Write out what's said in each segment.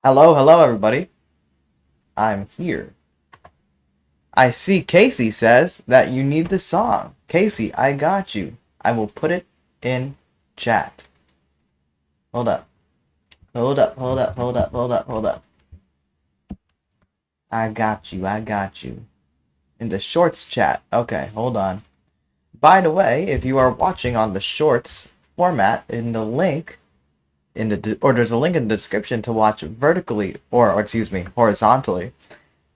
Hello, hello, everybody. I'm here. I see Casey says that you need the song. Casey, I got you. I will put it in chat. Hold up. Hold up, hold up, hold up, hold up, hold up. I got you, I got you. In the shorts chat. Okay, hold on. By the way, if you are watching on the shorts format, in the link there's a link in the description to watch vertically or excuse me, horizontally.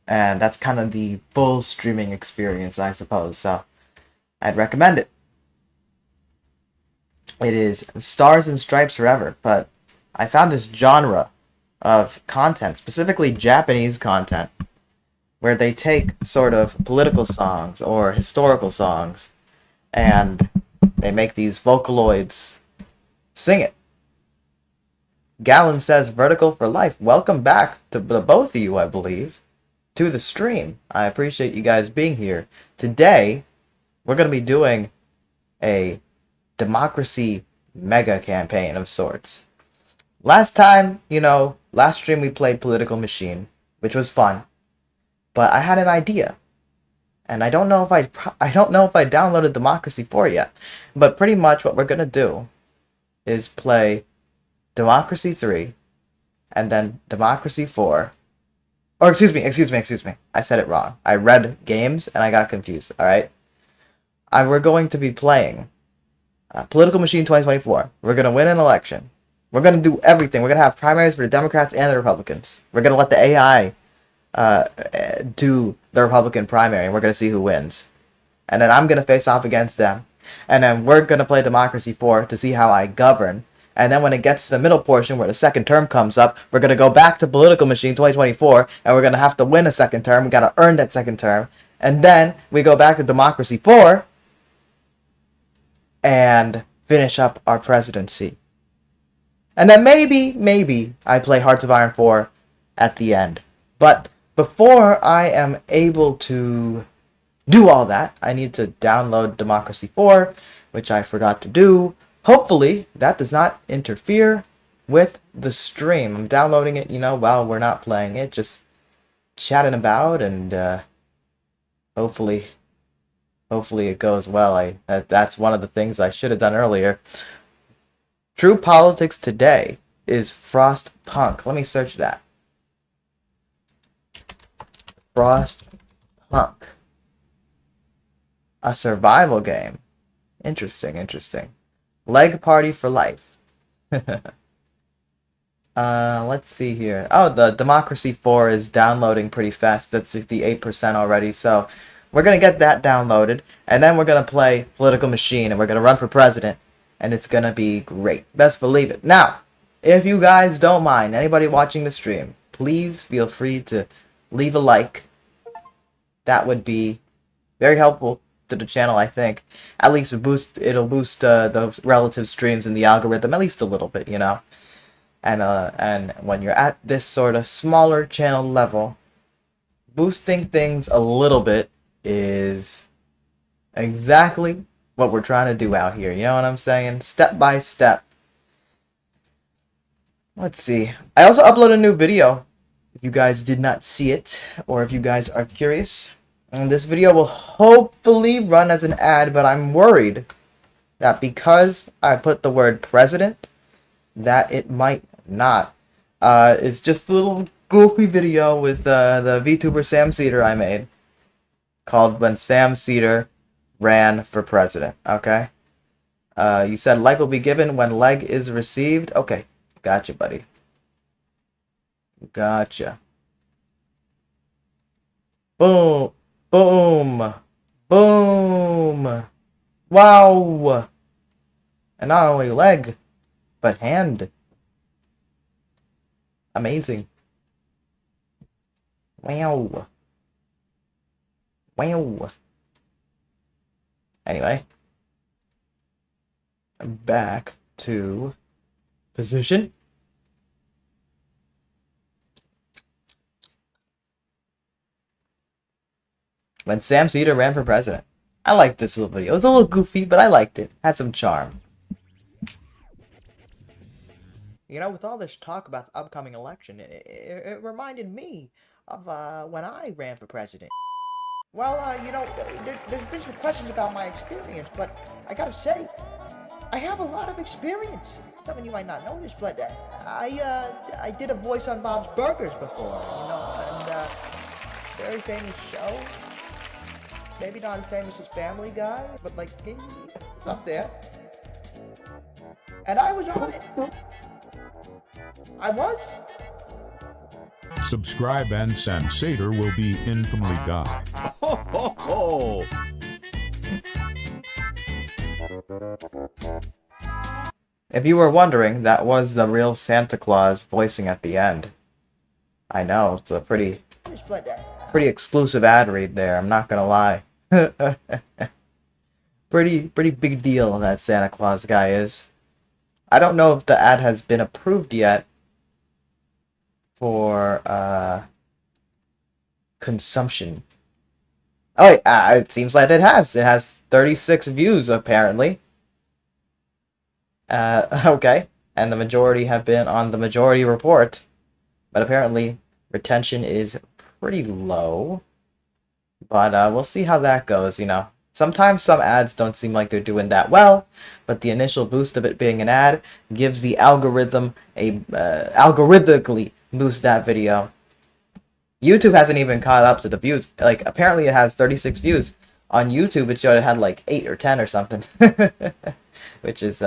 And that's kind of the full streaming experience, I suppose. So I'd recommend it. It is Stars and Stripes Forever, but I found this genre of content, specifically Japanese content, where they take sort of political songs or historical songs and they make these Vocaloids sing it. Gallon says vertical for life. Welcome back to the both of you, I believe, to the stream. I appreciate you guys being here. Today, we're going to be doing a democracy mega campaign of sorts. Last time, last stream we played Political Machine, which was fun. But I had an idea. And I don't know if I downloaded Democracy 4 yet. But pretty much what we're going to do is play Democracy 3, and then Democracy 4. Or excuse me. I said it wrong. I read games and I got confused, alright? We're going to be playing Political Machine 2024. We're going to win an election. We're going to do everything. We're going to have primaries for the Democrats and the Republicans. We're going to let the AI do the Republican primary, and we're going to see who wins. And then I'm going to face off against them. And then we're going to play Democracy 4 to see how I govern. And then when it gets to the middle portion where the second term comes up, we're going to go back to Political Machine 2024, and we're going to have to win a second term. We got to earn that second term. And then we go back to Democracy 4 and finish up our presidency. And then maybe I play Hearts of Iron 4 at the end. But before I am able to do all that, I need to download Democracy 4, which I forgot to do. Hopefully, that does not interfere with the stream. I'm downloading it, while we're not playing it, just chatting about, and hopefully it goes well. That's one of the things I should have done earlier. True Politics Today is Frostpunk. Let me search that. Frostpunk. A survival game. Interesting. Leg Party for Life. Let's see here. Oh, the Democracy 4 is downloading pretty fast. That's 68% already. So we're going to get that downloaded. And then we're going to play Political Machine. And we're going to run for president. And it's going to be great. Best believe it. Now, if you guys don't mind, anybody watching the stream, please feel free to leave a like. That would be very helpful to the channel, I think. At least it'll boost the relative streams in the algorithm at least a little bit, And when you're at this sort of smaller channel level, boosting things a little bit is exactly what we're trying to do out here. You know what I'm saying? Step by step. Let's see. I also uploaded a new video. If you guys did not see it, or if you guys are curious. And this video will hopefully run as an ad, but I'm worried that because I put the word president, that it might not. It's just a little goofy video with the VTuber Sam Cedar I made, called When Sam Cedar Ran for President, okay? You said like will be given when leg is received. Okay, gotcha, buddy. Gotcha. Boom. Boom! Boom! Wow! And not only leg, but hand. Amazing. Wow. Wow. Anyway. I'm back to position. When Sam Cedar ran for president. I liked this little video. It was a little goofy, but I liked it. Had some charm. With all this talk about the upcoming election, it reminded me of when I ran for president. Well, there's been some questions about my experience, but I gotta say, I have a lot of experience. Some of you might not know this, but I did a voice on Bob's Burgers before, and very famous show. Maybe not as famous as Family Guy, but like up there. And I was on it. I was. Subscribe and Sam Cedar will be infamily gone. Ho, ho, ho. If you were wondering, that was the real Santa Claus voicing at the end. I know, it's a pretty exclusive ad read there, I'm not gonna lie. pretty big deal that Santa Claus guy is. I don't know if the ad has been approved yet for consumption. Oh, it seems like it has. It has 36 views apparently. Okay, and the majority have been on the majority report, but apparently retention is pretty low. But we'll see how that goes, Sometimes some ads don't seem like they're doing that well, but the initial boost of it being an ad gives the algorithm a algorithmically boost that video. YouTube hasn't even caught up to the views. Like, apparently it has 36 views. On YouTube, it showed it had like 8 or 10 or something, which is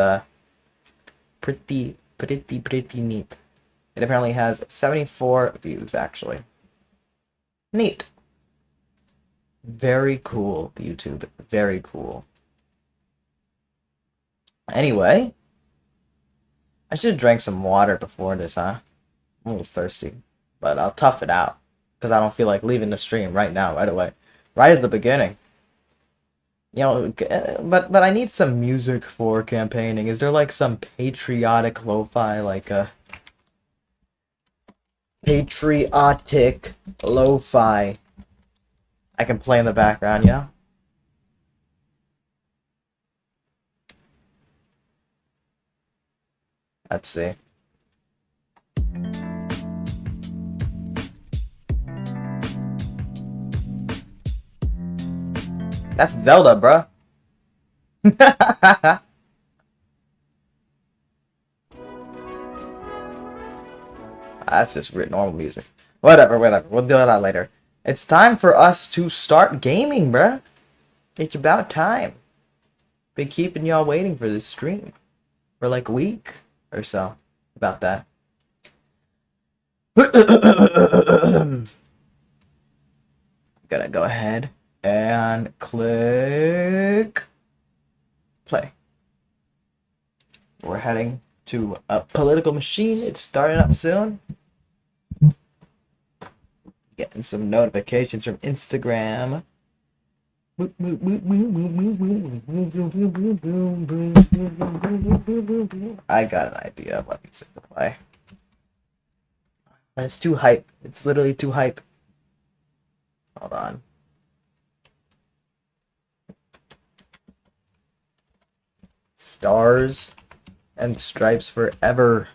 pretty neat. It apparently has 74 views, actually. Neat. Very cool, YouTube. Very cool. Anyway, I should have drank some water before this, huh? I'm a little thirsty, but I'll tough it out because I don't feel like leaving the stream right now, right away, right at the beginning. You know, but I need some music for campaigning. Is there like some patriotic lo-fi, like patriotic lo-fi I can play in the background? Yeah. Let's see. That's Zelda, bruh. That's just normal music. Whatever. We'll deal with that later. It's time for us to start gaming, bruh. It's about time. Been keeping y'all waiting for this stream for like a week or so. About that. Gotta go ahead and click play. We're heading to a political machine. It's starting up soon. Getting some notifications from Instagram. I got an idea of what music to play. And it's too hype. It's literally too hype. Hold on. Stars and Stripes Forever.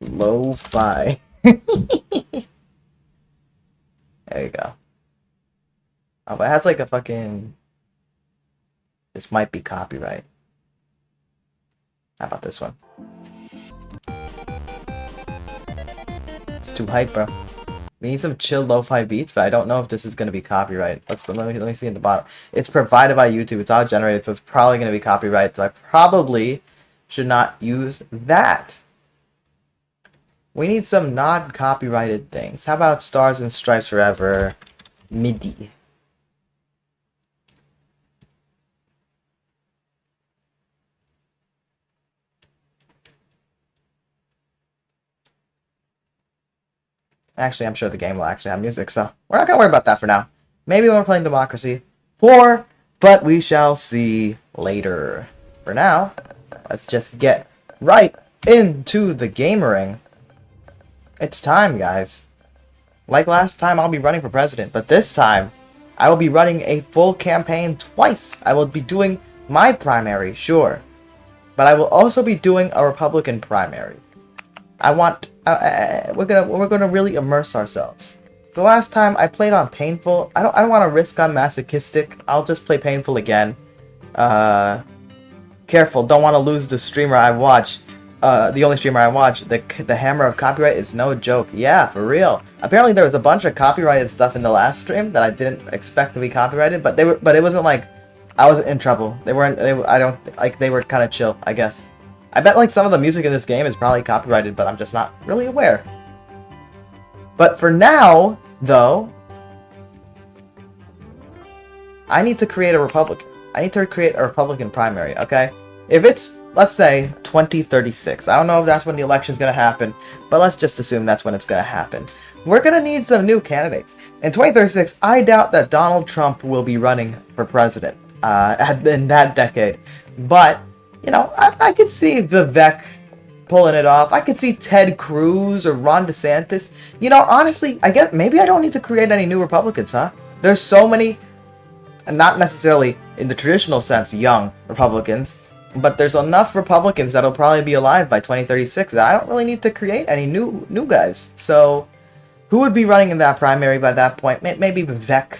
Lo-fi. There you go. Oh, but it has like a fucking... This might be copyright. How about this one? It's too hype, bro. We need some chill lo-fi beats, but I don't know if this is gonna be copyright. Let me see in the bottom. It's provided by YouTube. It's auto generated, so it's probably gonna be copyright. So I probably should not use that. We need some non-copyrighted things. How about Stars and Stripes Forever MIDI? Actually, I'm sure the game will actually have music, so we're not gonna worry about that for now. Maybe when we're playing Democracy 4, but we shall see later. For now, let's just get right into the gamering. It's time, guys. Like last time, I'll be running for president, but this time, I will be running a full campaign twice. I will be doing my primary, sure, but I will also be doing a Republican primary. I want we're gonna really immerse ourselves. So last time I played on painful. I don't want to risk on masochistic. I'll just play painful again. Careful, don't want to lose the streamer I watch. The only streamer I watch. The hammer of copyright is no joke. Yeah, for real. Apparently there was a bunch of copyrighted stuff in the last stream that I didn't expect to be copyrighted, but it wasn't like I wasn't in trouble. They weren't. They were kind of chill, I guess. I bet like some of the music in this game is probably copyrighted, but I'm just not really aware. But for now, though, I need to create a Republican. I need to create a Republican primary, okay? If it's, let's say, 2036. I don't know if that's when the election's going to happen, but let's just assume that's when it's going to happen. We're going to need some new candidates. In 2036, I doubt that Donald Trump will be running for president in that decade. But you know, I could see Vivek pulling it off. I could see Ted Cruz or Ron DeSantis. You know, honestly, I guess maybe I don't need to create any new Republicans, huh? There's so many, and not necessarily in the traditional sense, young Republicans, but there's enough Republicans that'll probably be alive by 2036 that I don't really need to create any new guys. So, who would be running in that primary by that point? Maybe Vivek.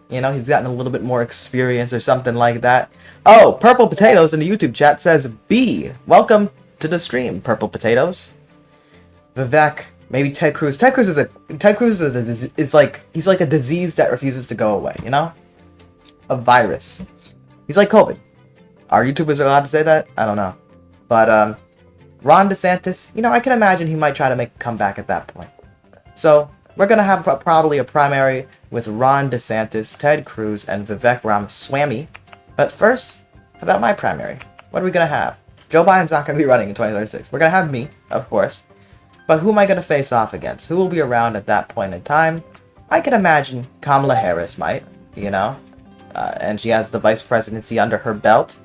You know, he's gotten a little bit more experience or something like that. Oh, Purple Potatoes in the YouTube chat says B. Welcome to the stream, Purple Potatoes. Vivek, maybe Ted Cruz. Ted Cruz is like he's like a disease that refuses to go away. You know, a virus. He's like COVID. Are YouTubers allowed to say that? I don't know. But Ron DeSantis, you know, I can imagine he might try to make a comeback at that point. So we're going to have probably a primary with Ron DeSantis, Ted Cruz, and Vivek Ramaswamy. But first, about my primary. What are we going to have? Joe Biden's not going to be running in 2036. We're going to have me, of course. But who am I going to face off against? Who will be around at that point in time? I can imagine Kamala Harris might, you know. And she has the vice presidency under her belt.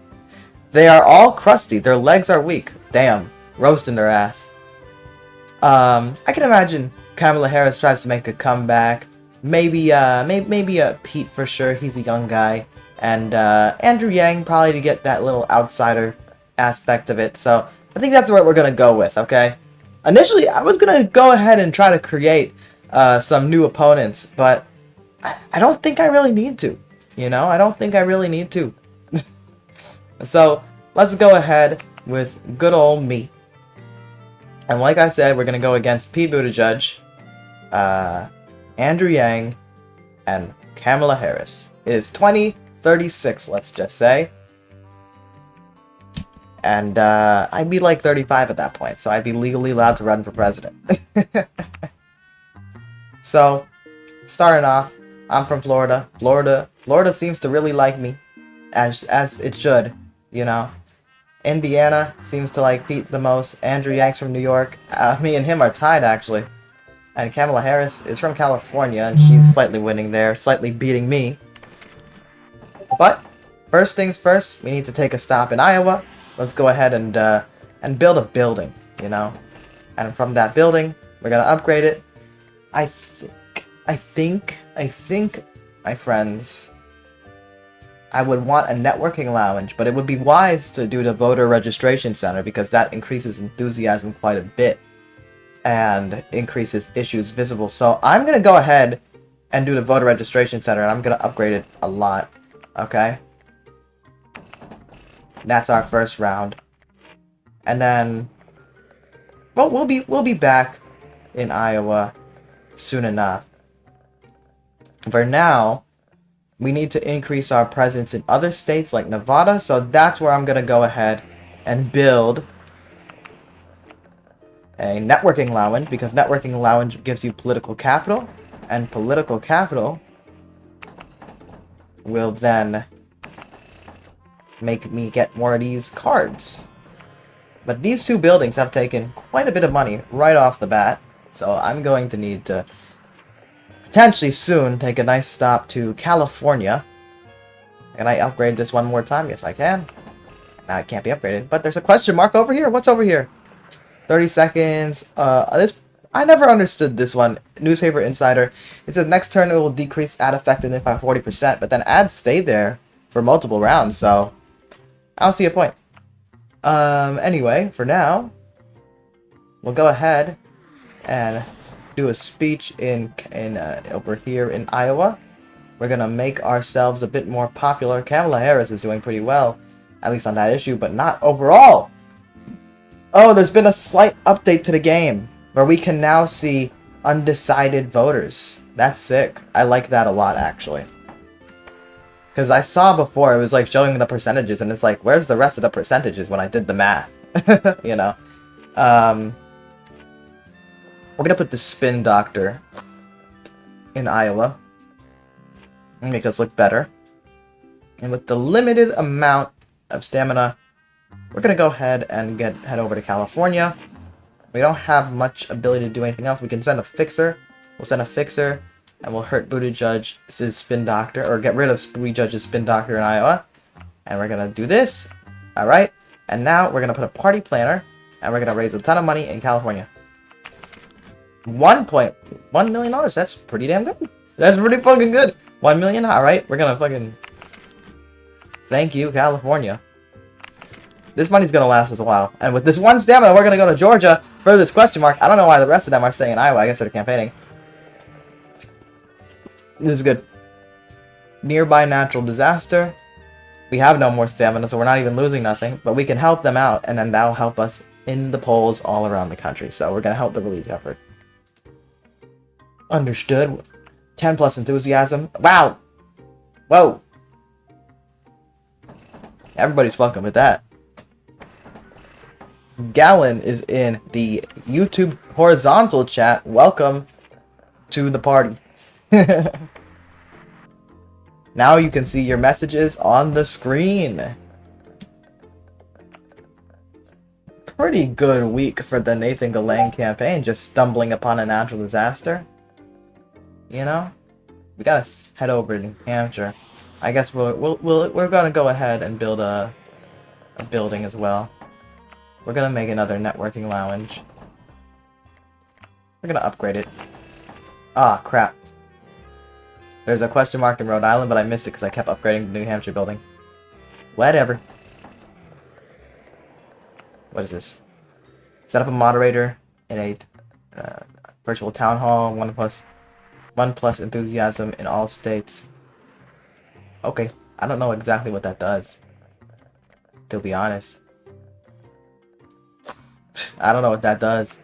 They are all crusty. Their legs are weak. Damn. Roasting their ass. I can imagine Kamala Harris tries to make a comeback. Maybe Pete for sure. He's a young guy. And Andrew Yang probably to get that little outsider aspect of it. So I think that's what we're going to go with, okay? Initially, I was going to go ahead and try to create some new opponents. But I don't think I really need to. You know, I don't think I really need to. So, let's go ahead with good old me. And like I said, we're going to go against Pete Buttigieg, Andrew Yang, and Kamala Harris. It is 2036, let's just say. And I'd be like 35 at that point, so I'd be legally allowed to run for president. So, starting off, I'm from Florida. Florida seems to really like me, as it should, you know. Indiana seems to like Pete the most. Andrew Yang's from New York. Me and him are tied, actually. And Kamala Harris is from California, and she's slightly winning there, slightly beating me. But, first things first, we need to take a stop in Iowa. Let's go ahead and build a building, you know. And from that building, we're gonna upgrade it. I think, my friends, I would want a networking lounge, but it would be wise to do the voter registration center because that increases enthusiasm quite a bit and increases issues visible. So I'm going to go ahead and do the voter registration center, and I'm going to upgrade it a lot, okay? That's our first round. And then, well, we'll be back in Iowa soon enough. For now, we need to increase our presence in other states like Nevada, so that's where I'm going to go ahead and build a networking lounge, because networking lounge gives you political capital, and political capital will then make me get more of these cards. But these two buildings have taken quite a bit of money right off the bat, so I'm going to need to potentially soon take a nice stop to California. Can I upgrade this one more time? Yes, I can. Now it can't be upgraded, but there's a question mark over here. What's over here? 30 seconds. I never understood this one. Newspaper Insider. It says next turn it will decrease ad effectiveness by 40%, but then ads stay there for multiple rounds, so I don't see a point. Anyway, for now, we'll go ahead and do a speech in over here in Iowa. We're gonna make ourselves a bit more popular. Kamala Harris is doing pretty well, at least on that issue, but not overall. Oh, there's been a slight update to the game where we can now see undecided voters. That's sick. I like that a lot, actually. Because I saw before, it was like showing the percentages, and it's like, where's the rest of the percentages when I did the math? You know? We're gonna put the Spin Doctor in Iowa. And make us look better. And with the limited amount of stamina, we're gonna go ahead and head over to California. We don't have much ability to do anything else. We can send a Fixer. We'll send a Fixer, and we'll hurt Buttigieg's Spin Doctor, or get rid of Buttigieg's Spin Doctor in Iowa. And we're gonna do this. Alright. And now we're gonna put a party planner, and we're gonna raise a ton of money in California. $1.1 million. That's pretty damn good. That's pretty fucking good. 1 million. All right, we're gonna fucking thank you, California. This money's gonna last us a while. And with this one stamina, we're gonna go to Georgia for this question mark. I don't know why the rest of them are staying in Iowa. I guess they're campaigning. This is good. Nearby natural disaster. We have no more stamina, so we're not even losing nothing. But we can help them out, and then that'll help us in the polls all around the country. So we're gonna help the relief effort. Understood. 10 plus enthusiasm. Wow. Whoa. Everybody's fucking with that. Gallon is in the YouTube horizontal chat. Welcome. to the party. Now you can see your messages on the screen. Pretty good week for the TheNathanGalang campaign, just stumbling upon a natural disaster. You know? We gotta head over to New Hampshire. I guess we're gonna go ahead and build a building as well. We're gonna make another networking lounge. We're gonna upgrade it. Ah, crap. There's a question mark in Rhode Island, but I missed it because I kept upgrading the New Hampshire building. Whatever. What is this? Set up a moderator in a virtual town hall. One plus enthusiasm in all states. Okay, I don't know exactly what that does, to be honest. I don't know what that does.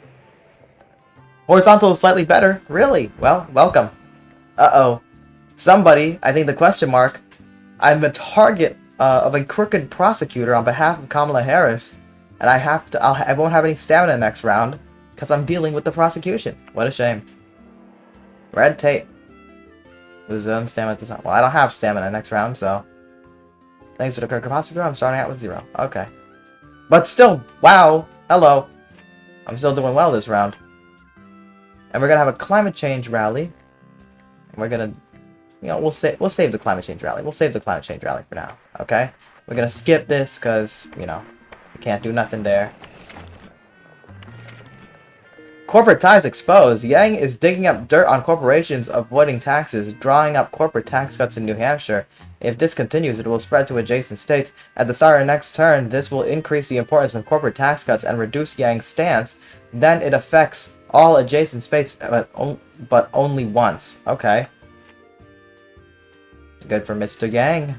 Horizontal is slightly better. Really? Well, welcome. Uh-oh. Somebody, I think the question mark, I'm a target of a crooked prosecutor on behalf of Kamala Harris, and I won't have any stamina next round because I'm dealing with the prosecution. What a shame. Red tape. Lose stamina at the time. Well, I don't have stamina next round, so thanks to the crooked prosecutor, I'm starting out with 0. Okay. But still, wow. Hello. I'm still doing well this round. And we're gonna have a climate change rally. And we're gonna, you know, we'll save the climate change rally. We'll save the climate change rally for now. Okay. We're gonna skip this because, you know, we can't do nothing there. Corporate ties exposed. Yang is digging up dirt on corporations, avoiding taxes, drawing up corporate tax cuts in New Hampshire. If this continues, it will spread to adjacent states. At the start of next turn, this will increase the importance of corporate tax cuts and reduce Yang's stance. Then it affects all adjacent states, but only once. Okay. Good for Mr. Yang.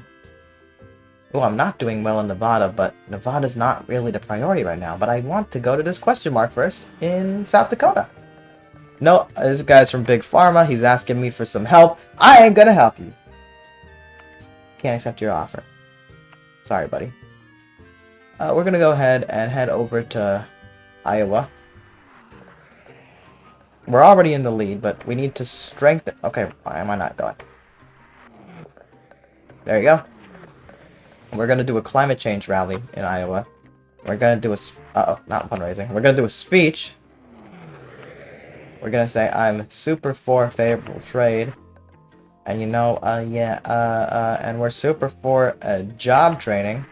Oh, I'm not doing well in Nevada, but Nevada's not really the priority right now. But I want to go to this question mark first in South Dakota. No, this guy's from Big Pharma. He's asking me for some help. I ain't gonna help you. Can't accept your offer. Sorry, buddy. We're gonna go ahead and head over to Iowa. We're already in the lead, but we need to strengthen. Okay, why am I not going? There you go. We're gonna do a climate change rally in Iowa. We're gonna do a not fundraising. We're gonna do a speech. We're gonna say I'm super for favorable trade, and you know, and we're super for job training.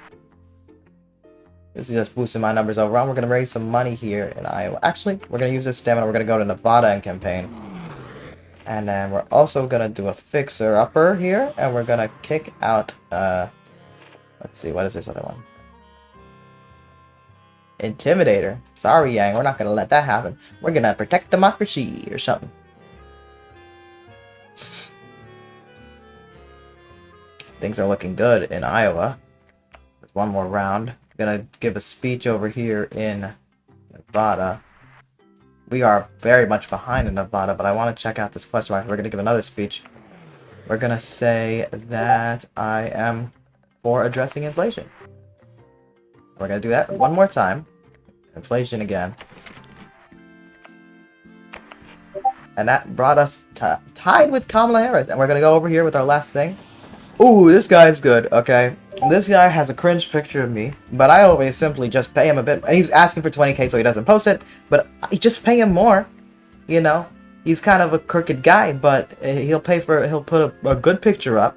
This is just boosting my numbers overall. We're gonna raise some money here in Iowa. Actually, we're gonna use this stamina. We're gonna go to Nevada and campaign, and then we're also gonna do a fixer-upper here, and we're gonna kick out. Let's see, what is this other one? Intimidator. Sorry, Yang, we're not gonna let that happen. We're gonna protect democracy or something. Things are looking good in Iowa. There's one more round. I'm gonna give a speech over here in Nevada. We are very much behind in Nevada, but I want to check out this question mark. We're gonna give another speech. We're gonna say that I am for addressing inflation. We're gonna do that one more time. Inflation again. And that brought us tied with Kamala Harris. And we're gonna go over here with our last thing. Ooh, this guy's good, okay? This guy has a cringe picture of me, but I always simply just pay him a bit. And he's asking for 20k so he doesn't post it, but I just pay him more, you know? He's kind of a crooked guy, but he'll put a good picture up,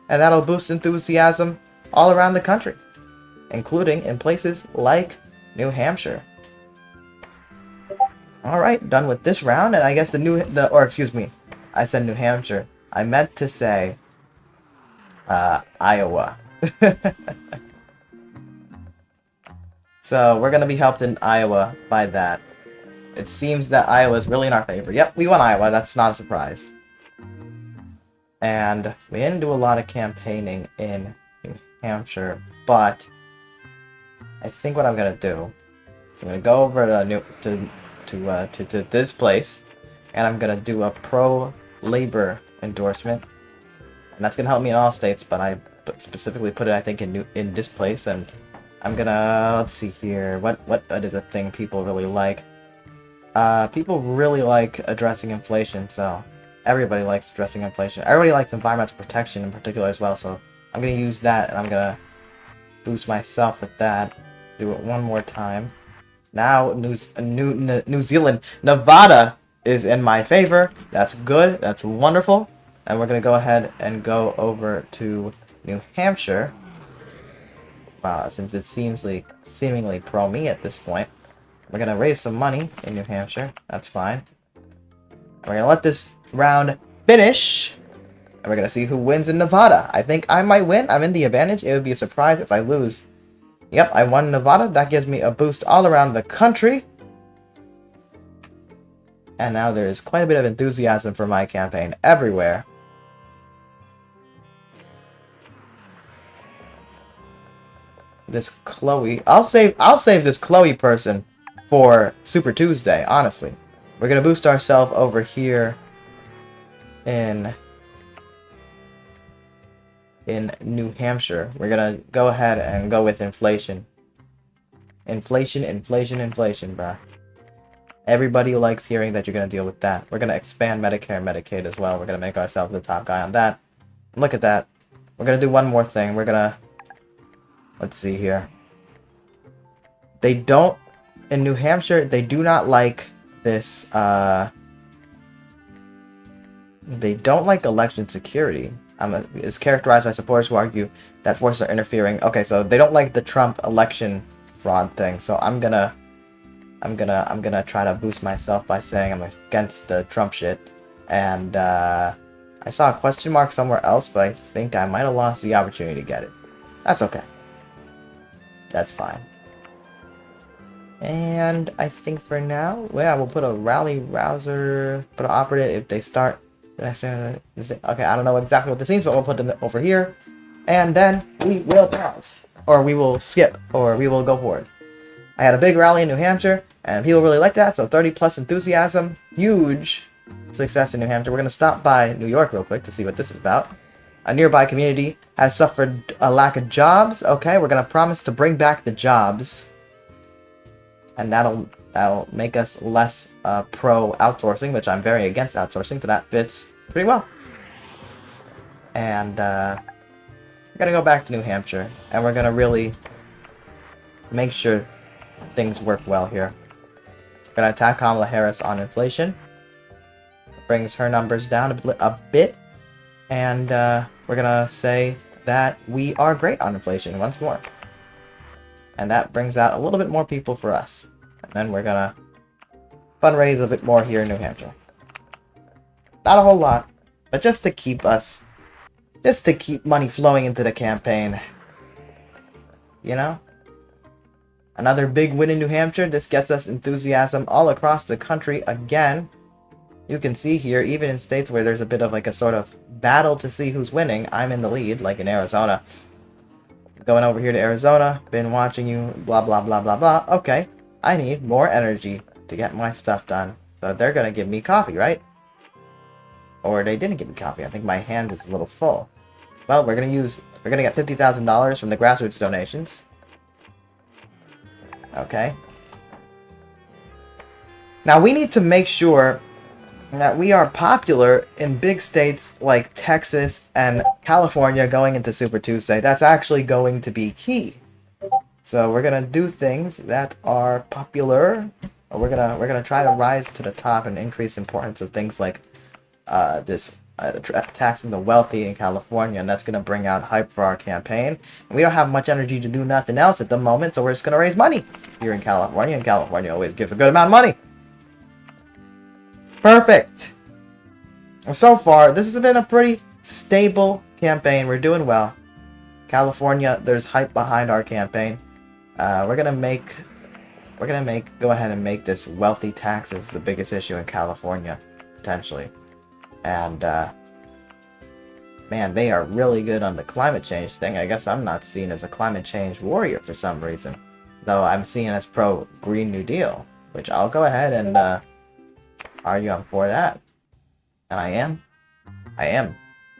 and that'll boost enthusiasm all around the country, including in places like New Hampshire. Alright, done with this round, and I guess excuse me, I said New Hampshire. I meant to say, Iowa. So, we're gonna be helped in Iowa by that. It seems that Iowa is really in our favor. Yep, we won Iowa, that's not a surprise. And we didn't do a lot of campaigning in New Hampshire, but I think what I'm gonna do is I'm gonna go over to this place, and I'm gonna do a pro-labor endorsement, and that's gonna help me in all states. But I specifically put it, I think, in this place, and I'm gonna let's see here. What is a thing people really like? People really like addressing inflation, so Everybody likes addressing inflation. Everybody likes environmental protection in particular as well, so I'm going to use that, and I'm going to boost myself with that. Do it one more time. Now, New Zealand, Nevada is in my favor. That's good. That's wonderful. And we're going to go ahead and go over to New Hampshire. Wow, since it seemingly pro-me at this point. We're going to raise some money in New Hampshire. That's fine. And we're going to let this round finish. And we're going to see who wins in Nevada. I think I might win. I'm in the advantage. It would be a surprise if I lose. Yep, I won Nevada. That gives me a boost all around the country. And now there's quite a bit of enthusiasm for my campaign everywhere. This Chloe, I'll save this Chloe person for Super Tuesday, honestly. We're gonna boost ourselves over here in New Hampshire. We're gonna go ahead and go with inflation. Inflation, bruh. Everybody likes hearing that you're gonna deal with that. We're gonna expand Medicare and Medicaid as well. We're gonna make ourselves the top guy on that. Look at that. We're gonna do one more thing. We're gonna... Let's see here. They don't... In New Hampshire, they do not like this, They don't like election security. It's characterized by supporters who argue that forces are interfering. Okay, so they don't like the Trump election fraud thing. So I'm gonna try to boost myself by saying I'm against the Trump shit. And I saw a question mark somewhere else, but I think I might have lost the opportunity to get it. That's okay. That's fine. And I think for now, yeah, we'll put a rally rouser, put an operative if they start. Okay, I don't know exactly what this means, but we'll put them over here. And then we will pause. Or we will skip. Or we will go forward. I had a big rally in New Hampshire, and people really liked that, so 30 plus enthusiasm. Huge success in New Hampshire. We're going to stop by New York real quick to see what this is about. A nearby community has suffered a lack of jobs. Okay, we're going to promise to bring back the jobs. And that'll make us less pro outsourcing, which I'm very against outsourcing, so that fits pretty well. And we're gonna go back to New Hampshire, and we're gonna really make sure things work well here. We're gonna attack Kamala Harris on inflation. Brings her numbers down a bit, and we're gonna say that we are great on inflation once more. And that brings out a little bit more people for us. And then we're gonna fundraise a bit more here in New Hampshire. Not a whole lot, but just to keep money flowing into the campaign. You know? Another big win in New Hampshire. This gets us enthusiasm all across the country again. You can see here, even in states where there's a bit of like a sort of battle to see who's winning, I'm in the lead, like in Arizona. Going over here to Arizona, been watching you, blah, blah, blah, blah, blah. Okay, I need more energy to get my stuff done. So they're going to give me coffee, right? Or they didn't give me coffee. I think my hand is a little full. Well, we're going to get $50,000 from the grassroots donations. Okay. Now, we need to make sure that we are popular in big states like Texas and California going into Super Tuesday. That's actually going to be key. So we're gonna do things that are popular. Or we're gonna try to rise to the top and increase importance of things like taxing the wealthy in California, and that's gonna bring out hype for our campaign. And we don't have much energy to do nothing else at the moment, so we're just gonna raise money here in California. And California always gives a good amount of money. Perfect. So far, this has been a pretty stable campaign. We're doing well. California, there's hype behind our campaign. We're gonna go ahead and make this wealthy taxes the biggest issue in California, potentially. And man, they are really good on the climate change thing. I guess I'm not seen as a climate change warrior for some reason, though I'm seen as pro Green New Deal, which I'll go ahead and argue I'm for that. And I am.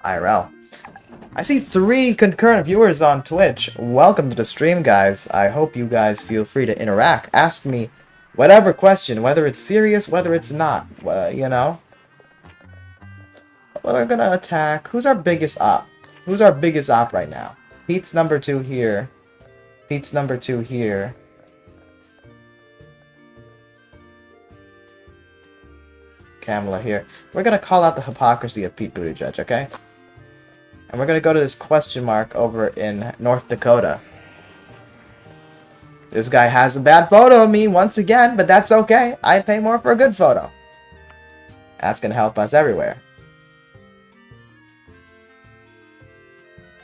IRL. I see 3 concurrent viewers on Twitch. Welcome to the stream, guys. I hope you guys feel free to interact. Ask me whatever question, whether it's serious, whether it's not. You know? we're gonna attack. Who's our biggest op? Who's our biggest op right now? Pete's number 2 here. Pete's number 2 here. Kamala here. We're gonna call out the hypocrisy of Pete Buttigieg, okay? And we're gonna go to this question mark over in North Dakota. This guy has a bad photo of me once again, but that's okay. I pay more for a good photo. That's gonna help us everywhere.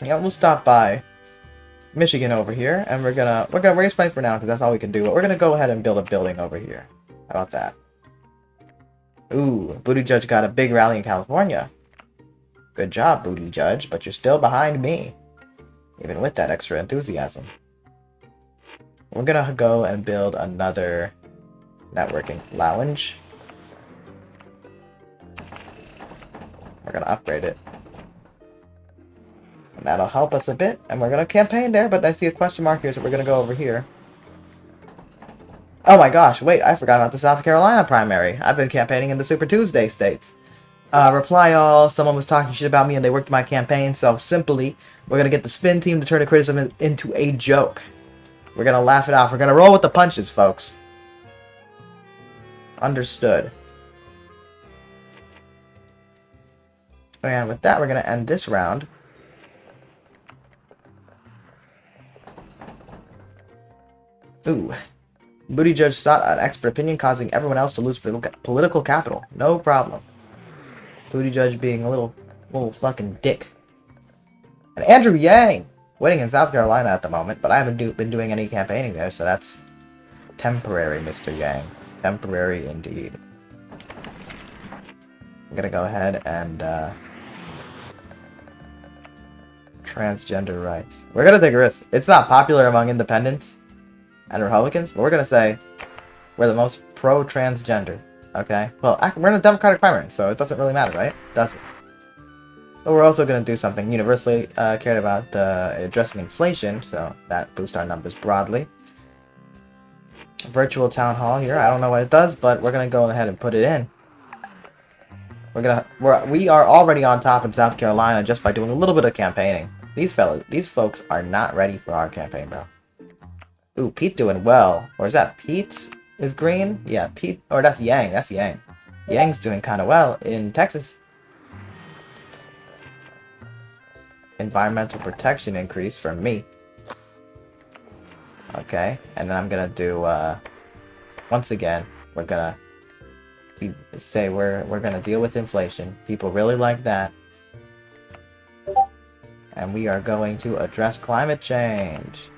Yeah, we'll stop by Michigan over here, and we're gonna race play for now because that's all we can do. But we're gonna go ahead and build a building over here. How about that? Ooh, Buttigieg got a big rally in California. Good job, Buttigieg, but you're still behind me, even with that extra enthusiasm. We're gonna go and build another networking lounge. We're gonna upgrade it. And that'll help us a bit, and we're gonna campaign there, but I see a question mark here, so we're gonna go over here. Oh my gosh, wait, I forgot about the South Carolina primary. I've been campaigning in the Super Tuesday states. Reply all, someone was talking shit about me and they worked my campaign, so simply, we're gonna get the spin team to turn a criticism into a joke. We're gonna laugh it off. We're gonna roll with the punches, folks. Understood. And with that, we're gonna end this round. Ooh. Buttigieg sought an expert opinion, causing everyone else to lose political capital. No problem. Buttigieg being a little fucking dick. And Andrew Yang winning in South Carolina at the moment, but I haven't been doing any campaigning there, so that's temporary, Mr. Yang. Temporary indeed. I'm gonna go ahead and transgender rights. We're gonna take a risk. It's not popular among independents and Republicans, but we're gonna say we're the most pro-transgender. Okay? Well, we're in a Democratic primary, so it doesn't really matter, right? Does it? But we're also gonna do something universally cared about addressing inflation, so that boosts our numbers broadly. Virtual town hall here. I don't know what it does, but we're gonna go ahead and put it in. We are already on top in South Carolina just by doing a little bit of campaigning. These folks are not ready for our campaign, bro. Ooh, Pete doing well. Or is that Pete is green? Yeah, Pete. Or that's Yang. That's Yang. Yang's doing kind of well in Texas. Environmental protection increase for me. Okay, and then I'm gonna do. Once again, we're gonna say we're gonna deal with inflation. People really like that. And we are going to address climate change.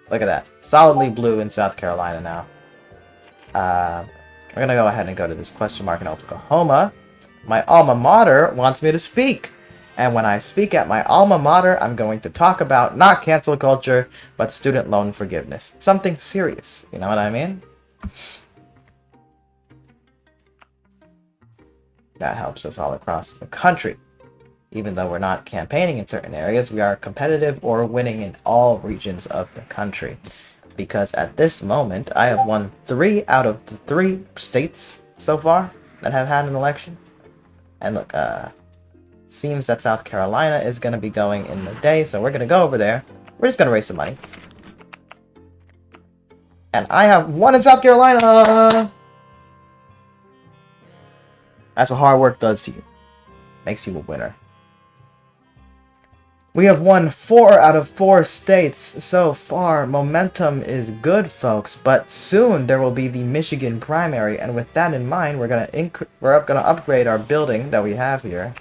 Look at that. Solidly blue in South Carolina now. We're going to go ahead and go to this question mark in Oklahoma. My alma mater wants me to speak. And when I speak at my alma mater, I'm going to talk about not cancel culture, but student loan forgiveness. Something serious. You know what I mean? That helps us all across the country. Even though we're not campaigning in certain areas, we are competitive or winning in all regions of the country. Because at this moment, I have won 3 out of the 3 states so far that have had an election. And look, seems that South Carolina is going to be going in the day, so we're going to go over there. We're just going to raise some money. And I have won in South Carolina! That's what hard work does to you. Makes you a winner. We have won 4 out of 4 states so far. Momentum is good, folks. But soon there will be the Michigan primary, and with that in mind, we're gonna upgrade our building that we have here,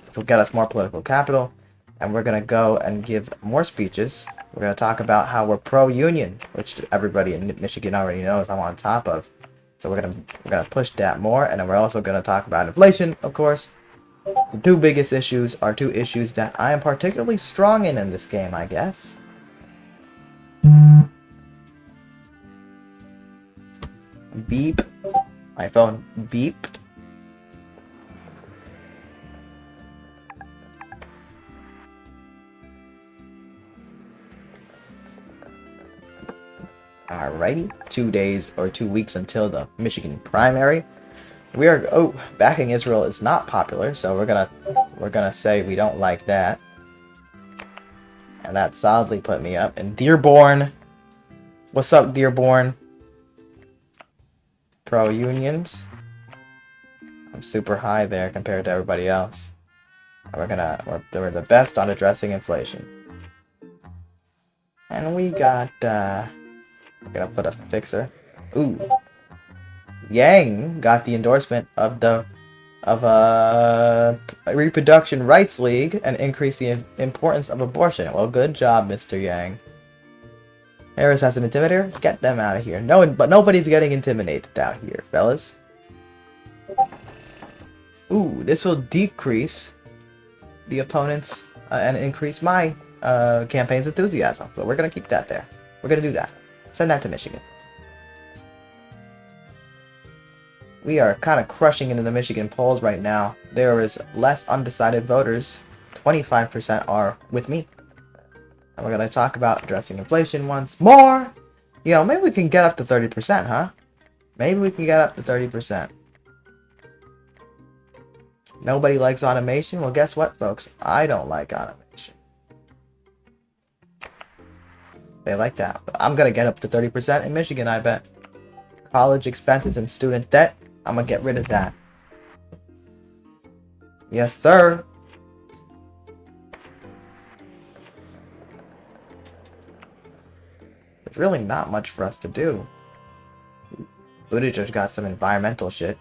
which will get us more political capital, and we're gonna go and give more speeches. We're gonna talk about how we're pro-union, which everybody in Michigan already knows I'm on top of. So we're gonna push that more, and then we're also gonna talk about inflation, of course. The 2 biggest issues are 2 issues that I am particularly strong in this game, I guess. Beep. My phone beeped. Alrighty. 2 days or 2 weeks until the Michigan primary. We are backing Israel is not popular, so we're gonna say we don't like that. And that solidly put me up. And Dearborn, what's up, Dearborn? Pro unions. I'm super high there compared to everybody else. And we're the best on addressing inflation. And we got we're gonna put a fixer. Ooh. Yang got the endorsement of the Reproduction Rights League and increased the importance of abortion. Well, good job, Mr. Yang. Harris has an intimidator? Get them out of here. No, but nobody's getting intimidated out here, fellas. Ooh, this will decrease the opponents and increase my campaign's enthusiasm. So we're gonna keep that there. We're gonna do that. Send that to Michigan. We are kind of crushing into the Michigan polls right now. There is less undecided voters. 25% are with me. And we're going to talk about addressing inflation once more. You know, maybe we can get up to 30%, huh? Maybe we can get up to 30%. Nobody likes automation? Well, guess what, folks? I don't like automation. They like that. But I'm going to get up to 30% in Michigan, I bet. College expenses and student debt. I'm gonna get rid of that. Yes, sir. There's really not much for us to do. Buttigieg got some environmental shit.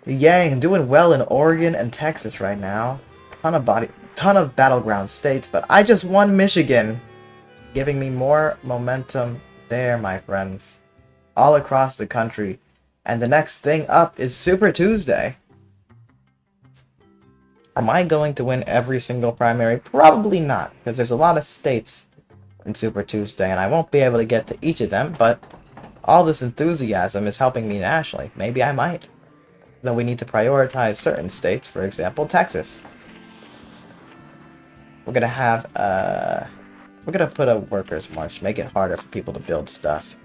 Yang doing well in Oregon and Texas right now. Ton of battleground states, but I just won Michigan, giving me more momentum there, my friends. All across the country. And the next thing up is Super Tuesday. Am I going to win every single primary? Probably not, because there's a lot of states in Super Tuesday, and I won't be able to get to each of them, but all this enthusiasm is helping me nationally. Maybe I might. Though we need to prioritize certain states, for example, Texas. We're gonna have, we're gonna put a workers' march, make it harder for people to build stuff.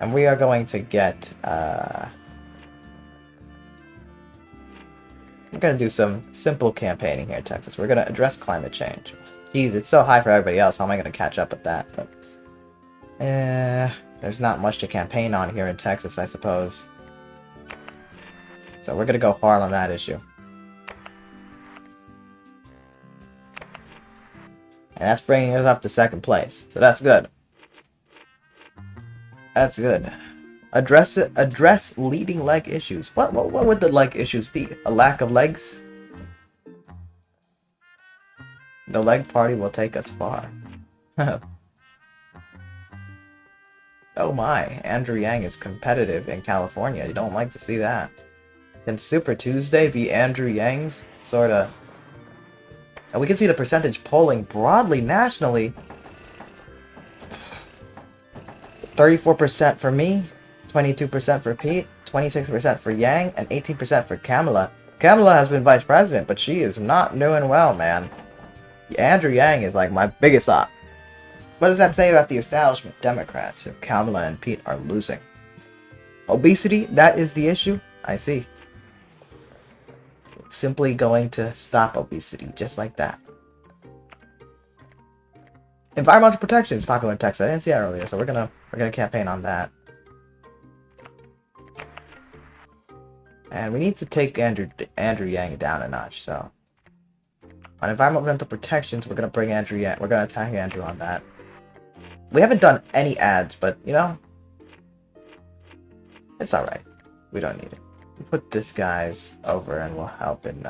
And we are going to get, we're going to do some simple campaigning here in Texas. We're going to address climate change. Jeez, it's so high for everybody else. How am I going to catch up with that? But, there's not much to campaign on here in Texas, I suppose. So we're going to go hard on that issue. And that's bringing us up to second place. So that's good. That's good. Address leading leg issues. What would the leg issues be? A lack of legs? The leg party will take us far. Oh my, Andrew Yang is competitive in California. You don't like to see that. Can Super Tuesday be Andrew Yang's? Sorta. And we can see the percentage polling broadly nationally. 34% for me, 22% for Pete, 26% for Yang, and 18% for Kamala. Kamala has been vice president, but she is not doing well, man. Andrew Yang is like my biggest thought. What does that say about the establishment Democrats if Kamala and Pete are losing? Obesity, that is the issue? I see. Simply going to stop obesity, just like that. Environmental protection is popular in Texas. I didn't see that earlier, so we're gonna campaign on that. And we need to take Andrew Yang down a notch. So on environmental protections, we're gonna bring Andrew Yang. We're gonna attack Andrew on that. We haven't done any ads, but you know, it's all right. We don't need it. We'll put this guy's over, and we'll help in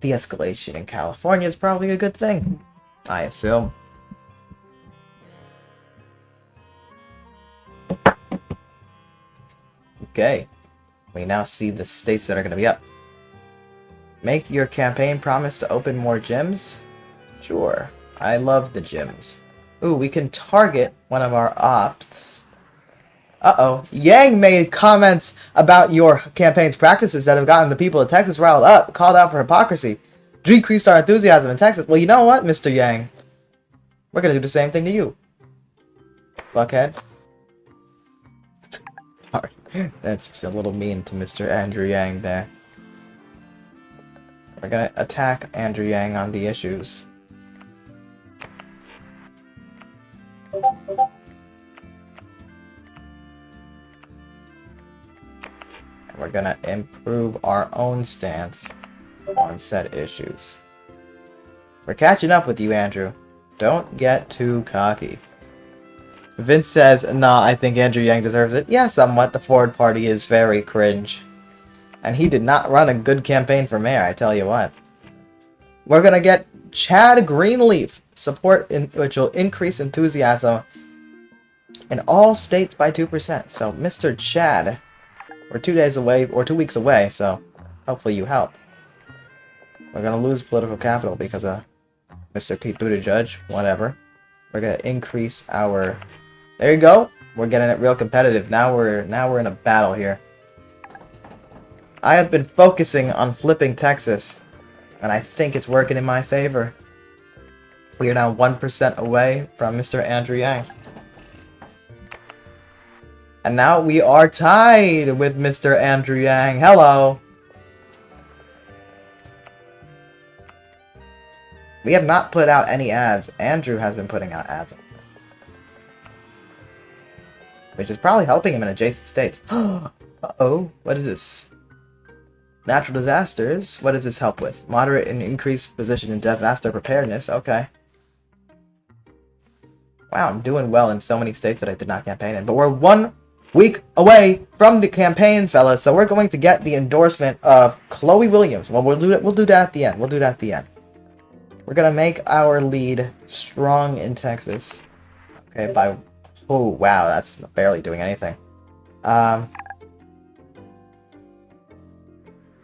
de-escalation in California. Is probably a good thing, I assume. Okay, we now see the states that are going to be up. Make your campaign promise to open more gyms? Sure, I love the gyms. Ooh, we can target one of our ops. Uh-oh. Yang made comments about your campaign's practices that have gotten the people of Texas riled up, called out for hypocrisy, decreased our enthusiasm in Texas. Well, you know what, Mr. Yang? We're gonna do the same thing to you, fuckhead. Sorry. That's just a little mean to Mr. Andrew Yang there. We're gonna attack Andrew Yang on the issues. And we're gonna improve our own stance on said issues. We're catching up with you, Andrew. Don't get too cocky. Vince says, nah, I think Andrew Yang deserves it. Yeah, somewhat. The Ford Party is very cringe. And he did not run a good campaign for mayor, I tell you what. We're gonna get Chad Greenleaf support, which will increase enthusiasm in all states by 2%. So, Mr. Chad, we're 2 days away, or 2 weeks away, so hopefully you help. We're gonna lose political capital because of Mr. Pete Buttigieg, whatever. We're gonna increase our... There you go. We're getting it real competitive. Now we're in a battle here. I have been focusing on flipping Texas, and I think it's working in my favor. We are now 1% away from Mr. Andrew Yang. And now we are tied with Mr. Andrew Yang. Hello. We have not put out any ads. Andrew has been putting out ads. Which is probably helping him in adjacent states. Uh-oh. What is this? Natural disasters. What does this help with? Moderate and increased position in disaster preparedness. Okay. Wow, I'm doing well in so many states that I did not campaign in. But we're 1 week away from the campaign, fellas. So we're going to get the endorsement of Chloe Williams. Well, we'll do that at the end. We'll do that at the end. We're going to make our lead strong in Texas. Okay, by... Oh, wow, that's barely doing anything.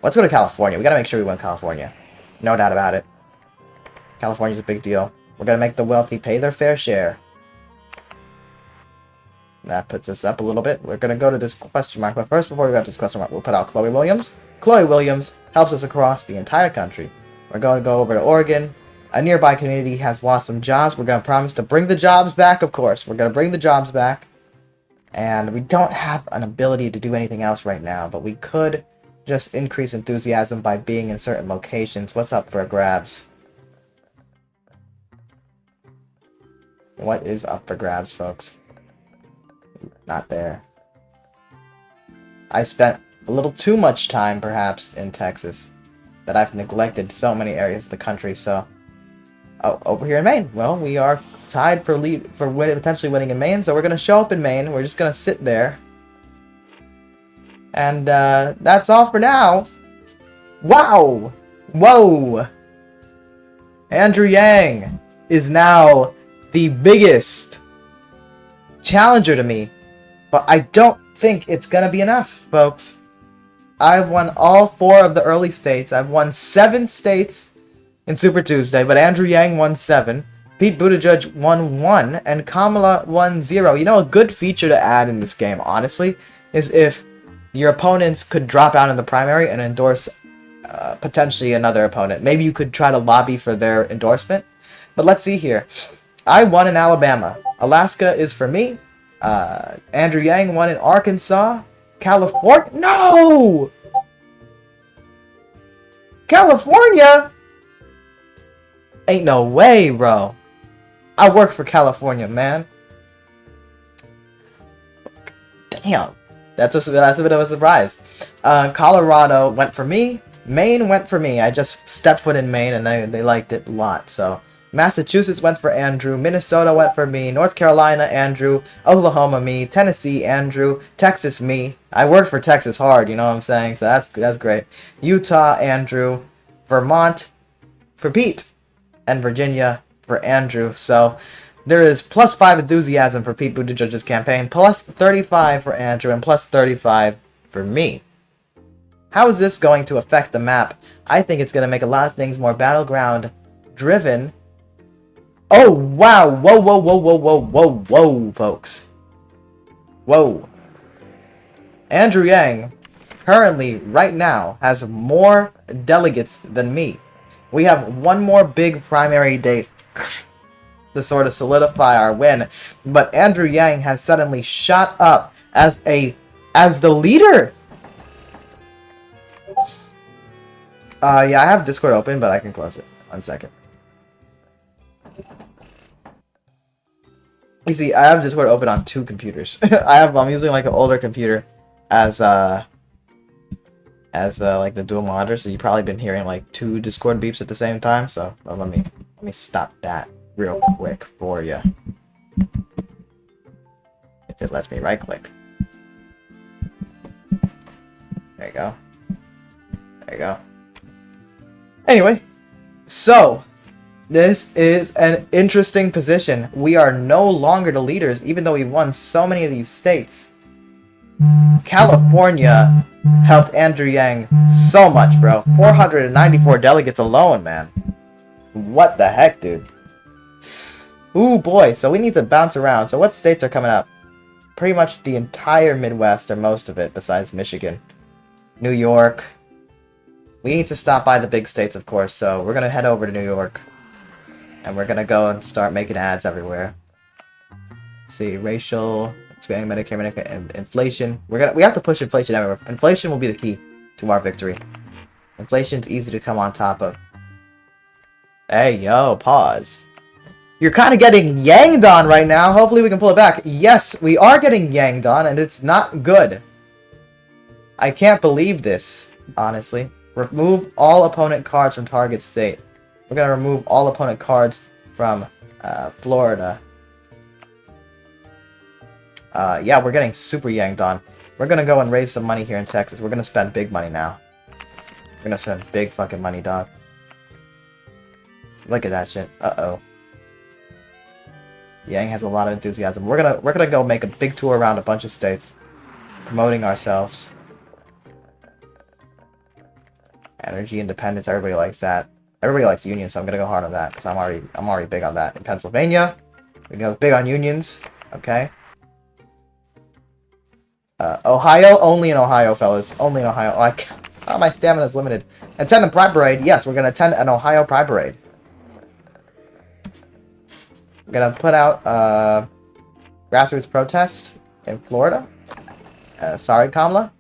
Let's go to California. We gotta make sure we win California. No doubt about it. California's a big deal. We're gonna make the wealthy pay their fair share. That puts us up a little bit. We're gonna go to this question mark. But first, before we go to this question mark, we'll put out Chloe Williams. Chloe Williams helps us across the entire country. We're going to go over to Oregon. A nearby community has lost some jobs. We're going to promise to bring the jobs back, of course. We're going to bring the jobs back. And we don't have an ability to do anything else right now, but we could just increase enthusiasm by being in certain locations. What's up for grabs? What is up for grabs, folks? Not there. I spent a little too much time, perhaps, in Texas, that I've neglected so many areas of the country, so... Oh, over here in Maine. Well, we are tied for potentially winning in Maine, so we're going to show up in Maine. We're just going to sit there. And that's all for now. Wow! Whoa! Andrew Yang is now the biggest challenger to me. But I don't think it's going to be enough, folks. I've won all 4 of the early states. I've won 7 states in Super Tuesday, but Andrew Yang won 7. Pete Buttigieg won 1, and Kamala won 0. You know, a good feature to add in this game, honestly, is if your opponents could drop out in the primary and endorse potentially another opponent. Maybe you could try to lobby for their endorsement. But let's see here. I won in Alabama. Alaska is for me. Andrew Yang won in Arkansas. California? No! California? Ain't no way, bro. I work for California, man. Damn. That's a bit of a surprise. Colorado went for me. Maine went for me. I just stepped foot in Maine, and they liked it a lot, so... Massachusetts went for Andrew. Minnesota went for me. North Carolina, Andrew. Oklahoma, me. Tennessee, Andrew. Texas, me. I work for Texas hard, you know what I'm saying? So that's great. Utah, Andrew. Vermont for Pete. And Virginia for Andrew. So there is +5 enthusiasm for Pete Buttigieg's campaign, +35 for Andrew, and +35 for me. How is this going to affect the map? I think it's going to make a lot of things more battleground driven. Oh, wow. Whoa, whoa, whoa, whoa, whoa, whoa, whoa, folks. Whoa. Andrew Yang, currently, right now, has more delegates than me. We have one more big primary date to sort of solidify our win. But Andrew Yang has suddenly shot up as a as the leader. Yeah, I have Discord open, but I can close it. 1 second. You see, I have Discord open on 2 computers. I'm using like an older computer as like the dual monitor, so you've probably been hearing like 2 Discord beeps at the same time. So let me stop that real quick for you. If it lets me right click. There you go. There you go. Anyway, so this is an interesting position. We are no longer the leaders, even though we won so many of these states. California helped Andrew Yang so much, bro. 494 delegates alone, man. What the heck, dude? Ooh, boy. So we need to bounce around. So what states are coming up? Pretty much the entire Midwest, or most of it, besides Michigan. New York. We need to stop by the big states, of course, so we're going to head over to New York. And we're going to go and start making ads everywhere. Let's see, racial, expanding Medicare, and inflation. We have to push inflation everywhere. Inflation will be the key to our victory. Inflation's easy to come on top of. Hey, yo, pause. You're kind of getting yanged on right now. Hopefully we can pull it back. Yes, we are getting yanged on, and it's not good. I can't believe this, honestly. Remove all opponent cards from target state. We're going to remove all opponent cards from Florida. Yeah, we're getting super yanked on. We're going to go and raise some money here in Texas. We're going to spend big money now. We're going to spend big fucking money, dog. Look at that shit. Uh-oh. Yang has a lot of enthusiasm. We're gonna go make a big tour around a bunch of states, promoting ourselves. Energy independence, everybody likes that. Everybody likes unions, so I'm gonna go hard on that because I'm already big on that. In Pennsylvania, we go big on unions. Okay. Ohio, only in Ohio, fellas. Only in Ohio. Like, oh, my stamina is limited. Attend a Pride Parade. Yes, we're gonna attend an Ohio Pride Parade. We're gonna put out grassroots protest in Florida. Sorry, Kamala.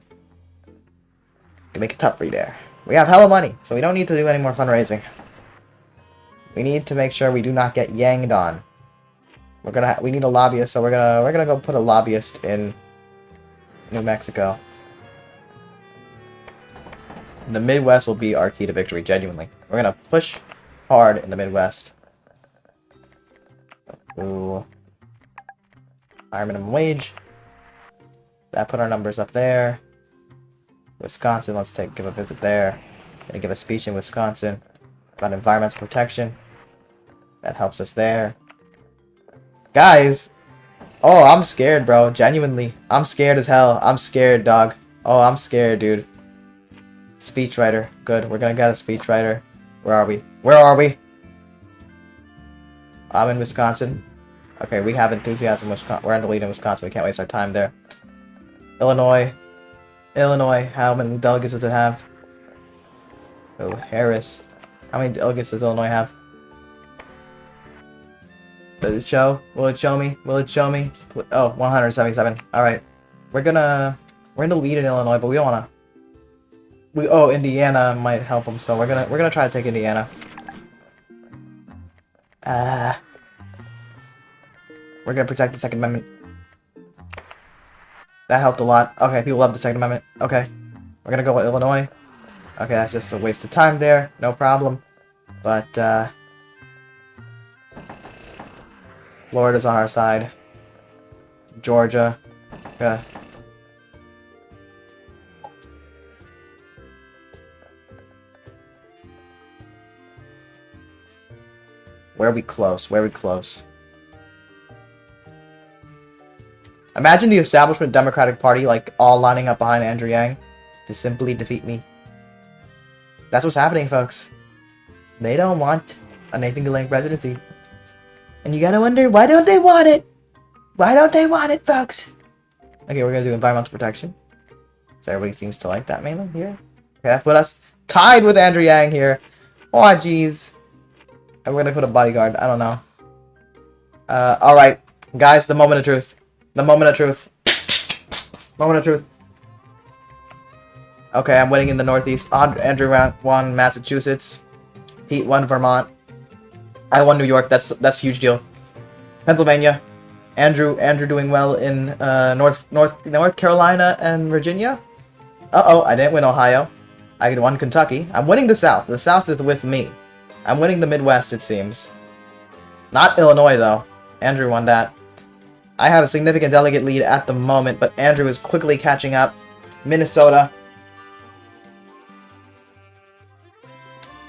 Gonna make it tough for you there. We have hella money, so we don't need to do any more fundraising. We need to make sure we do not get yanged on. We need a lobbyist, so we're gonna go put a lobbyist in New Mexico. The Midwest will be our key to victory, genuinely. We're gonna push hard in the Midwest. Ooh. Higher minimum wage. That put our numbers up there. Wisconsin, let's give a visit there. Gonna give a speech in Wisconsin about environmental protection. That helps us there. Guys! Oh, I'm scared, bro. Genuinely. I'm scared as hell. I'm scared, dog. Oh, I'm scared, dude. Speechwriter. Good. We're gonna get a speechwriter. Where are we? Where are we? I'm in Wisconsin. Okay, we have enthusiasm in Wisconsin. We're in the lead in Wisconsin. We can't waste our time there. Illinois. Illinois. How many delegates does it have? Oh, Harris. How many delegates does Illinois have? Does it show? Will it show me? Will it show me? Oh, 177. Alright. We're in the lead in Illinois, but we don't wanna... Oh, Indiana might help them, so we're gonna try to take Indiana. We're gonna protect the Second Amendment. That helped a lot. Okay, people love the Second Amendment. Okay. We're gonna go with Illinois. Okay, that's just a waste of time there. No problem. But, Florida's on our side. Georgia. Okay. Where are we close? Where are we close? Imagine the establishment Democratic Party, like, all lining up behind Andrew Yang to simply defeat me. That's what's happening, folks. They don't want a NathanGalang presidency. And you gotta wonder, why don't they want it? Why don't they want it, folks? Okay, we're gonna do environmental protection. So everybody seems to like that mainly here. Okay, that put us tied with Andrew Yang here. Oh, jeez. And we're gonna put a bodyguard. I don't know. Alright. Guys, the moment of truth. The moment of truth. Moment of truth. Okay, I'm winning in the Northeast. Andrew won Massachusetts. Pete won Vermont. I won New York. That's a huge deal. Pennsylvania. Andrew doing well in North Carolina and Virginia. Uh-oh, I didn't win Ohio. I won Kentucky. I'm winning the South. The South is with me. I'm winning the Midwest, it seems. Not Illinois, though. Andrew won that. I have a significant delegate lead at the moment, but Andrew is quickly catching up. Minnesota.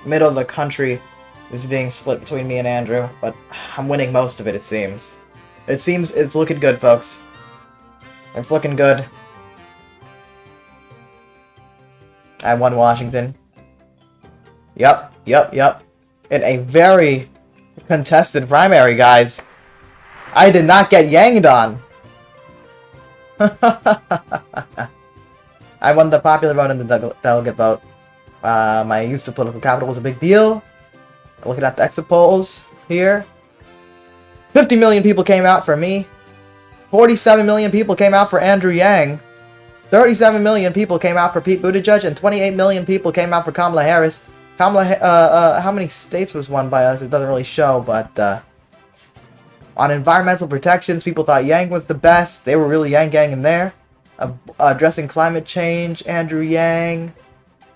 Middle of the country is being split between me and Andrew, but I'm winning most of it, it seems. It seems it's looking good, folks. It's looking good. I won Washington. Yup. In a very contested primary, guys. I did not get yanged on. I won the popular vote and the delegate vote. My use of political capital was a big deal. Looking at the exit polls here. 50 million people came out for me. 47 million people came out for Andrew Yang. 37 million people came out for Pete Buttigieg, and 28 million people came out for Kamala Harris. How many states was won by us? It doesn't really show, but on environmental protections, people thought Yang was the best. They were really Yang in there. Addressing climate change, Andrew Yang.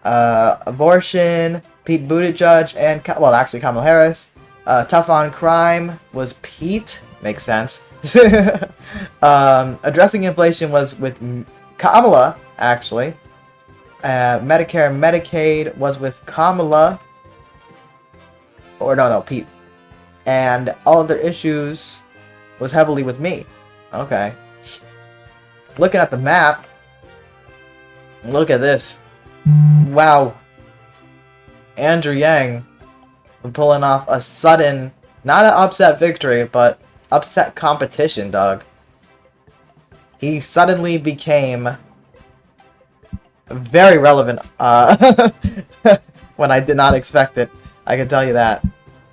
Abortion, Pete Buttigieg, and well, actually Kamala Harris. Tough on crime was Pete. Makes sense. Addressing inflation was with Kamala, actually. Medicare and Medicaid was with Kamala. Or no, Pete. And all other issues was heavily with me. Okay. Looking at the map. Look at this. Wow. Andrew Yang pulling off a sudden, not an upset victory, but upset competition, dog. He suddenly became very relevant when I did not expect it. I can tell you that.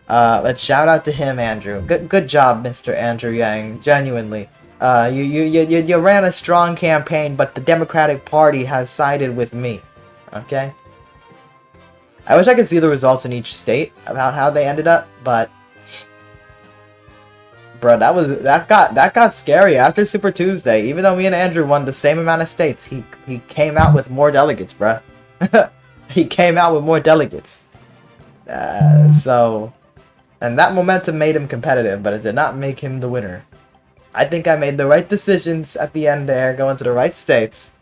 But shout out to him, Andrew. Good job, Mr. Andrew Yang. Genuinely. You ran a strong campaign, but the Democratic Party has sided with me. Okay? I wish I could see the results in each state about how they ended up, but bro, that got scary after Super Tuesday. Even though me and Andrew won the same amount of states, he came out with more delegates, bro. He came out with more delegates. So, and that momentum made him competitive, but it did not make him the winner. I think I made the right decisions at the end there, going to the right states.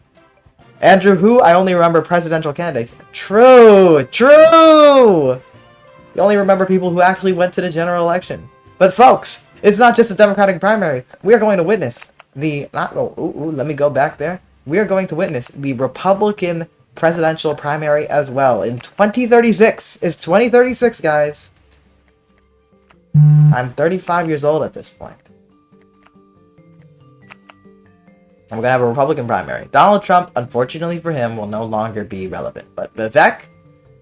Andrew, who? I only remember presidential candidates. True! You only remember people who actually went to the general election. But folks, it's not just a Democratic primary. We are going to witness the... let me go back there. We are going to witness the Republican presidential primary as well in 2036. It's 2036, guys. I'm 35 years old at this point. I'm gonna have a Republican primary. Donald Trump, unfortunately for him, will no longer be relevant. But Vivek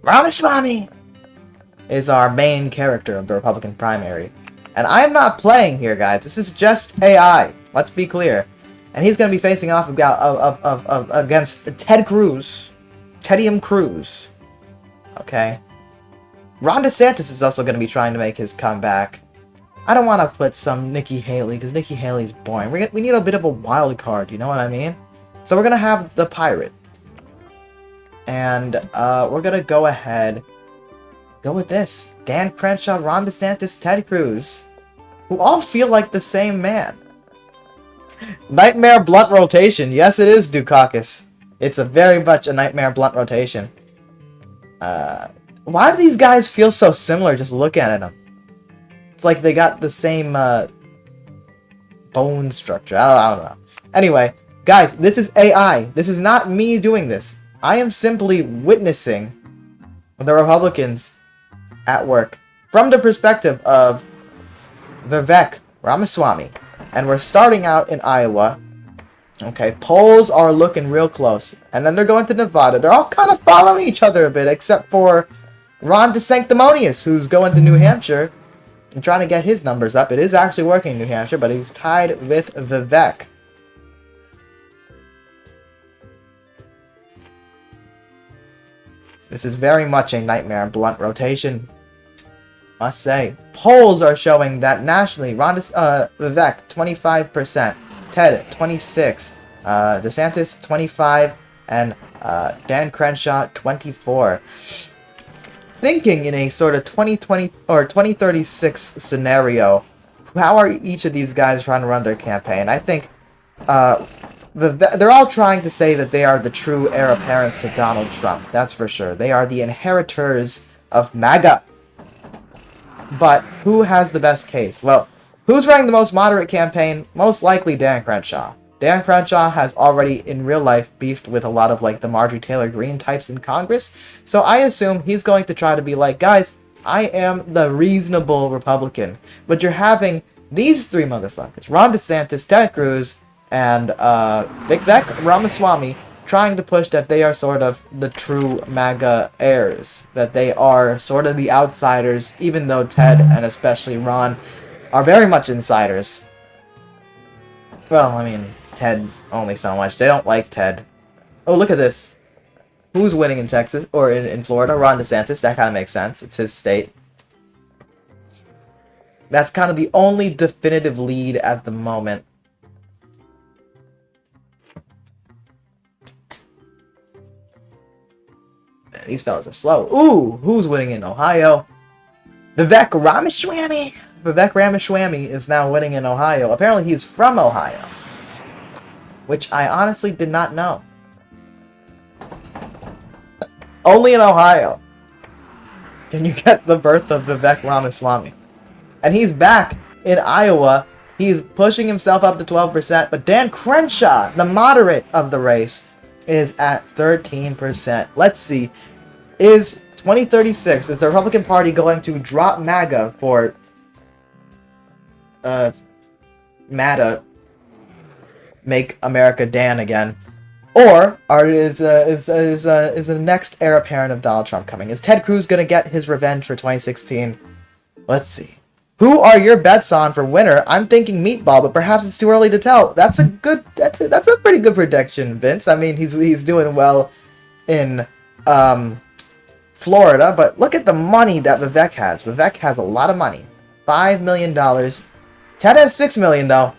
Ramaswamy is our main character of the Republican primary. And I'm not playing here, guys. This is just AI. Let's be clear. And he's gonna be facing off against Ted Cruz. Tedium Cruz. Okay. Ron DeSantis is also gonna be trying to make his comeback. I don't want to put some Nikki Haley, because Nikki Haley's boring. We need a bit of a wild card, you know what I mean? So we're going to have the Pirate. And we're going to go ahead, go with this. Dan Crenshaw, Ron DeSantis, Ted Cruz. Who all feel like the same man. Nightmare blunt rotation. Yes, it is, Dukakis. It's a very much a nightmare blunt rotation. Why do these guys feel so similar just looking at them? It's like they got the same bone structure. I don't know. Anyway, guys, this is AI. This is not me doing this. I am simply witnessing the Republicans at work from the perspective of Vivek Ramaswamy. And we're starting out in Iowa. Okay, polls are looking real close. And then they're going to Nevada. They're all kind of following each other a bit, except for Ron DeSanctimonious, who's going to New Hampshire. I'm trying to get his numbers up. It is actually working in New Hampshire, but he's tied with Vivek. This is very much a nightmare blunt rotation. Must say. Polls are showing that nationally, Vivek 25%, Ted 26%, DeSantis 25%, and Dan Crenshaw 24%. Thinking in a sort of 2020 or 2036 scenario, how are each of these guys trying to run their campaign? I think they're all trying to say that they are the true heir apparents to Donald Trump. That's for sure. They are the inheritors of MAGA. But who has the best case? Well, who's running the most moderate campaign? Most likely Dan Crenshaw. Dan Crenshaw has already, in real life, beefed with a lot of, like, the Marjorie Taylor Greene types in Congress. So I assume he's going to try to be like, guys, I am the reasonable Republican. But you're having these three motherfuckers, Ron DeSantis, Ted Cruz, and Vivek Ramaswamy, trying to push that they are sort of the true MAGA heirs. That they are sort of the outsiders, even though Ted, and especially Ron, are very much insiders. Well, I mean, Ted only so much. They don't like Ted. Oh, look at this. Who's winning in Texas? Or in Florida? Ron DeSantis. That kind of makes sense. It's his state. That's kind of the only definitive lead at the moment. Man, these fellas are slow. Ooh, who's winning in Ohio? Vivek Ramaswamy. Vivek Ramaswamy is now winning in Ohio. Apparently he's from Ohio. Which I honestly did not know. Only in Ohio can you get the birth of Vivek Ramaswamy. And he's back in Iowa. He's pushing himself up to 12%. But Dan Crenshaw, the moderate of the race, is at 13%. Let's see. Is 2036, is the Republican Party going to drop MAGA for MATA, make America Dan again, or is the next heir apparent of Donald Trump coming? Is Ted Cruz gonna get his revenge for 2016? Let's see. Who are your bets on for winner? I'm thinking Meatball, but perhaps it's too early to tell. That's a pretty good prediction, Vince. I mean, he's doing well in Florida, but look at the money that Vivek has. Vivek has a lot of money. $5 million. Ted has $6 million, though.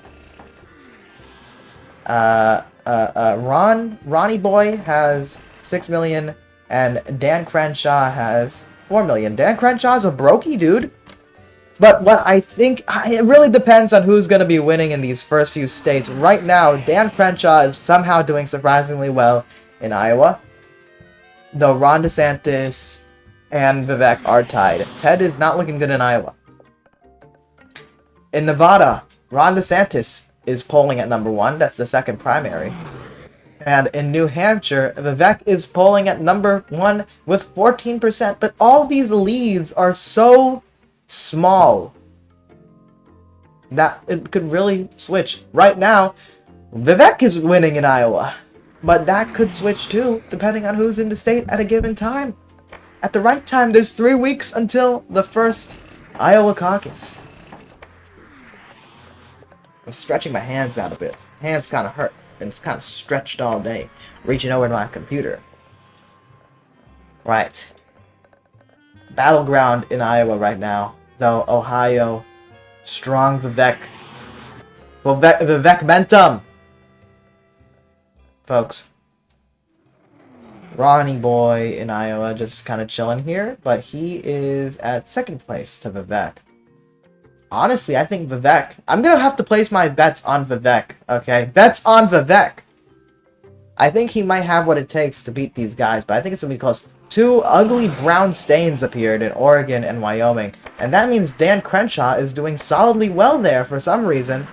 Ronnie Boy has $6 million, and Dan Crenshaw has $4 million. Dan Crenshaw's a brokey, dude. But what I think, it really depends on who's going to be winning in these first few states. Right now, Dan Crenshaw is somehow doing surprisingly well in Iowa, though Ron DeSantis and Vivek are tied. Ted is not looking good in Iowa. In Nevada, Ron DeSantis is polling at number 1. That's the second primary. And in New Hampshire, Vivek is polling at number 1 with 14%. But all these leads are so small that it could really switch. Right now, Vivek is winning in Iowa. But that could switch too, depending on who's in the state at a given time. At the right time, there's 3 weeks until the first Iowa caucus. I'm stretching my hands out a bit. Hands kind of hurt, and it's kind of stretched all day, reaching over to my computer. Right. Battleground in Iowa right now, though Ohio, strong Vivek. Vivek Mentum! Folks. Ronnie Boy in Iowa just kind of chilling here, but he is at second place to Vivek. Honestly, I think Vivek... I'm going to have to place my bets on Vivek, okay? Bets on Vivek! I think he might have what it takes to beat these guys, but I think it's going to be close. 2 ugly brown stains appeared in Oregon and Wyoming, and that means Dan Crenshaw is doing solidly well there for some reason.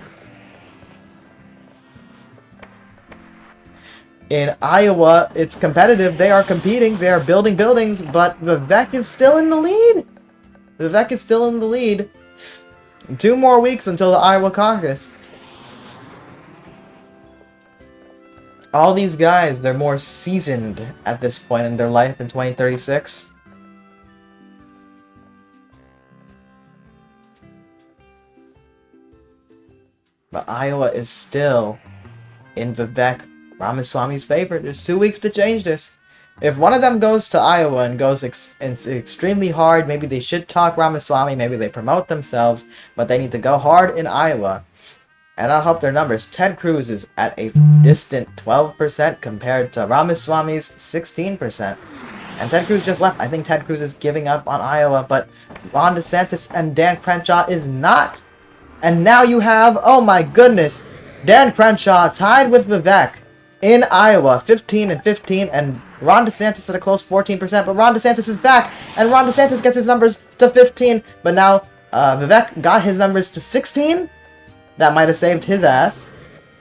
In Iowa, it's competitive. They are competing. They are building buildings, but Vivek is still in the lead. Vivek is still in the lead. 2 more weeks until the Iowa caucus. All these guys, they're more seasoned at this point in their life in 2036. But Iowa is still in Vivek Ramaswamy's favor. There's 2 weeks to change this. If one of them goes to Iowa and goes extremely hard, maybe they should talk Ramaswamy, maybe they promote themselves, but they need to go hard in Iowa. And I'll help their numbers. Ted Cruz is at a distant 12% compared to Ramaswamy's 16%. And Ted Cruz just left. I think Ted Cruz is giving up on Iowa, but Ron DeSantis and Dan Crenshaw is not. And now you have, oh my goodness, Dan Crenshaw tied with Vivek in Iowa, 15 and 15, and Ron DeSantis at a close 14%, but Ron DeSantis is back, and Ron DeSantis gets his numbers to 15, but now Vivek got his numbers to 16? That might have saved his ass.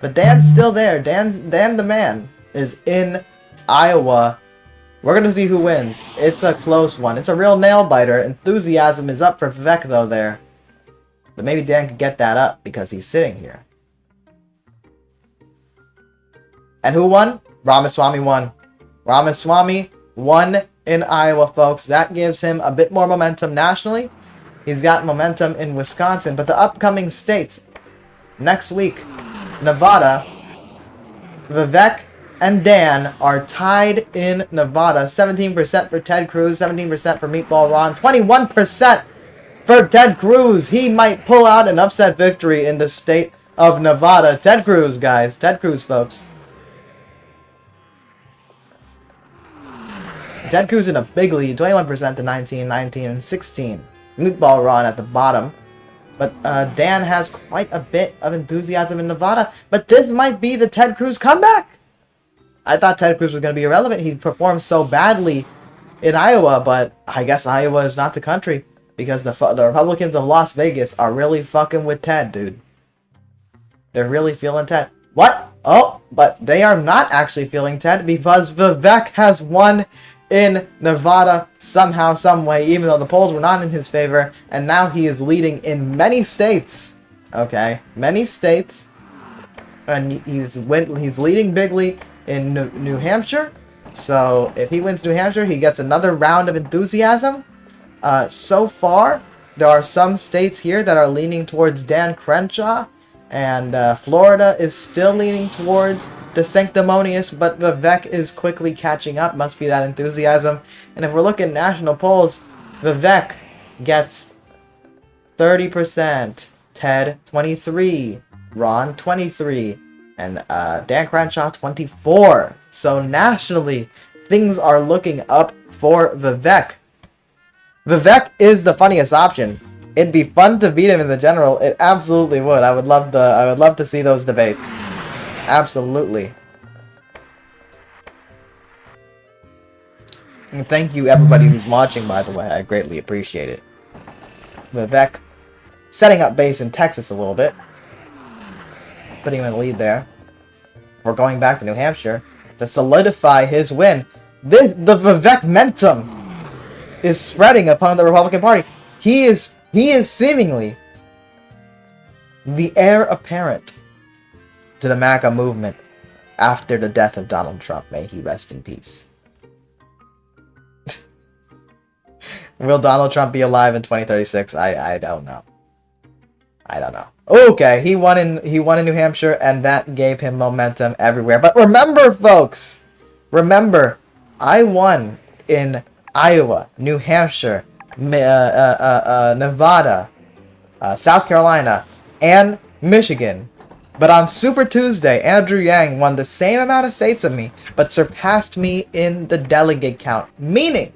But Dan's still there. Dan the man is in Iowa. We're going to see who wins. It's a close one. It's a real nail-biter. Enthusiasm is up for Vivek, though, there. But maybe Dan could get that up because he's sitting here. And who won? Ramaswamy won. Ramaswamy won in Iowa, folks. That gives him a bit more momentum nationally. He's got momentum in Wisconsin. But the upcoming states... Next week, Nevada, Vivek and Dan are tied in Nevada. 17% for Ted Cruz, 17% for Meatball Ron, 21% for Ted Cruz. He might pull out an upset victory in the state of Nevada. Ted Cruz, guys. Ted Cruz, folks. Ted Cruz in a big lead, 21% to 19, 19, and 16. Meatball Ron at the bottom. But Dan has quite a bit of enthusiasm in Nevada. But this might be the Ted Cruz comeback. I thought Ted Cruz was going to be irrelevant. He performed so badly in Iowa. But I guess Iowa is not the country. Because the Republicans of Las Vegas are really fucking with Ted, dude. They're really feeling Ted. What? Oh, but they are not actually feeling Ted. Because Vivek has won in Nevada somehow, some way, even though the polls were not in his favor, and now he is leading in many states. Okay, many states, and he's leading bigly in New Hampshire. So if he wins New Hampshire, he gets another round of enthusiasm. So far, there are some states here that are leaning towards Dan Crenshaw, and Florida is still leaning towards the sanctimonious, but Vivek is quickly catching up. Must be that enthusiasm. And if we're looking at national polls, Vivek gets 30%, Ted 23, Ron 23, and Dan Crenshaw 24. So nationally, things are looking up for Vivek. Vivek is the funniest option. It'd be fun to beat him in the general. It absolutely would. I would love to see those debates. Absolutely. And thank you everybody who's watching, by the way. I greatly appreciate it. Vivek setting up base in Texas a little bit. Putting him in the lead there. We're going back to New Hampshire to solidify his win. The Vivek momentum is spreading upon the Republican Party. He is seemingly the heir apparent to the MAGA movement after the death of Donald Trump. May he rest in peace. Will Donald Trump be alive in 2036? I don't know. I don't know. Okay, he won in New Hampshire, and that gave him momentum everywhere. But remember, folks, I won in Iowa, New Hampshire, Nevada, South Carolina, and Michigan. But on Super Tuesday, Andrew Yang won the same amount of states as me, but surpassed me in the delegate count. Meaning,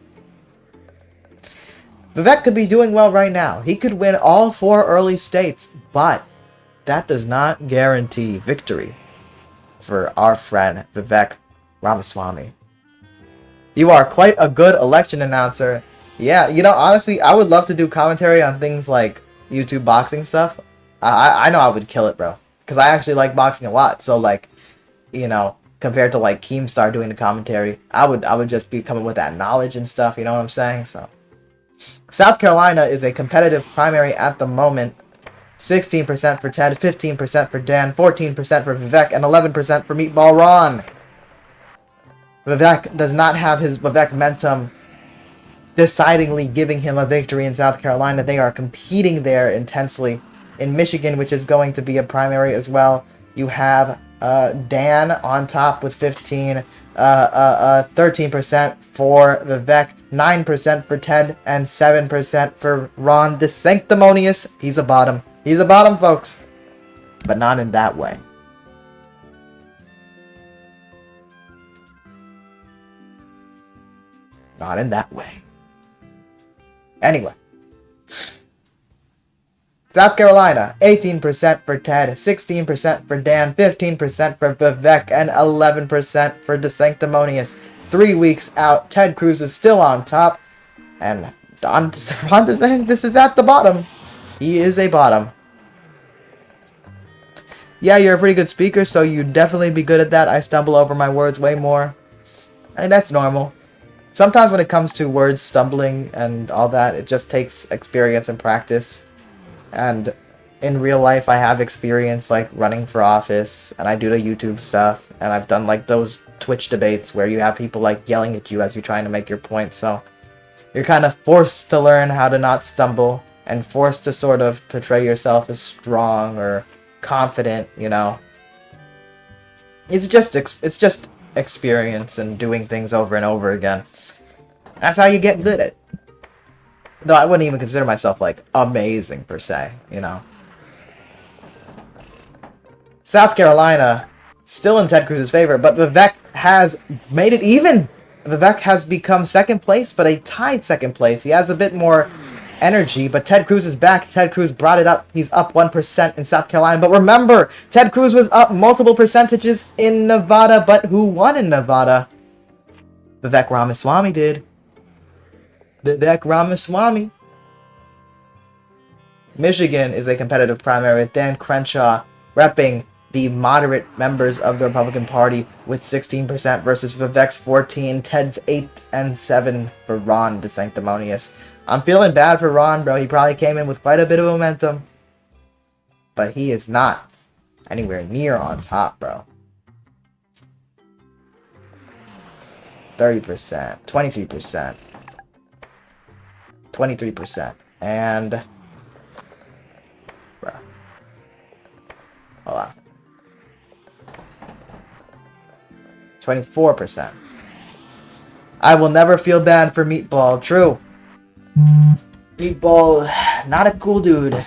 Vivek could be doing well right now. He could win all 4 early states, but that does not guarantee victory for our friend Vivek Ramaswamy. You are quite a good election announcer. Yeah, honestly, I would love to do commentary on things like YouTube boxing stuff. I know I would kill it, bro. Because I actually like boxing a lot. So, compared to, Keemstar doing the commentary, I would just be coming with that knowledge and stuff, you know what I'm saying? So, South Carolina is a competitive primary at the moment. 16% for Ted, 15% for Dan, 14% for Vivek, and 11% for Meatball Ron. Vivek does not have his Vivek momentum decidingly giving him a victory in South Carolina. They are competing there intensely. In Michigan, which is going to be a primary as well, you have Dan on top with 15. 13% for Vivek, 9% for Ted, and 7% for Ron DeSanctimonious. He's a bottom. He's a bottom, folks. But not in that way. Not in that way. Anyway. South Carolina, 18% for Ted, 16% for Dan, 15% for Vivek, and 11% for DeSanctimonious. 3 weeks out, Ted Cruz is still on top, and Ron DeSantis is at the bottom. He is a bottom. Yeah, you're a pretty good speaker, so you'd definitely be good at that. I stumble over my words way more. And that's normal. Sometimes when it comes to words stumbling and all that, it just takes experience and practice. And in real life, I have experience like running for office, and I do the YouTube stuff, and I've done like those Twitch debates where you have people like yelling at you as you're trying to make your point. So you're kind of forced to learn how to not stumble and forced to sort of portray yourself as strong or confident, you know. It's just experience and doing things over and over again. That's how you get good at it. Though I wouldn't even consider myself, like, amazing, per se, you know. South Carolina, still in Ted Cruz's favor, but Vivek has made it even. Vivek has become second place, but a tied second place. He has a bit more energy, but Ted Cruz is back. Ted Cruz brought it up. He's up 1% in South Carolina. But remember, Ted Cruz was up multiple percentages in Nevada, but who won in Nevada? Vivek Ramaswamy did. Vivek Ramaswamy. Michigan is a competitive primary with Dan Crenshaw repping the moderate members of the Republican Party with 16% versus Vivek's 14%, Ted's 8% and 7% for Ron DeSanctimonious. I'm feeling bad for Ron, bro. He probably came in with quite a bit of momentum. But he is not anywhere near on top, bro. 30%, 23%. 23%. And... bro. Hold on. 24%. I will never feel bad for Meatball. True. Meatball, not a cool dude.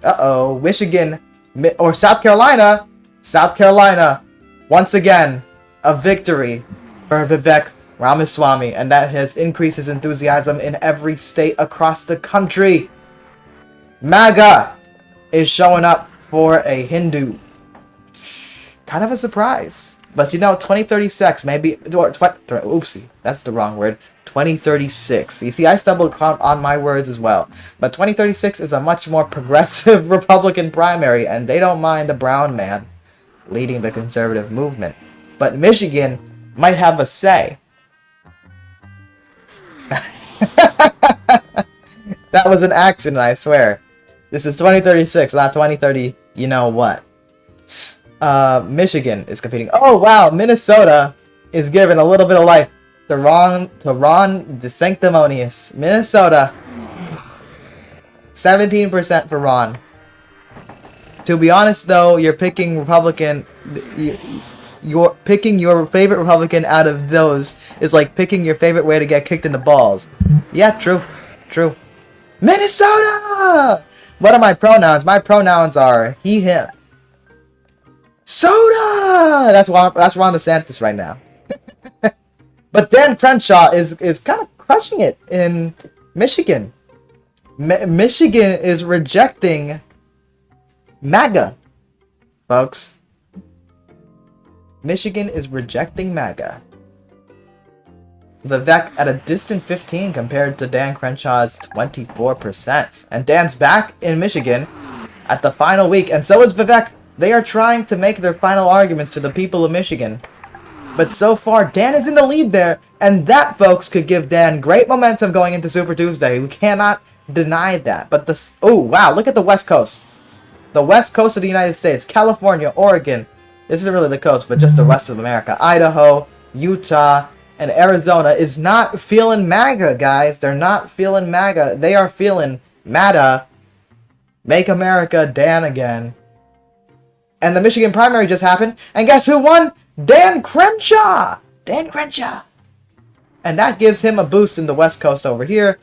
Uh-oh. Michigan, or South Carolina. South Carolina. Once again, a victory for Vivek Ramaswamy. And that has increased his enthusiasm in every state across the country. MAGA is showing up for a Hindu. Kind of a surprise. But you know, 2036, maybe... oopsie, that's the wrong word. 2036. You see, I stumbled on my words as well. But 2036 is a much more progressive Republican primary, and they don't mind a brown man leading the conservative movement. But Michigan might have a say. That was an accident, I swear. This is 2036, not 2030. You know what? Michigan is competing. Oh wow, Minnesota is giving a little bit of life to Ron DeSanctimonious. Minnesota, 17% for Ron. To be honest, though, you're picking Republican. You're picking your favorite Republican out of those is like picking your favorite way to get kicked in the balls. Yeah, true, true. Minnesota. What are my pronouns? My pronouns are he, him. Soda! That's Ron DeSantis right now. But Dan Crenshaw is kind of crushing it in Michigan. Michigan is rejecting MAGA, folks. Michigan is rejecting MAGA. Vivek at a distant 15 compared to Dan Crenshaw's 24%. And Dan's back in Michigan at the final week, and so is Vivek. They are trying to make their final arguments to the people of Michigan. But so far, Dan is in the lead there, and that, folks, could give Dan great momentum going into Super Tuesday. We cannot deny that. But oh, wow, look at the West Coast. The West Coast of the United States, California, Oregon. This isn't really the coast, but just the rest of America. Idaho, Utah, and Arizona is not feeling MAGA, guys. They're not feeling MAGA. They are feeling MATA. Make America Dan again. And the Michigan primary just happened, and guess who won? Dan Crenshaw! Dan Crenshaw! And that gives him a boost in the West Coast over here.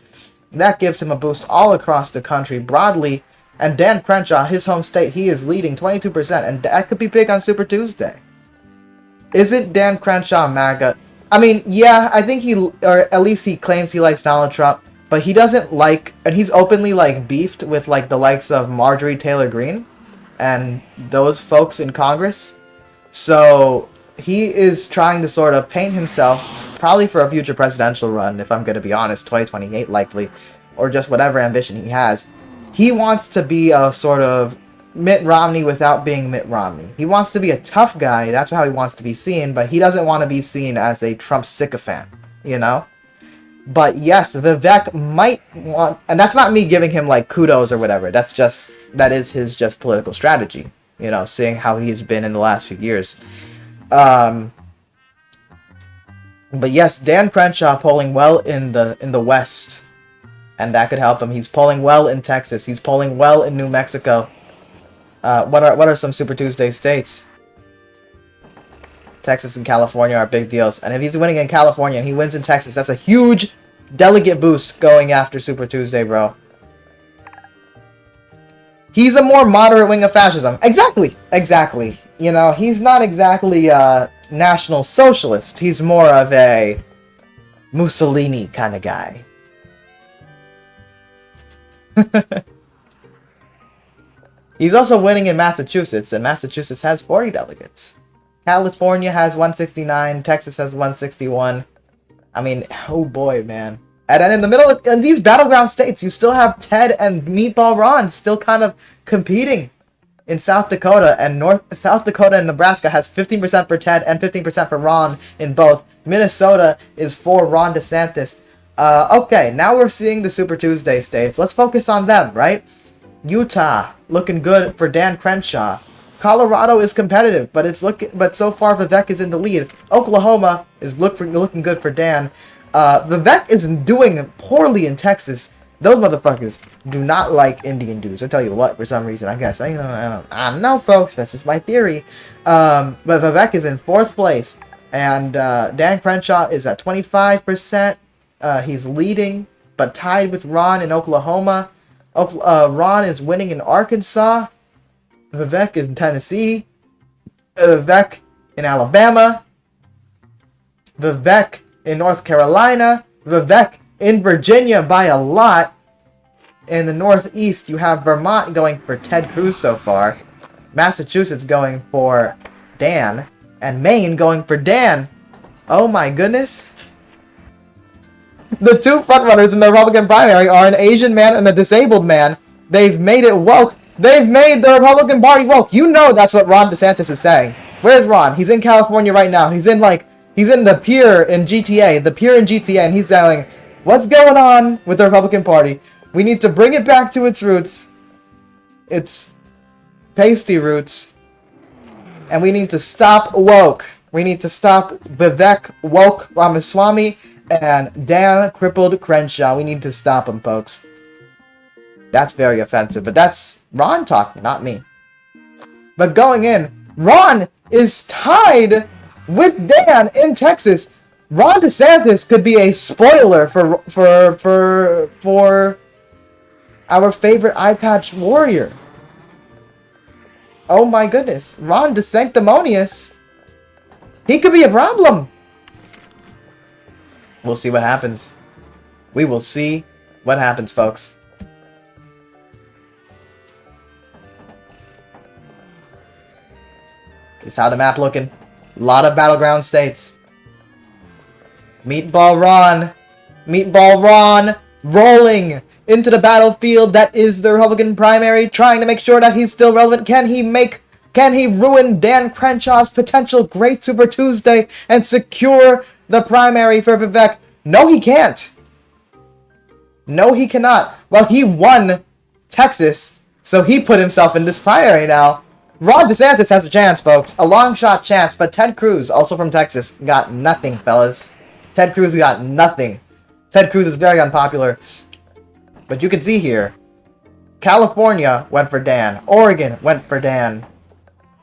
That gives him a boost all across the country broadly. And Dan Crenshaw, his home state, he is leading 22%, and that could be big on Super Tuesday. Isn't Dan Crenshaw MAGA? I mean, yeah, I think he, or at least he claims he likes Donald Trump, but he doesn't like, and he's openly, like, beefed with, like, the likes of Marjorie Taylor Greene and those folks in Congress. So he is trying to sort of paint himself, probably for a future presidential run, if I'm going to be honest, 2028 likely, or just whatever ambition he has. He wants to be a sort of Mitt Romney without being Mitt Romney. He wants to be a tough guy, that's how he wants to be seen, but he doesn't want to be seen as a Trump sycophant, you know? But yes, Vivek might want, and that's not me giving him like kudos or whatever. That is his just political strategy. You know, seeing how he's been in the last few years. But yes, Dan Crenshaw polling well in the West, and that could help him. He's polling well in Texas. He's polling well in New Mexico. What are some Super Tuesday states? Texas and California are big deals. And if he's winning in California and he wins in Texas, that's a huge delegate boost going after Super Tuesday, bro. He's a more moderate wing of fascism. Exactly. You know, he's not exactly a National Socialist. He's more of a Mussolini kind of guy. He's also winning in Massachusetts, and Massachusetts has 40 delegates. California has 169, Texas has 161. I mean, oh boy, man. And then in the middle, in these battleground states, you still have Ted and Meatball Ron still kind of competing in South Dakota, and South Dakota and Nebraska has 15% for Ted and 15% for Ron in both. Minnesota is for Ron DeSantis. Okay, now we're seeing the Super Tuesday states. Let's focus on them, right? Utah, looking good for Dan Crenshaw. Colorado is competitive, but so far Vivek is in the lead. Oklahoma is looking good for Dan. Vivek is doing poorly in Texas. Those motherfuckers do not like Indian dudes. I'll tell you what, for some reason, I guess. I don't know, folks. That's just my theory. But Vivek is in 4th place, and Dan Crenshaw is at 25%. He's leading, but tied with Ron in Oklahoma. Ron is winning in Arkansas. Vivek is in Tennessee. Vivek in Alabama. Vivek in North Carolina. Vivek in Virginia by a lot. In the Northeast, you have Vermont going for Ted Cruz so far. Massachusetts going for Dan. And Maine going for Dan. Oh my goodness. The two frontrunners in the Republican primary are an Asian man and a disabled man. They've made it woke. They've made the Republican Party woke. You know that's what Ron DeSantis is saying. Where's Ron? He's in California right now. He's in the pier in GTA. And he's saying, what's going on with the Republican Party? We need to bring it back to its roots. Its pasty roots. And we need to stop woke. We need to stop Vivek woke Ramaswamy and Dan crippled Crenshaw. We need to stop him, folks. That's very offensive, but that's Ron talking, not me. But going in, Ron is tied with Dan in Texas. Ron DeSantis could be a spoiler for our favorite eye patch warrior. Oh my goodness, Ron DeSanctimonious. He could be a problem. We'll see what happens. We will see what happens, folks. It's how the map looking. A lot of battleground states. Meatball Ron rolling into the battlefield that is the Republican primary, trying to make sure that he's still relevant. Can he ruin Dan Crenshaw's potential great Super Tuesday and secure the primary for Vivek? No, he can't. No, he cannot. Well, he won Texas, so he put himself in this primary now. Ron DeSantis has a chance, folks. A long shot chance, but Ted Cruz, also from Texas, got nothing, fellas. Ted Cruz got nothing. Ted Cruz is very unpopular. But you can see here, California went for Dan. Oregon went for Dan.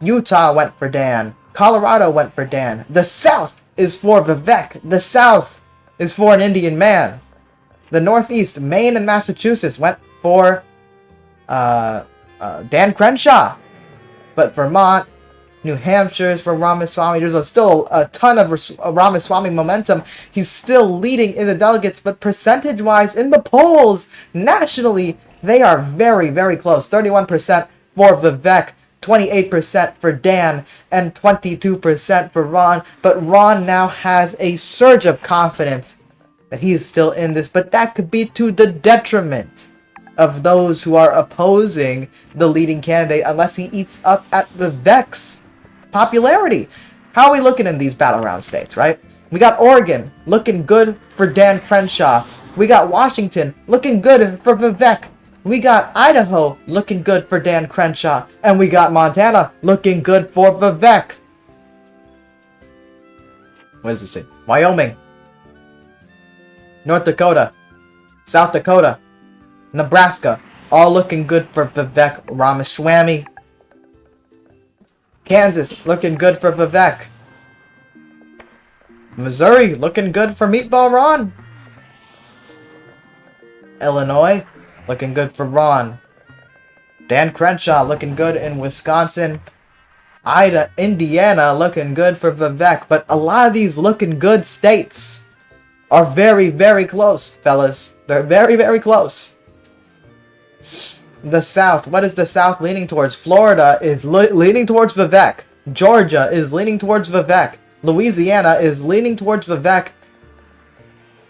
Utah went for Dan. Colorado went for Dan. The South is for Vivek. The South is for an Indian man. The Northeast, Maine and Massachusetts went for Dan Crenshaw. But Vermont, New Hampshire is for Ramaswamy. There's still a ton of Ramaswamy momentum. He's still leading in the delegates, but percentage-wise in the polls, nationally, they are very, very close. 31% for Vivek, 28% for Dan, and 22% for Ron. But Ron now has a surge of confidence that he is still in this, but that could be to the detriment of those who are opposing the leading candidate unless he eats up at Vivek's popularity. How are we looking in these battleground states, right? We got Oregon looking good for Dan Crenshaw. We got Washington looking good for Vivek. We got Idaho looking good for Dan Crenshaw. And we got Montana looking good for Vivek. What does it say? Wyoming, North Dakota, South Dakota, Nebraska, all looking good for Vivek Ramaswamy. Kansas, looking good for Vivek. Missouri, looking good for Meatball Ron. Illinois, looking good for Ron. Dan Crenshaw, looking good in Wisconsin. Indiana, looking good for Vivek. But a lot of these looking good states are very, very close, fellas. They're very, very close. The South. What is the South leaning towards? Florida is leaning towards Vivek. Georgia is leaning towards Vivek. Louisiana is leaning towards Vivek.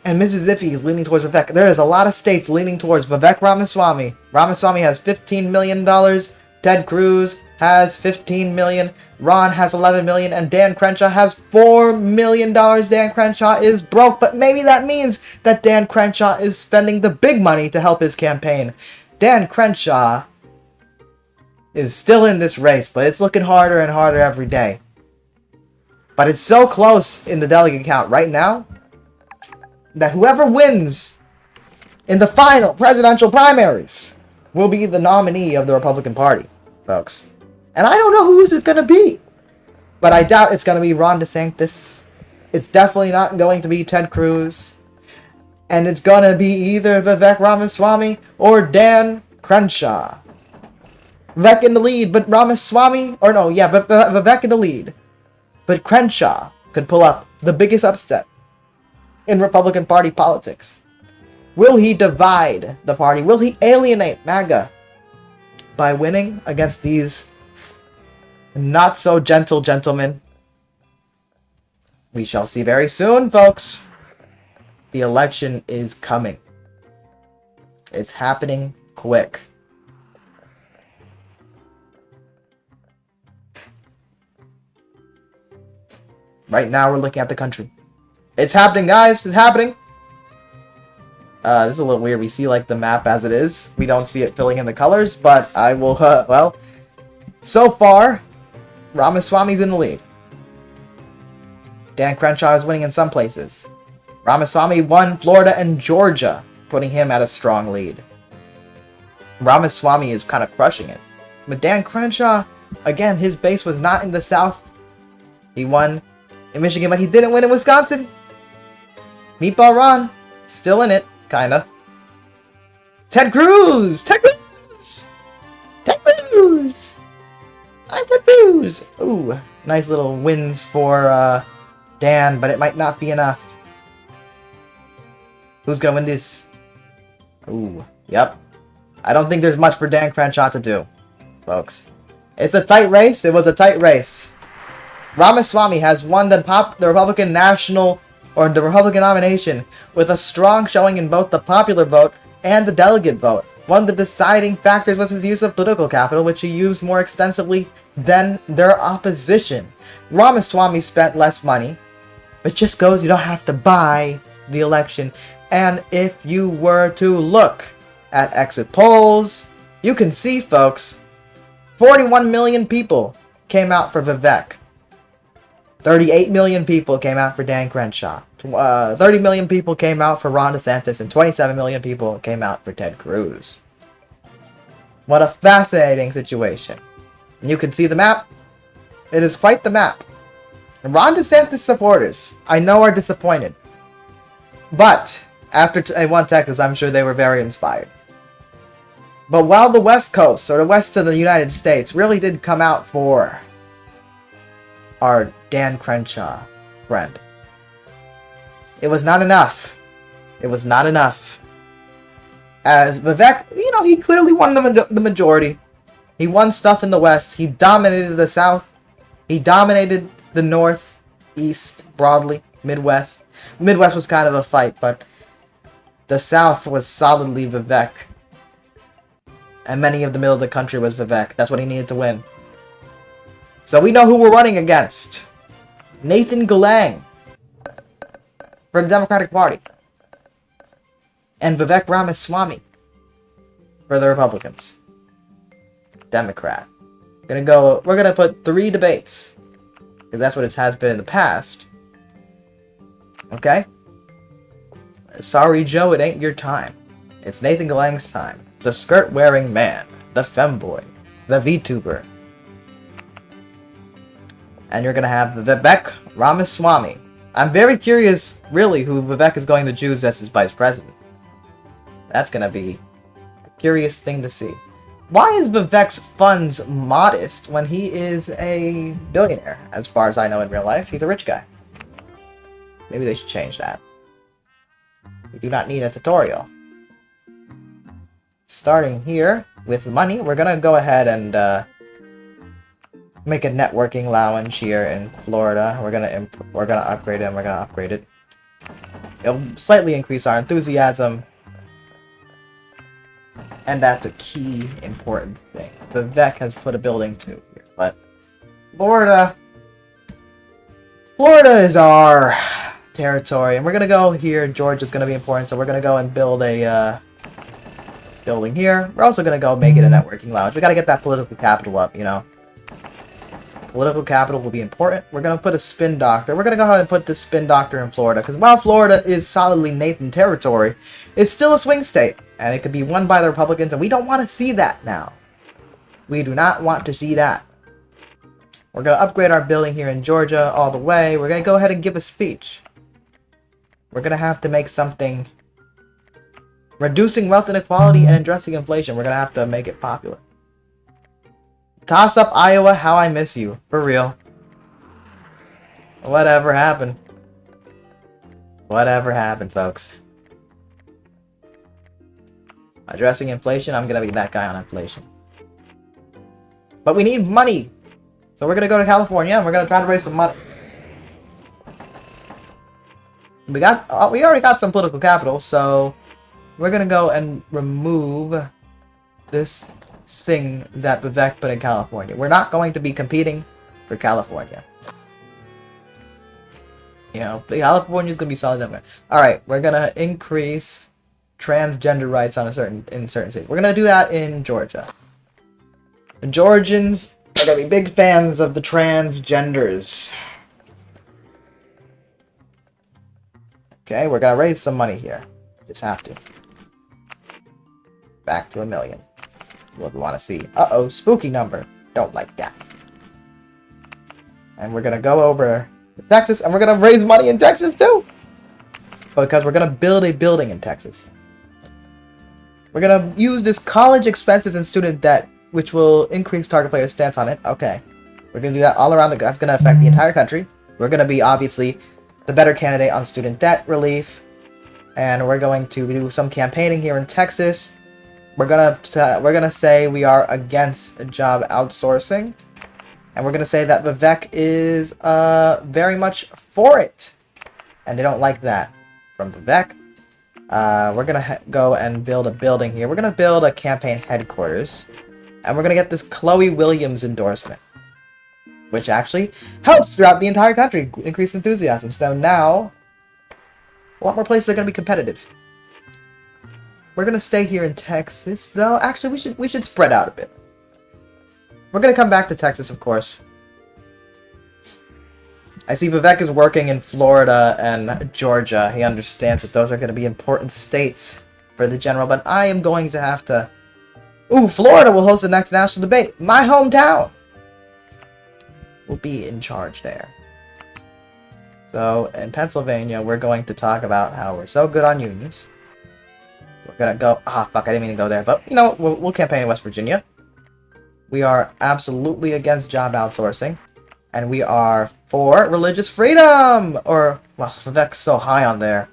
And Mississippi is leaning towards Vivek. There is a lot of states leaning towards Vivek Ramaswamy. Ramaswamy has $15 million. Ted Cruz has $15 million. Ron has $11 million. And Dan Crenshaw has $4 million. Dan Crenshaw is broke. But maybe that means that Dan Crenshaw is spending the big money to help his campaign. Dan Crenshaw is still in this race, but it's looking harder and harder every day. But it's so close in the delegate count right now that whoever wins in the final presidential primaries will be the nominee of the Republican Party, folks. And I don't know who it's going to be, but I doubt it's going to be Ron DeSantis. It's definitely not going to be Ted Cruz. And it's going to be either Vivek Ramaswamy or Dan Crenshaw. Vivek in the lead, but Ramaswamy, or no, yeah, Vivek in the lead. But Crenshaw could pull up the biggest upset in Republican Party politics. Will he divide the party? Will he alienate MAGA by winning against these not so gentle gentlemen? We shall see very soon, folks. The election is coming. It's happening quick. Right now, we're looking at the country. It's happening, guys. It's happening. This is a little weird. We see, like, the map as it is. We don't see it filling in the colors, but I will, well, so far, Ramaswamy's in the lead. Dan Crenshaw is winning in some places. Ramaswamy won Florida and Georgia, putting him at a strong lead. Ramaswamy is kind of crushing it. But Dan Crenshaw, again, his base was not in the South. He won in Michigan, but he didn't win in Wisconsin. Meatball Ron, still in it, kinda. Ted Cruz! Ted Cruz! Ted Cruz! I'm Ted Cruz! Ooh, nice little wins for Dan, but it might not be enough. Who's gonna win this? Ooh, yep. I don't think there's much for Dan Crenshaw to do, folks. It's a tight race. It was a tight race. Ramaswamy has won the Republican National, or the Republican nomination, with a strong showing in both the popular vote and the delegate vote. One of the deciding factors was his use of political capital, which he used more extensively than their opposition. Ramaswamy spent less money. It just goes, you don't have to buy the election. And if you were to look at exit polls, you can see, folks, 41 million people came out for Vivek. 38 million people came out for Dan Crenshaw. 30 million people came out for Ron DeSantis, and 27 million people came out for Ted Cruz. What a fascinating situation. And you can see the map. It is quite the map. Ron DeSantis supporters, I know, are disappointed. But after they won Texas, I'm sure they were very inspired. But while the West Coast, or the west of the United States, really did come out for our Dan Crenshaw friend, it was not enough. It was not enough. As Vivek, he clearly won the majority. He won stuff in the West. He dominated the South. He dominated the North, East, broadly, Midwest. Midwest was kind of a fight, but the South was solidly Vivek. And many of the middle of the country was Vivek. That's what he needed to win. So we know who we're running against. NathanGalang for the Democratic Party. And Vivek Ramaswamy for the Republicans. Democrat. We're gonna put 3 debates. Because that's what it has been in the past. Okay? Sorry, Joe, it ain't your time. It's NathanGalang's time. The skirt-wearing man. The femboy. The VTuber. And you're gonna have Vivek Ramaswamy. I'm very curious, really, who Vivek is going to choose as his vice president. That's gonna be a curious thing to see. Why is Vivek's funds modest when he is a billionaire? As far as I know in real life, he's a rich guy. Maybe they should change that. We do not need a tutorial. Starting here with money, we're gonna go ahead and make a networking lounge here in Florida. We're gonna upgrade it, and we're gonna upgrade it. It'll slightly increase our enthusiasm. And that's a key important thing. Vivek has put a building too here, but Florida is our territory, and we're gonna go here. Georgia's gonna be important, so we're gonna go and build a building here. We're also gonna go make it a networking lounge. We gotta get that political capital up, Political capital will be important. We're gonna put a spin doctor. We're gonna go ahead and put the spin doctor in Florida, because while Florida is solidly Nathan territory, it's still a swing state. And it could be won by the Republicans, and we don't want to see that now. We do not want to see that. We're going to upgrade our building here in Georgia all the way. We're going to go ahead and give a speech. We're going to have to make something. Reducing wealth inequality and addressing inflation. We're going to have to make it popular. Toss up Iowa, how I miss you. For real. Whatever happened. Whatever happened, folks. Addressing inflation, I'm gonna be that guy on inflation. But we need money! So we're gonna go to California and we're gonna try to raise some money. We already got some political capital, so we're gonna go and remove this thing that Vivek put in California. We're not going to be competing for California. California's gonna be solid. Alright, we're gonna increase transgender rights in certain states. We're gonna do that in Georgia. The Georgians are gonna be big fans of the transgenders. Okay, we're gonna raise some money here. Just have to. Back to $1 million. That's what we want to see. Uh-oh, spooky number. Don't like that. And we're gonna go over to Texas, and we're gonna raise money in Texas too, because we're gonna build a building in Texas. We're gonna use this college expenses and student debt, which will increase target players' stance on it. Okay. We're gonna do that all around. That's gonna affect the entire country. We're gonna be, obviously, the better candidate on student debt relief. And we're going to do some campaigning here in Texas. We're gonna say we are against job outsourcing. And we're gonna say that Vivek is very much for it. And they don't like that from Vivek. We're gonna go and build a building here. We're gonna build a campaign headquarters, and we're gonna get this Chloe Williams endorsement, which actually helps throughout the entire country, increase enthusiasm. So now, a lot more places are gonna be competitive. We're gonna stay here in Texas, though. Actually, we should spread out a bit. We're gonna come back to Texas, of course. I see Vivek is working in Florida and Georgia. He understands that those are going to be important states for the general, but I am going to have to Ooh, Florida will host the next national debate. My hometown will be in charge there. So, in Pennsylvania, we're going to talk about how we're so good on unions. We're gonna go... Ah, fuck, I didn't mean to go there. But, you know, we'll campaign in West Virginia. We are absolutely against job outsourcing. And we are for religious freedom! Or, well, Vivek's so high on there.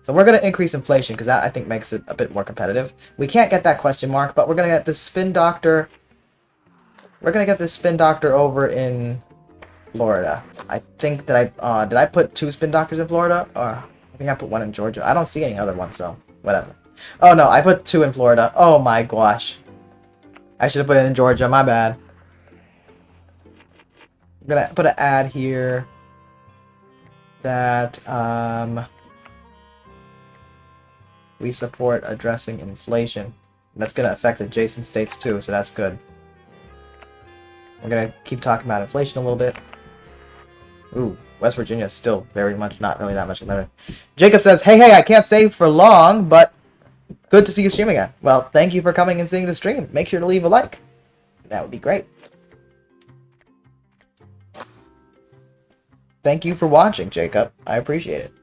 So we're going to increase inflation, because that, I think, makes it a bit more competitive. We can't get that question mark, but we're going to get this spin doctor... We're going to get this spin doctor over in Florida. I think that did I put 2 spin doctors in Florida? Or I think I put 1 in Georgia. I don't see any other ones, so whatever. Oh, no, I put 2 in Florida. Oh, my gosh. I should have put it in Georgia. My bad. I'm going to put an ad here that, we support addressing inflation. That's going to affect adjacent states too, so that's good. We're going to keep talking about inflation a little bit. Ooh, West Virginia is still very much not really that much competitive. Jacob says, hey, I can't stay for long, but good to see you stream again. Well, thank you for coming and seeing the stream. Make sure to leave a like. That would be great. Thank you for watching, Jacob. I appreciate it.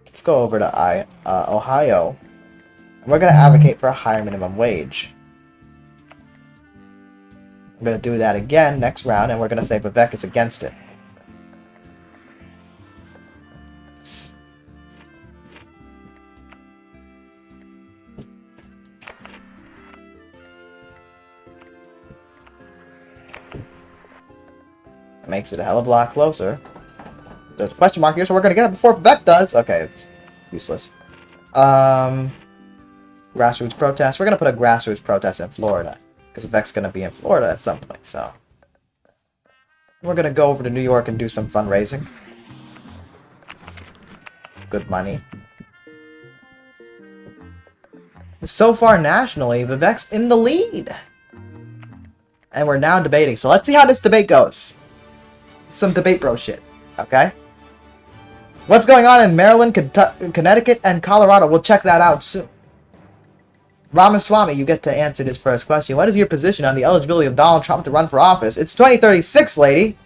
Let's go over to Ohio. And we're going to advocate for a higher minimum wage. I'm going to do that again next round, and we're going to say Vivek is against it. That makes it a hell of a lot closer. There's a question mark here, so we're going to get it before Vivek does. Okay, it's useless. Grassroots protest. We're going to put a grassroots protest in Florida. Because Vivek's going to be in Florida at some point, so. We're going to go over to New York and do some fundraising. Good money. So far, nationally, Vivek's in the lead. And we're now debating. So let's see how this debate goes. Some debate bro shit. Okay? What's going on in Maryland, Connecticut, and Colorado? We'll check that out soon. Ramaswamy, you get to answer this first question. What is your position on the eligibility of Donald Trump to run for office? It's 2036, lady.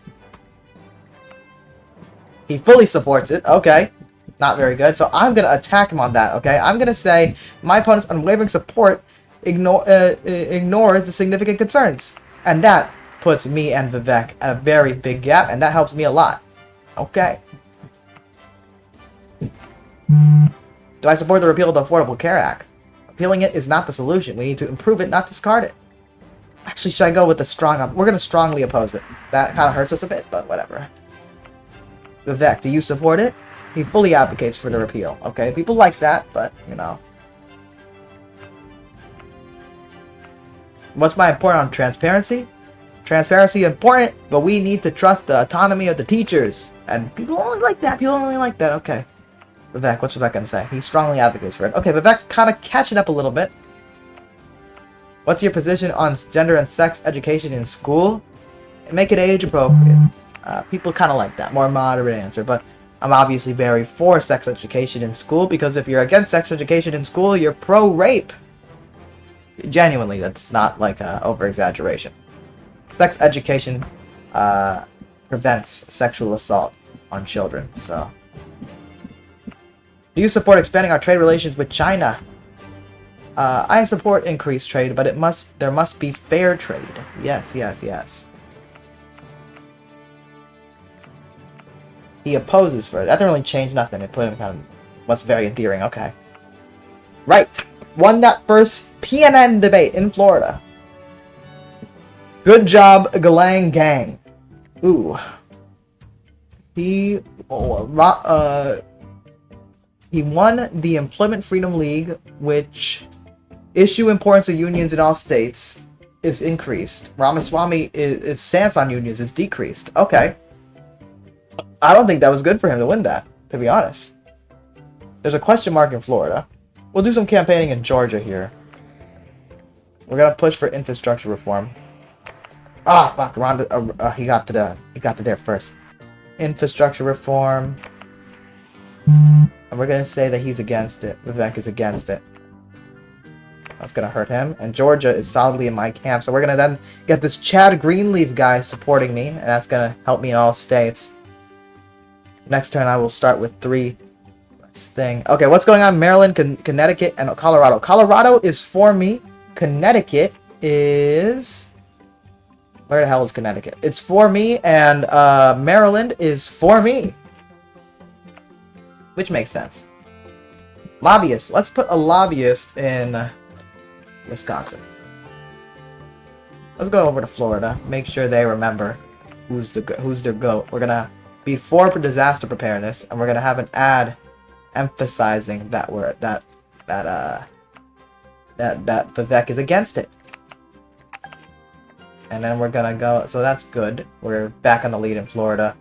He fully supports it. Okay. Not very good. So I'm going to attack him on that, okay? I'm going to say my opponent's unwavering support ignores the significant concerns. And that puts me and Vivek at a very big gap, and that helps me a lot. Okay. Do I support the repeal of the Affordable Care Act? Repealing it is not the solution. We need to improve it, not discard it. Actually, should I go with the strong... We're going to strongly oppose it. That kind of hurts us a bit, but whatever. Vivek, do you support it? He fully advocates for the repeal. Okay, people like that, but, you know. What's my important on transparency? Transparency important, but we need to trust the autonomy of the teachers. And people only like that. People only like that. Okay. Vivek, what's Vivek going to say? He strongly advocates for it. Okay, Vivek's kind of catching up a little bit. What's your position on gender and sex education in school? Make it age appropriate. People kind of like that. More moderate answer. But I'm obviously very for sex education in school, because if you're against sex education in school, you're pro-rape. Genuinely, that's not like over-exaggeration. Sex education prevents sexual assault on children, so... Do you support expanding our trade relations with China? I support increased trade, but there must be fair trade. Yes, yes, yes. He opposes for it. That didn't really change nothing. It put him kind of... What's very endearing. Okay. Right. Won that first PNN debate in Florida. Good job, Galang Gang. Ooh. He won the Employment Freedom League, which issue importance of unions in all states is increased. Ramaswamy is stance on unions is decreased. Okay. I don't think that was good for him to win that, to be honest. There's a question mark in Florida. We'll do some campaigning in Georgia here. We're gonna push for infrastructure reform. Ah, fuck! Rhonda, he got to there first. Infrastructure reform. And we're gonna say that he's against it. Vivek is against it. That's going to hurt him. And Georgia is solidly in my camp. So we're going to then get this Chad Greenleaf guy supporting me. And that's going to help me in all states. Next turn, I will start with 3. Thing. Okay, what's going on? Maryland, Connecticut, and Colorado. Colorado is for me. Connecticut is... Where the hell is Connecticut? It's for me, and Maryland is for me. Which makes sense. Lobbyist. Let's put a lobbyist in Wisconsin. Let's go over to Florida. Make sure they remember who's their goat. We're gonna be for disaster preparedness, and we're gonna have an ad emphasizing that Vivek is against it. And then we're gonna go, so that's good. We're back on the lead in Florida.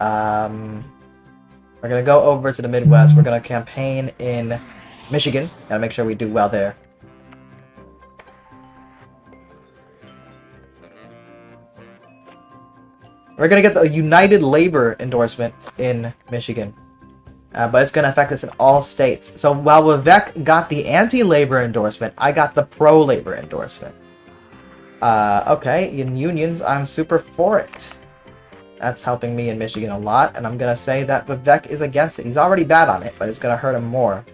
We're gonna go over to the Midwest. We're gonna campaign in Michigan. Gotta make sure we do well there. We're gonna get the United Labor endorsement in Michigan. But it's going to affect us in all states. So while Vivek got the anti-labor endorsement, I got the pro-labor endorsement. Okay, in unions, I'm super for it. That's helping me in Michigan a lot, and I'm going to say that Vivek is against it. He's already bad on it, but it's going to hurt him more.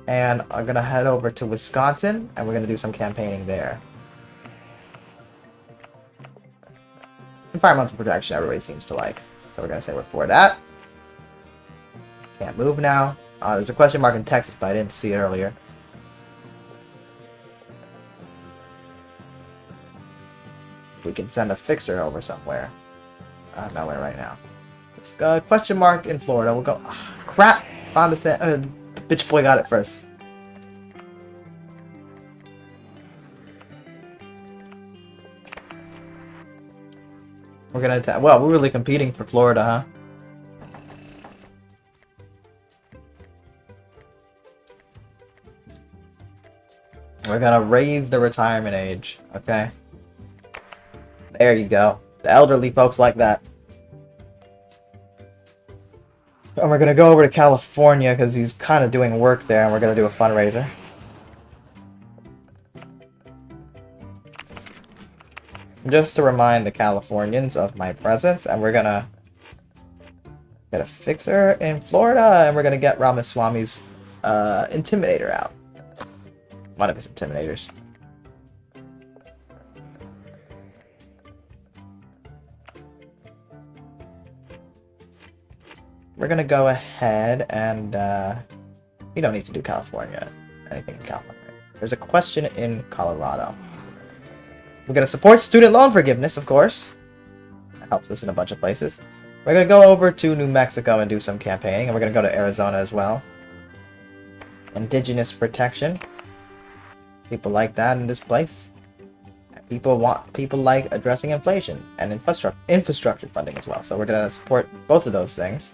And I'm going to head over to Wisconsin, and we're going to do some campaigning there. Environmental protection, everybody seems to like. So we're going to say we're for that. Can't move now. There's a question mark in Texas, but I didn't see it earlier. We can send a fixer over somewhere. Nowhere right now. Let's go. Question mark in Florida. We'll go. Crap! On the bitch boy got it first. We're gonna attack. Well, we're really competing for Florida, huh? We're gonna raise the retirement age, okay? There you go. The elderly folks like that. And we're gonna go over to California because he's kind of doing work there, and we're gonna do a fundraiser. Just to remind the Californians of my presence, and we're gonna get a fixer in Florida, and we're gonna get Ramaswamy's Intimidator out. One of his intimidators. We're gonna go ahead and you don't need to do California. Anything in California. There's a question in Colorado. We're gonna support student loan forgiveness, of course. That helps us in a bunch of places. We're gonna go over to New Mexico and do some campaigning, and we're gonna go to Arizona as well. Indigenous protection. People like that in this place. People like addressing inflation and infrastructure funding as well. So we're gonna support both of those things.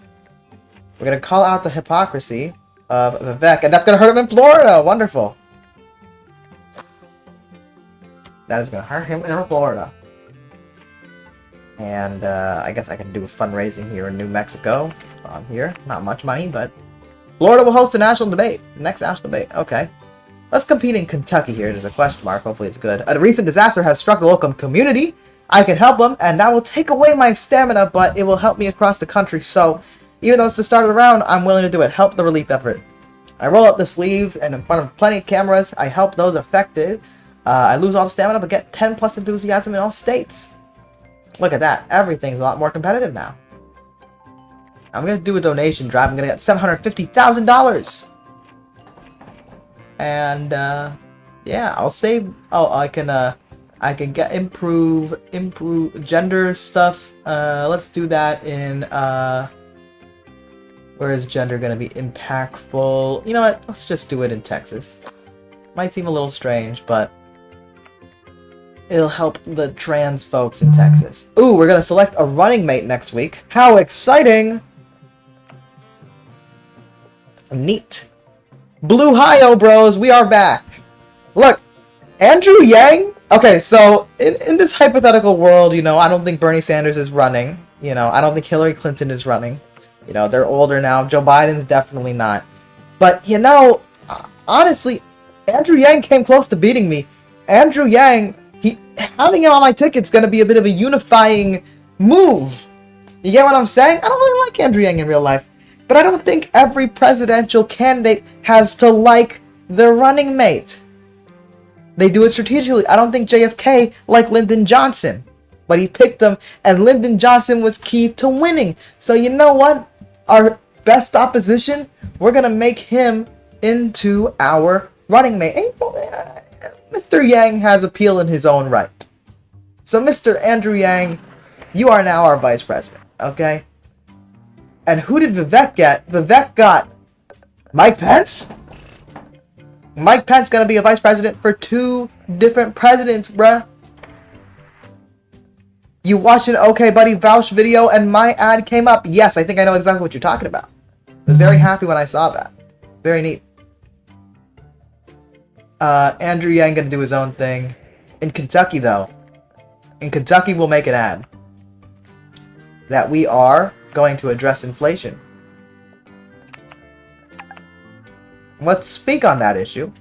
We're gonna call out the hypocrisy of Vivek, and that's gonna hurt him in Florida. Wonderful. That is gonna hurt him in Florida. And I guess I can do a fundraising here in New Mexico. On here, not much money, but Florida will host a national debate. Next national debate. Okay. Let's compete in Kentucky here. There's a question mark. Hopefully it's good. A recent disaster has struck the local community. I can help them, and that will take away my stamina, but it will help me across the country. So, even though it's the start of the round, I'm willing to do it. Help the relief effort. I roll up the sleeves, and in front of plenty of cameras, I help those affected. I lose all the stamina, but get 10 plus enthusiasm in all states. Look at that. Everything's a lot more competitive now. I'm going to do a donation drive. I'm going to get $750,000. And yeah, I'll save. Oh, I can get improve gender stuff. Let's do that in where is gender gonna be impactful? You know what? Let's just do it in Texas. Might seem a little strange, but it'll help the trans folks in Texas. Ooh, we're gonna select a running mate next week. How exciting! Neat. Blue Hi-Yo bros, we are back. Look, Andrew Yang. Okay, so in this hypothetical world, you know, I don't think Bernie Sanders is running. You know, I don't think Hillary Clinton is running. You know, they're older now. Joe Biden's definitely not. But, you know, honestly, Andrew Yang came close to beating me. Andrew Yang, having him on my ticket's gonna be a bit of a unifying move. You get what I'm saying? I don't really like Andrew Yang in real life, but I don't think every presidential candidate has to like their running mate. They do it strategically. I don't think JFK liked Lyndon Johnson, but he picked him, and Lyndon Johnson was key to winning. So you know what? Our best opposition, we're gonna make him into our running mate. Mr. Yang has appeal in his own right. So Mr. Andrew Yang, you are now our vice president, okay? And who did Vivek get? Vivek got Mike Pence? Mike Pence gonna be a vice president for 2 different presidents, bruh. You watched an OK Buddy Vouch video and my ad came up. Yes, I think I know exactly what you're talking about. I was very happy when I saw that. Very neat. Andrew Yang gonna do his own thing. In Kentucky, though. In Kentucky, we'll make an ad that we are going to address inflation. Let's speak on that issue.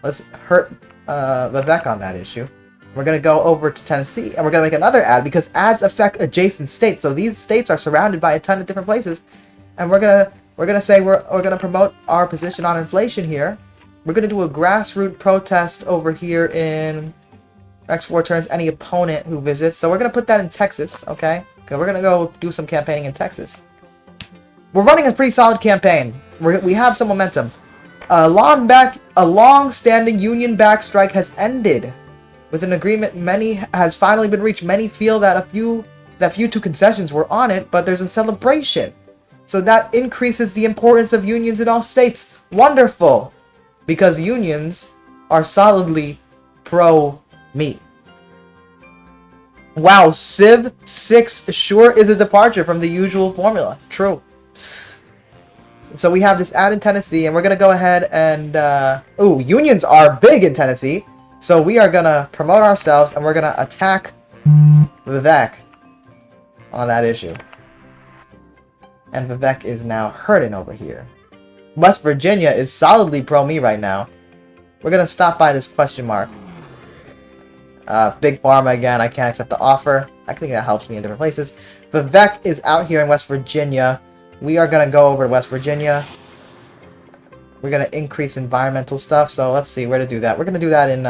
Let's hurt Vivek on that issue. We're gonna go over to Tennessee and we're gonna make another ad because ads affect adjacent states. So these states are surrounded by a ton of different places, and we're gonna say we're gonna promote our position on inflation here. We're gonna do a grassroots protest over here in X4 turns any opponent who visits. So we're gonna put that in Texas, okay? We're gonna go do some campaigning in Texas. We're running a pretty solid campaign. We have some momentum. A long-standing union-backed strike has ended. With an agreement has finally been reached. Many feel that few to concessions were on it, but there's a celebration. So that increases the importance of unions in all states. Wonderful! Because unions are solidly pro-me. Wow, Civ 6 sure is a departure from the usual formula. True. So we have this ad in Tennessee, and we're going to go ahead and... unions are big in Tennessee. So we are going to promote ourselves, and we're going to attack Vivek on that issue. And Vivek is now hurting over here. West Virginia is solidly pro-me right now. We're going to stop by this question mark. Big Pharma again, I can't accept the offer. I think that helps me in different places. Vivek is out here in West Virginia. We are going to go over to West Virginia. We're going to increase environmental stuff. So let's see where to do that. We're going to do that in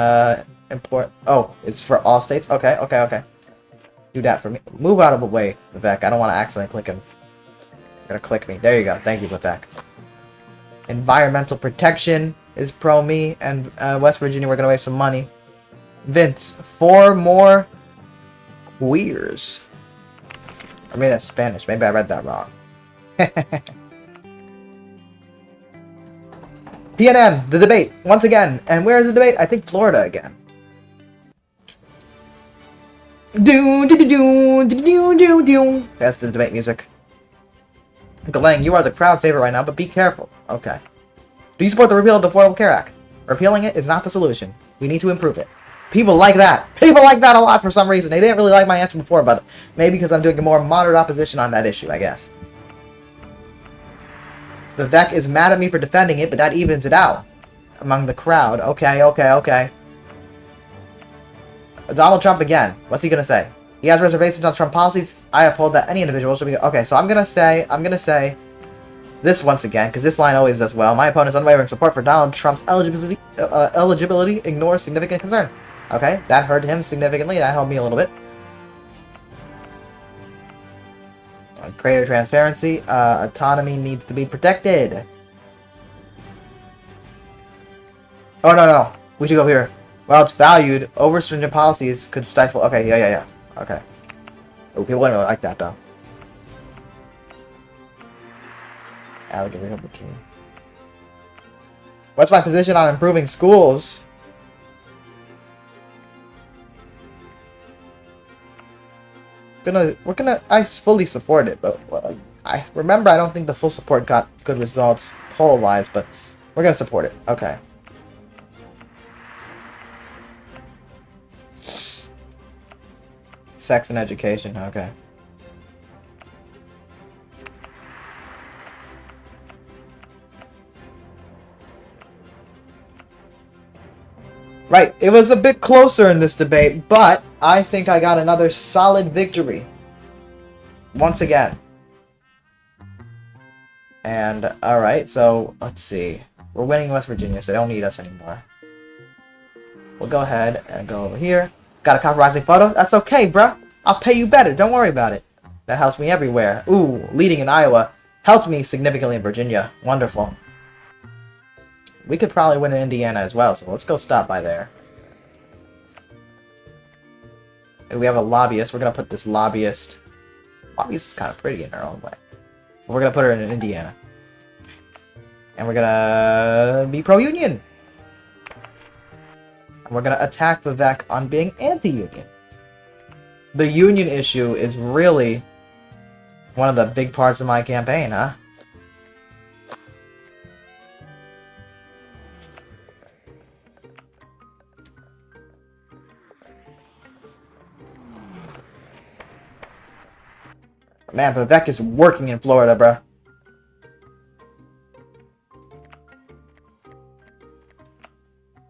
import. Oh, it's for all states? Okay. Do that for me. Move out of the way, Vivek. I don't want to accidentally click him. You're going to click me. There you go. Thank you, Vivek. Environmental protection is pro-me. And West Virginia, we're going to waste some money. Vince, 4 more queers. Or maybe that's Spanish. Maybe I read that wrong. PNM, the debate, once again. And where is the debate? I think Florida again. That's the debate music. Galang, you are the crowd favorite right now, but be careful. Okay. Do you support the repeal of the Affordable Care Act? Repealing it is not the solution. We need to improve it. People like that. People like that a lot for some reason. They didn't really like my answer before, but maybe because I'm doing a more moderate opposition on that issue, I guess. Vivek is mad at me for defending it, but that evens it out among the crowd. Okay. Donald Trump again. What's he gonna say? He has reservations on Trump policies. I uphold that any individual should be... Okay, so I'm gonna say this once again, because this line always does well. My opponent's unwavering support for Donald Trump's eligibility ignores significant concern. Okay, that hurt him significantly. That helped me a little bit. Greater transparency. Autonomy needs to be protected. Oh, no. We should go here. While it's valued, over stringent policies could stifle... Okay, yeah. Okay. Oh, people don't really like that, though. What's my position on improving schools? I fully support it, but I remember I don't think the full support got good results poll-wise, but we're gonna support it. Okay. Sex and education. Okay. Right, it was a bit closer in this debate, but I think I got another solid victory. Once again. And, alright, so, let's see. We're winning West Virginia, so they don't need us anymore. We'll go ahead and go over here. Got a copper-rising photo? That's okay, bruh. I'll pay you better. Don't worry about it. That helps me everywhere. Ooh, leading in Iowa. Helped me significantly in Virginia. Wonderful. We could probably win in Indiana as well, so let's go stop by there. And we have a lobbyist. We're going to put this lobbyist... Lobbyist is kind of pretty in her own way. We're going to put her in Indiana. And we're going to be pro-union. And we're going to attack Vivek on being anti-union. The union issue is really one of the big parts of my campaign, huh? Man, Vivek is working in Florida, bruh.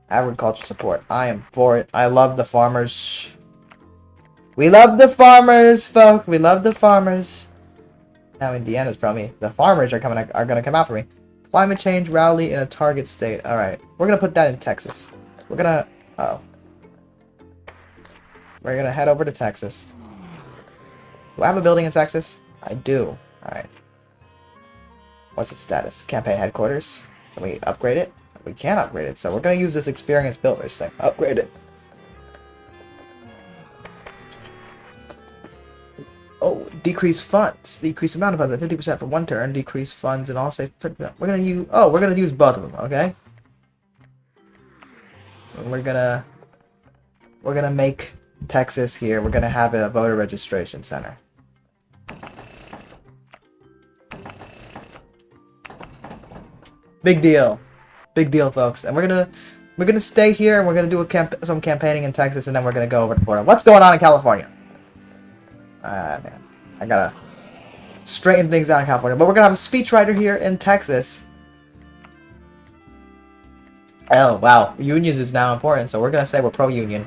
Agriculture support. I am for it. I love the farmers. We love the farmers, folks. We love the farmers. Now Indiana's probably... The farmers are gonna come out for me. Climate change rally in a target state. Alright. We're gonna put that in Texas. We're gonna... Uh-oh. We're gonna head over to Texas. Do I have a building in Texas? I do. Alright. What's the status? Campaign headquarters. Can we upgrade it? We can't upgrade it, so we're gonna use this experienced builders thing. Upgrade it. Oh, decrease funds. Decrease amount of funds at 50% for one turn. Decrease funds and all say we're gonna use... Oh, we're gonna use both of them, okay? And we're gonna make Texas here. We're gonna have a voter registration center. Big deal. Big deal, folks. And we're gonna stay here and we're gonna do some campaigning in Texas and then we're gonna go over to Florida. What's going on in California? Man. I gotta straighten things out in California. But we're gonna have a speechwriter here in Texas. Oh, wow. Unions is now important, so we're gonna say we're pro-union.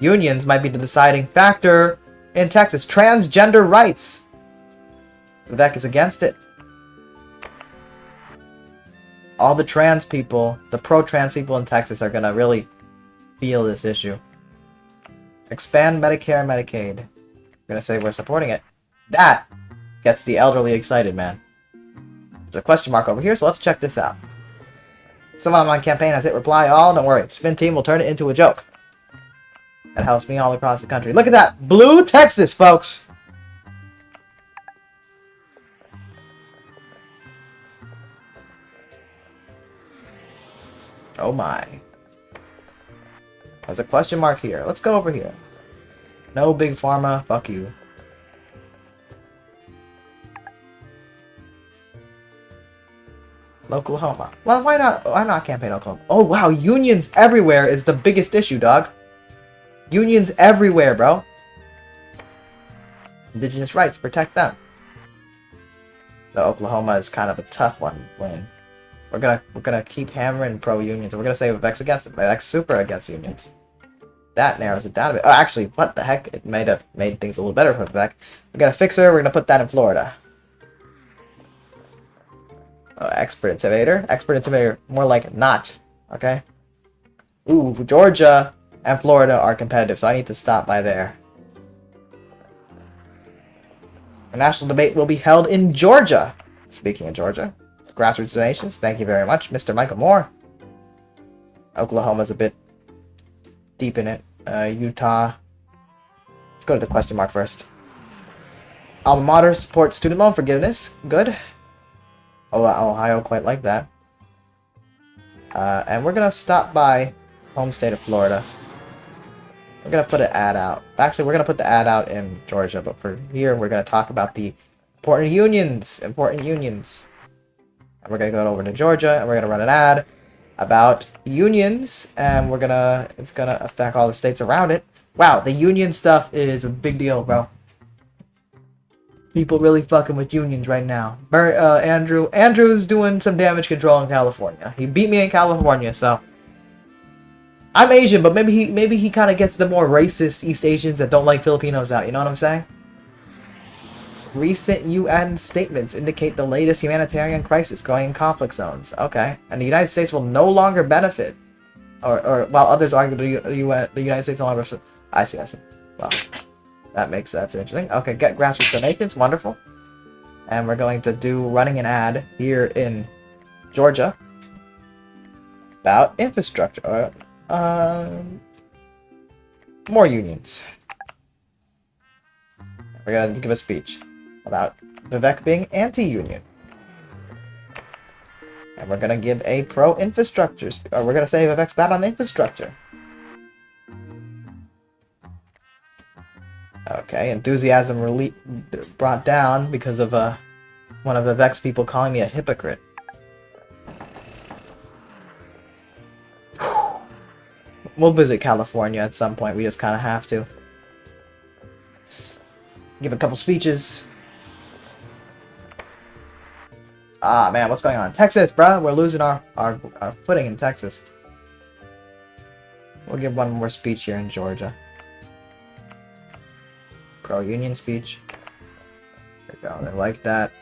Unions might be the deciding factor in Texas. Transgender rights. Vivek is against it. All the trans people, the pro-trans people in Texas are gonna really feel this issue. Expand Medicare and Medicaid. We're gonna say we're supporting it. That gets the elderly excited, man. There's a question mark over here, so let's check this out. Someone on my campaign has hit reply all. Don't worry, Spin Team will turn it into a joke. That helps me all across the country. Look at that! Blue Texas, folks! Oh my. There's a question mark here. Let's go over here. No big pharma. Fuck you. Oklahoma. Well, why not? Why not campaign Oklahoma? Oh wow, unions everywhere is the biggest issue, dog. Unions everywhere, bro. Indigenous rights, protect them. The Oklahoma is kind of a tough one to win. We're gonna keep hammering pro-unions. We're gonna say Vivek's against it. Vivek's super against unions. That narrows it down a bit. Oh, actually, what the heck? It might have made things a little better for Vivek. We're gonna fix her. We're gonna put that in Florida. Oh, expert intimidator. Expert intimidator. More like not. Okay. Ooh, Georgia and Florida are competitive, so I need to stop by there. A national debate will be held in Georgia. Speaking of Georgia. Grassroots donations, thank you very much, Mr. Michael Moore. Oklahoma's a bit deep in it. Utah. Let's go to the question mark first. Alma Mater supports student loan forgiveness. Good. Oh, Ohio quite like that. And we're gonna stop by home state of Florida. We're gonna put an ad out. Actually, we're gonna put the ad out in Georgia, but for here, we're gonna talk about the important unions. Important unions. We're gonna go over to Georgia and we're gonna run an ad about unions, and it's gonna affect all the states around it. Wow, the union stuff is a big deal, bro. People really fucking with unions right now. Andrew's doing some damage control in California. He beat me in California, so I'm Asian, but maybe he kind of gets the more racist East Asians that don't like Filipinos out. You know what I'm saying? Recent UN statements indicate the latest humanitarian crisis growing in conflict zones. Okay, and the United States will no longer benefit, or while others argue the United States no longer. I see. Well, that's interesting. Okay, get grassroots donations. Wonderful. And we're going to do running an ad here in Georgia about infrastructure. More unions. We're going to give a speech about Vivek being anti-union. And we're going to give a pro-infrastructure or we're going to say Vivek's bad on infrastructure. Okay, enthusiasm brought down because of one of Vivek's people calling me a hypocrite. We'll visit California at some point. We just kind of have to. Give a couple speeches. Ah, man, what's going on? Texas, bruh. We're losing our footing in Texas. We'll give one more speech here in Georgia. Pro-union speech. There we go. They like that.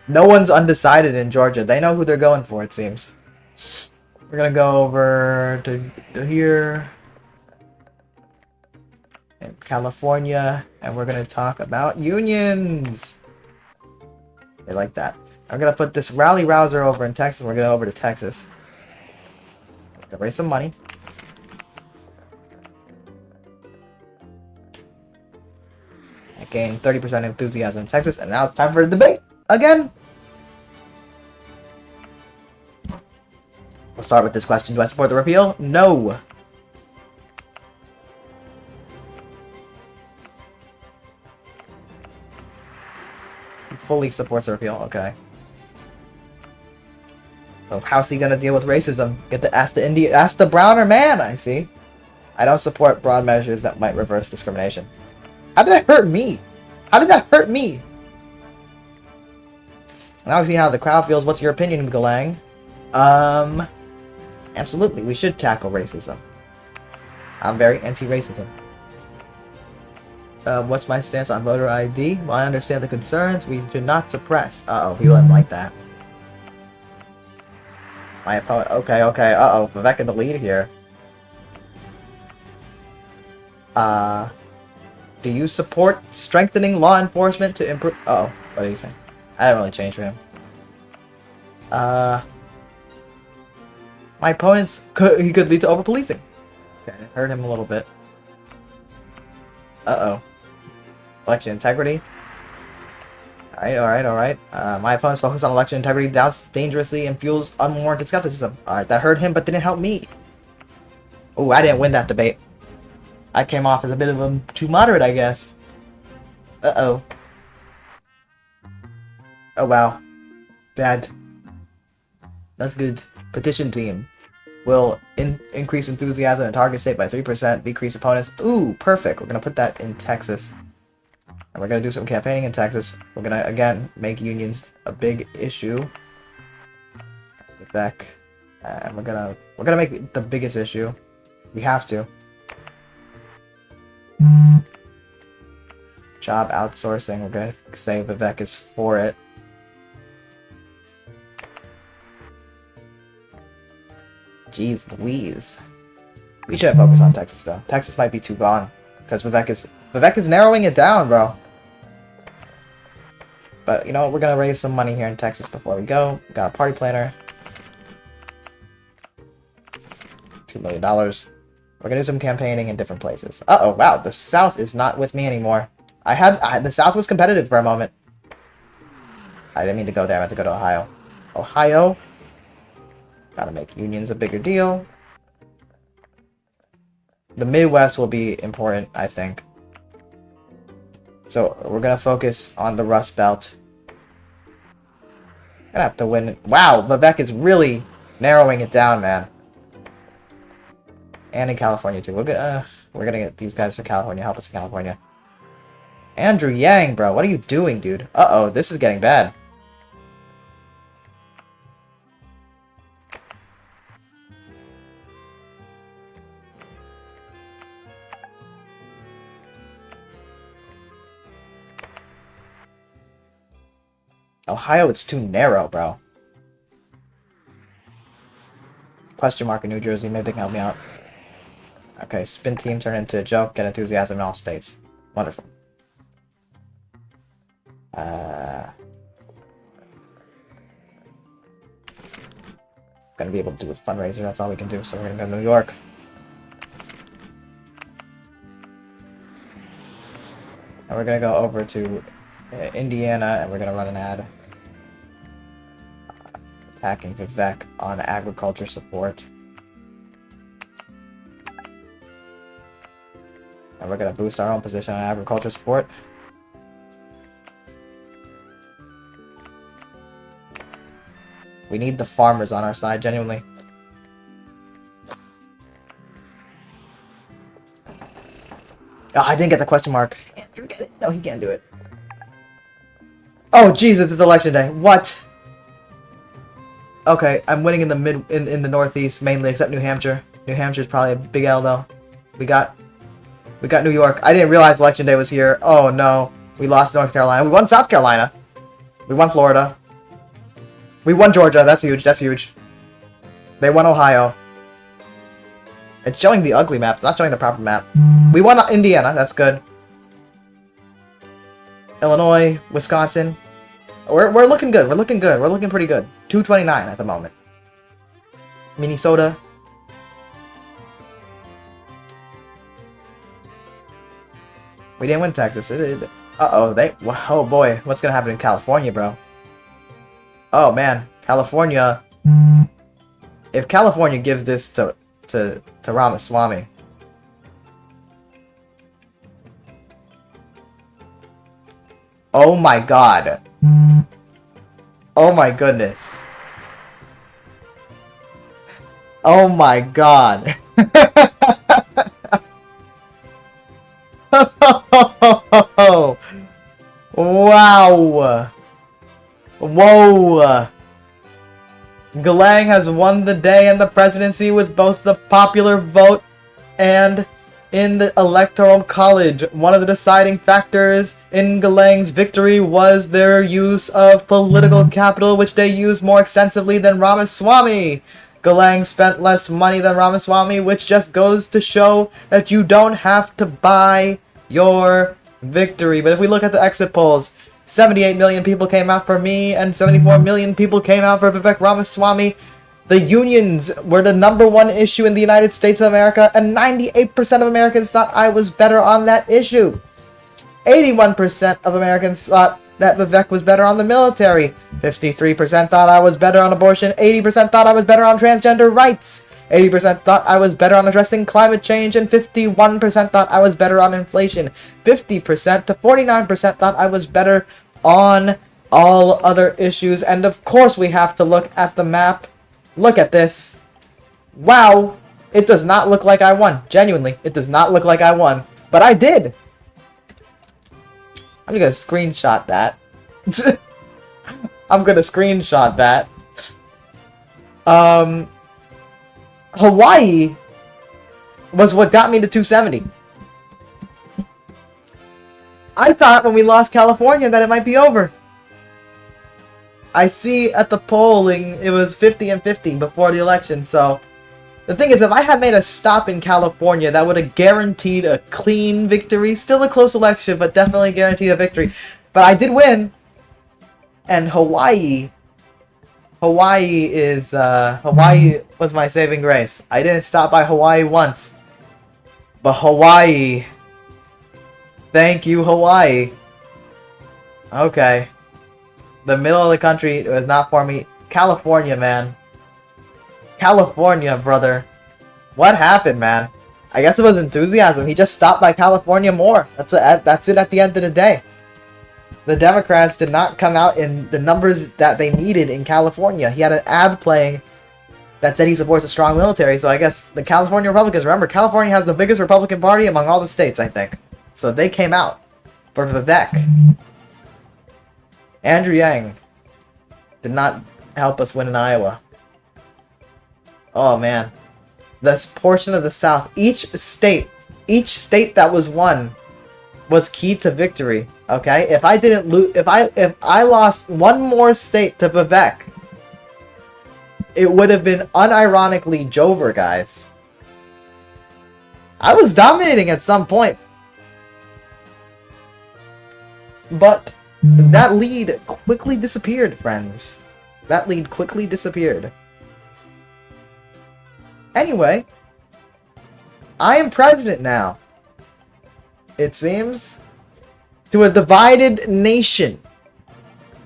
No one's undecided in Georgia. They know who they're going for, it seems. We're gonna go over to here in California, and we're gonna talk about unions. They like that. I'm gonna put this rally rouser over in Texas. We're gonna go over to Texas. Gonna raise some money. I gained 30% enthusiasm in Texas, and now it's time for a debate again. We'll start with this question. Do I support the repeal? No. He fully supports the repeal. Okay. So how's he gonna deal with racism? Ask the browner man. I see. I don't support broad measures that might reverse discrimination. How did that hurt me? How did that hurt me? Now we see how the crowd feels. What's your opinion, Galang? Absolutely, we should tackle racism. I'm very anti-racism. What's my stance on voter ID? Well, I understand the concerns. We should not suppress. Uh-oh, he wouldn't like that. My opponent. Okay. Uh-oh, Vivek in the lead here. Do you support strengthening law enforcement to improve? Uh-oh, what did he say? I didn't really change for him. My opponent's he could lead to over-policing. Okay, hurt him a little bit. Uh-oh. Election integrity. Alright. My opponent's focus on election integrity doubts dangerously and fuels unwarranted skepticism. Alright, that hurt him, but didn't help me. Oh, I didn't win that debate. I came off as a bit of a too moderate, I guess. Uh-oh. Oh, wow. Bad. That's good. Petition team will increase enthusiasm and target state by 3%, decrease opponents. Ooh, perfect. We're going to put that in Texas. And we're going to do some campaigning in Texas. We're going to, again, make unions a big issue. Get back. And we're going to make it the biggest issue. We have to. Job outsourcing. We're going to say Vivek is for it. Jeez Louise. We should focus on Texas though. Texas might be too gone. Because Vivek is narrowing it down, bro. But you know what? We're gonna raise some money here in Texas before we go. We got a party planner. $2 million. We're gonna do some campaigning in different places. Uh-oh, wow. The South is not with me anymore. The South was competitive for a moment. I didn't mean to go there. I meant to go to Ohio. Ohio. Gotta make unions a bigger deal. The Midwest will be important, I think. So we're gonna focus on the Rust Belt. Gonna have to win. Wow, Vivek is really narrowing it down, man. And in California too. We're gonna get these guys from California. Help us in California. Andrew Yang, bro, what are you doing, dude? Uh-oh, this is getting bad. Ohio, it's too narrow, bro. Question mark in New Jersey. Maybe they can help me out. Okay, spin team turn into a joke. Get enthusiasm in all states. Wonderful. Gonna be able to do a fundraiser. That's all we can do. So we're gonna go to New York. And we're gonna go over to Indiana, and we're gonna run an ad attacking Vivek on agriculture support. And we're gonna boost our own position on agriculture support. We need the farmers on our side, genuinely. Oh, I didn't get the question mark. Andrew, get it? No, he can't do it. Oh, Jesus, it's election day. What? Okay, I'm winning in the in the Northeast mainly, except New Hampshire. New Hampshire's probably a big L though. We got New York. I didn't realize election day was here. Oh no, we lost North Carolina. We won South Carolina. We won Florida. We won Georgia. That's huge. That's huge. They won Ohio. It's showing the ugly map. It's not showing the proper map. We won Indiana. That's good. Illinois, Wisconsin. We're looking good. We're looking good. We're looking pretty good. 229 at the moment. Minnesota. We didn't win Texas. Uh-oh. Oh, boy. What's going to happen in California, bro? Oh, man. California. If California gives this to Ramaswamy. Oh, my God. Oh, my goodness. Oh, my God. Wow. Whoa! Galang has won the day and the presidency with both the popular vote and in the Electoral College. One of the deciding factors in Galang's victory was their use of political capital, which they used more extensively than Ramaswamy. Galang spent less money than Ramaswamy, which just goes to show that you don't have to buy your victory. But if we look at the exit polls, 78 million people came out for me, and 74 million people came out for Vivek Ramaswamy. The unions were the #1 issue in the United States of America, and 98% of Americans thought I was better on that issue. 81% of Americans thought that Vivek was better on the military. 53% thought I was better on abortion. 80% thought I was better on transgender rights. 80% thought I was better on addressing climate change, and 51% thought I was better on inflation. 50% to 49% thought I was better on all other issues. And of course we have to look at the map. Look at this. Wow. It does not look like I won. Genuinely, it does not look like I won. But I did. I'm gonna screenshot that. I'm gonna screenshot that. Hawaii was what got me to 270. I thought when we lost California that it might be over. I see at the polling it was 50 and 50 before the election, so the thing is, if I had made a stop in California, that would have guaranteed a clean victory. Still a close election, but definitely guaranteed a victory. But I did win. And Hawaii was my saving grace. I didn't stop by Hawaii once. But Hawaii. Thank you, Hawaii. Okay. The middle of the country was not for me. California, man. California, brother. What happened, man? I guess it was enthusiasm. He just stopped by California more. That's it at the end of the day. The Democrats did not come out in the numbers that they needed in California. He had an ad playing that said he supports a strong military, so I guess the California Republicans, remember, California has the biggest Republican Party among all the states, I think. So they came out for Vivek. Andrew Yang did not help us win in Iowa. Oh, man. This portion of the South, each state that was won was key to victory. Okay, if I didn't lose, if I lost one more state to Vivek, it would have been unironically Jover, guys. I was dominating at some point, but that lead quickly disappeared, friends. That lead quickly disappeared. Anyway, I am president now. It seems. To a divided nation.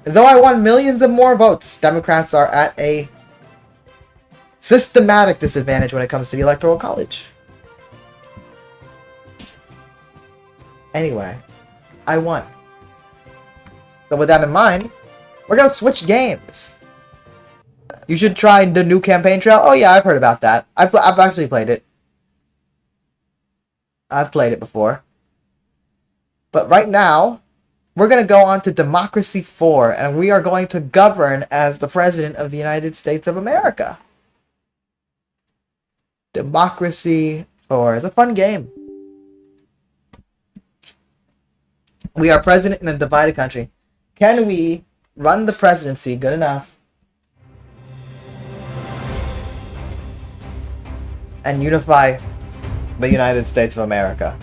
Though I won millions of more votes, Democrats are at a systematic disadvantage when it comes to the Electoral College. Anyway, I won. So with that in mind, we're gonna switch games. You should try the new campaign trail. Oh yeah, I've heard about that. I've actually played it. I've played it before. But right now, we're going to go on to Democracy 4, and we are going to govern as the President of the United States of America. Democracy 4 is a fun game. We are president in a divided country. Can we run the presidency good enough and unify the United States of America?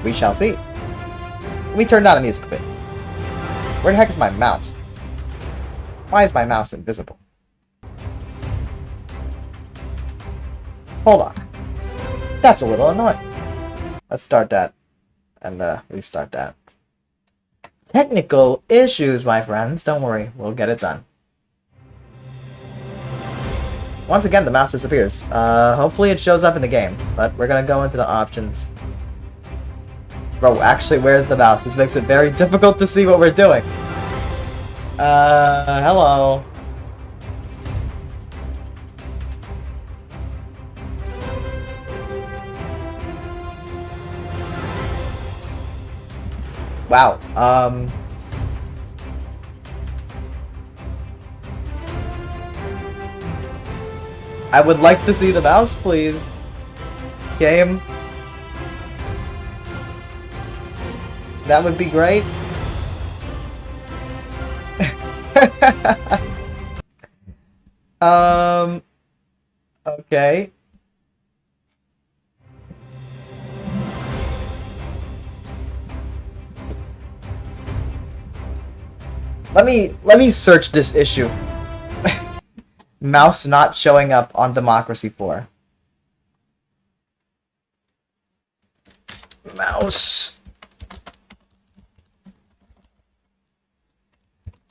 We shall see. Let me turn down the music a bit. Where the heck is my mouse? Why is my mouse invisible? Hold on. That's a little annoying. Let's start that and restart that. Technical issues, my friends. Don't worry, we'll get it done. Once again, the mouse disappears. Hopefully it shows up in the game, but we're gonna go into the options. Bro, actually, where's the mouse? This makes it very difficult to see what we're doing. Hello. Wow, I would like to see the mouse, please. Game. That would be great. Okay. Let me search this issue. Mouse not showing up on Democracy 4. Mouse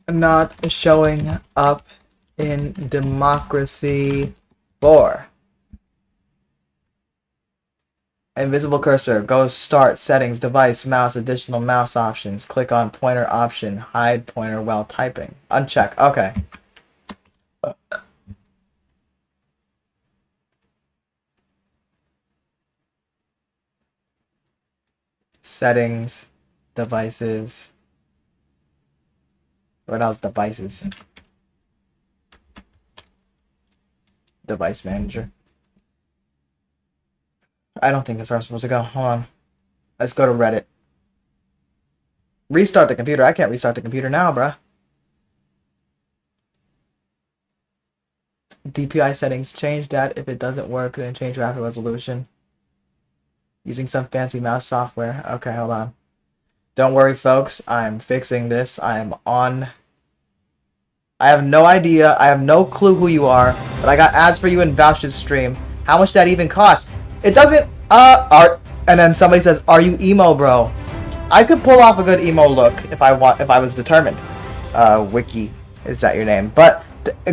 not showing up in Democracy 4. Invisible cursor. Go start settings, device, mouse, additional mouse options. Click on pointer option. Hide pointer while typing. Uncheck. Okay. Settings, devices. What else? Devices. Device manager. I don't think that's where I'm supposed to go. Hold on. Let's go to Reddit. Restart the computer. I can't restart the computer now, bruh. DPI settings. Change that. If it doesn't work, then change graphic resolution. Using some fancy mouse software. Okay, hold on. Don't worry, folks. I'm fixing this. I am on. I have no idea. I have no clue who you are. But I got ads for you in Vouch's stream. How much that even cost? It doesn't. Art. And then somebody says, "Are you emo, bro?" I could pull off a good emo look if I was determined. Wiki, is that your name? But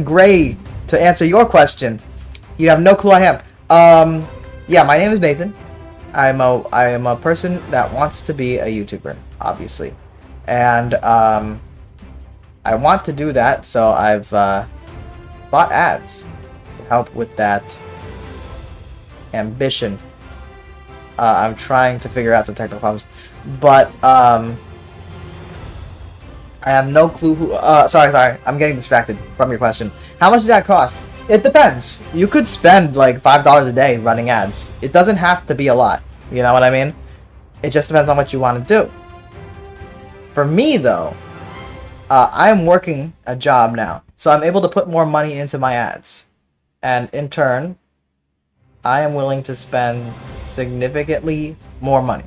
Gray, to answer your question, you have no clue I am. Yeah, my name is Nathan. I am a person that wants to be a YouTuber, obviously, and I want to do that, so I've bought ads to help with that ambition. I'm trying to figure out some technical problems, but I have no clue who. Sorry, I'm getting distracted from your question. How much did that cost? It depends. You could spend like $5 a day running ads. It doesn't have to be a lot. You know what I mean? It just depends on what you want to do. For me, though, I'm working a job now, so I'm able to put more money into my ads. And in turn, I am willing to spend significantly more money.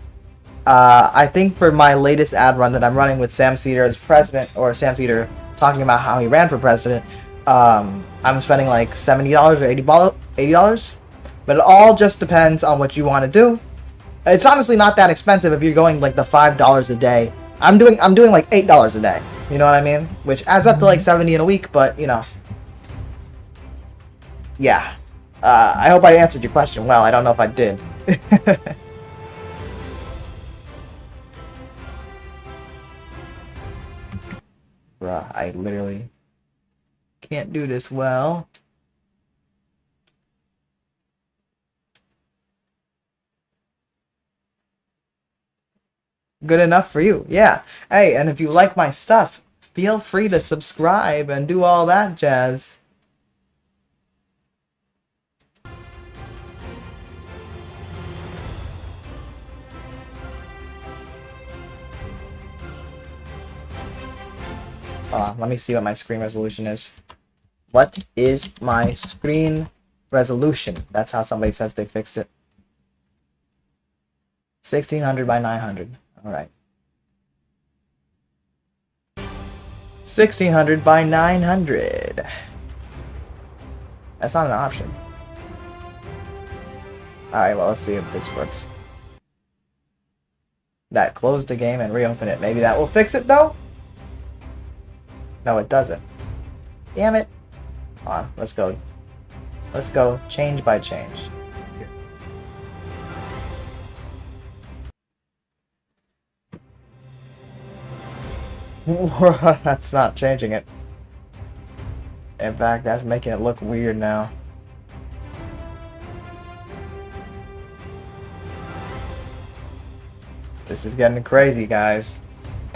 I think for my latest ad run that I'm running with Sam Cedar as president, or Sam Cedar talking about how he ran for president, I'm spending like $70 or $80. But it all just depends on what you want to do. It's honestly not that expensive if you're going like the $5 a day. I'm doing like $8 a day. You know what I mean? Which adds up to like 70 in a week, but you know. Yeah. I hope I answered your question well. I don't know if I did. Bruh, I literally can't do this well. Good enough for you. Yeah. Hey, and if you like my stuff, feel free to subscribe and do all that jazz. Let me see what my screen resolution is. What is my screen resolution? That's how somebody says they fixed it. 1600 by 900. Alright. 1600 by 900. That's not an option. Alright, well, let's see if this works. That closed the game and reopen it. Maybe that will fix it, though? No, it doesn't. Damn it. Come on, let's go. Let's go change by change. That's not changing it. In fact, that's making it look weird now. This is getting crazy, guys.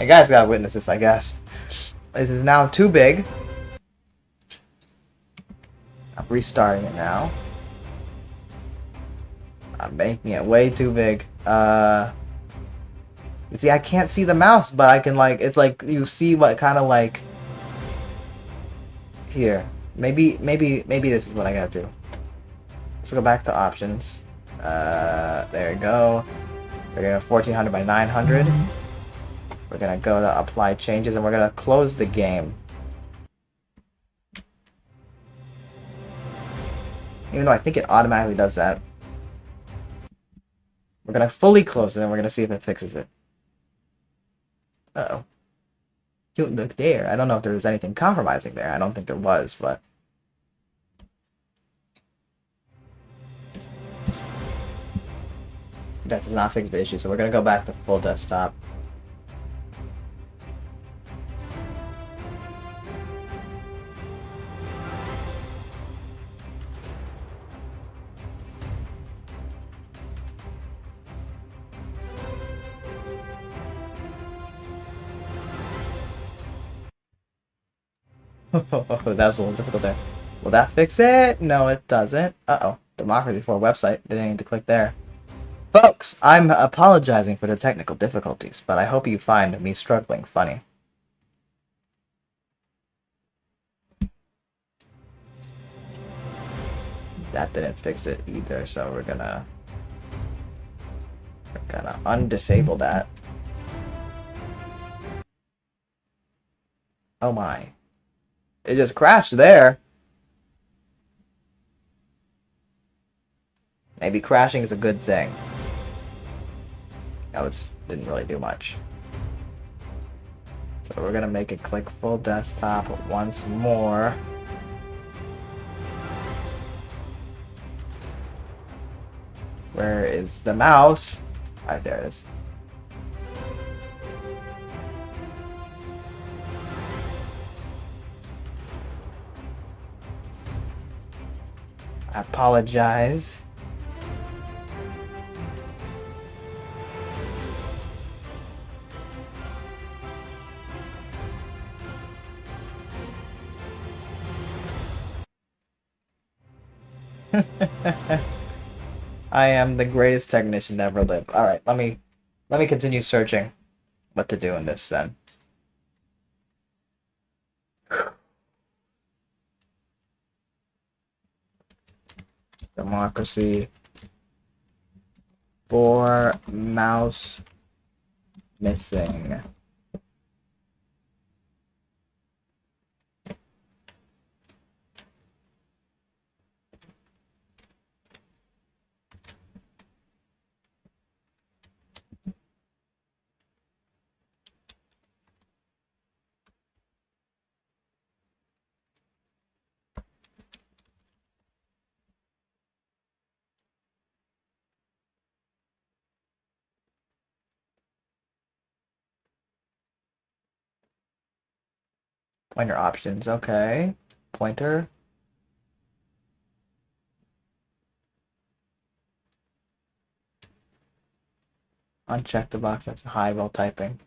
You guys gotta witness this, I guess. This is now too big. I'm restarting it now. I'm making it way too big. See, I can't see the mouse, but I can, like, it's like you see what kind of, like, here. Maybe this is what I gotta do. Let's go back to options. There you go. We're gonna 1400 by 900. We're gonna go to apply changes and we're gonna close the game. Even though I think it automatically does that. We're gonna fully close it and we're gonna see if it fixes it. Uh-oh. Don't look there. I don't know if there was anything compromising there. I don't think there was, but... that does not fix the issue, so we're gonna go back to full desktop. That was a little difficult there. Will that fix it? No, it doesn't. Uh-oh. Democracy for a website. Didn't need to click there. Folks, I'm apologizing for the technical difficulties, but I hope you find me struggling funny. That didn't fix it either, so we're gonna undisable that. Oh my. It just crashed there. Maybe crashing is a good thing. No, it didn't really do much. So we're gonna make it click full desktop once more. Where is the mouse? Alright, there it is. I apologize. I am the greatest technician to ever live. Alright, let me continue searching what to do in this then. Democracy. 4 mouse missing. Pointer options, okay. Pointer. Uncheck the box that's high while typing.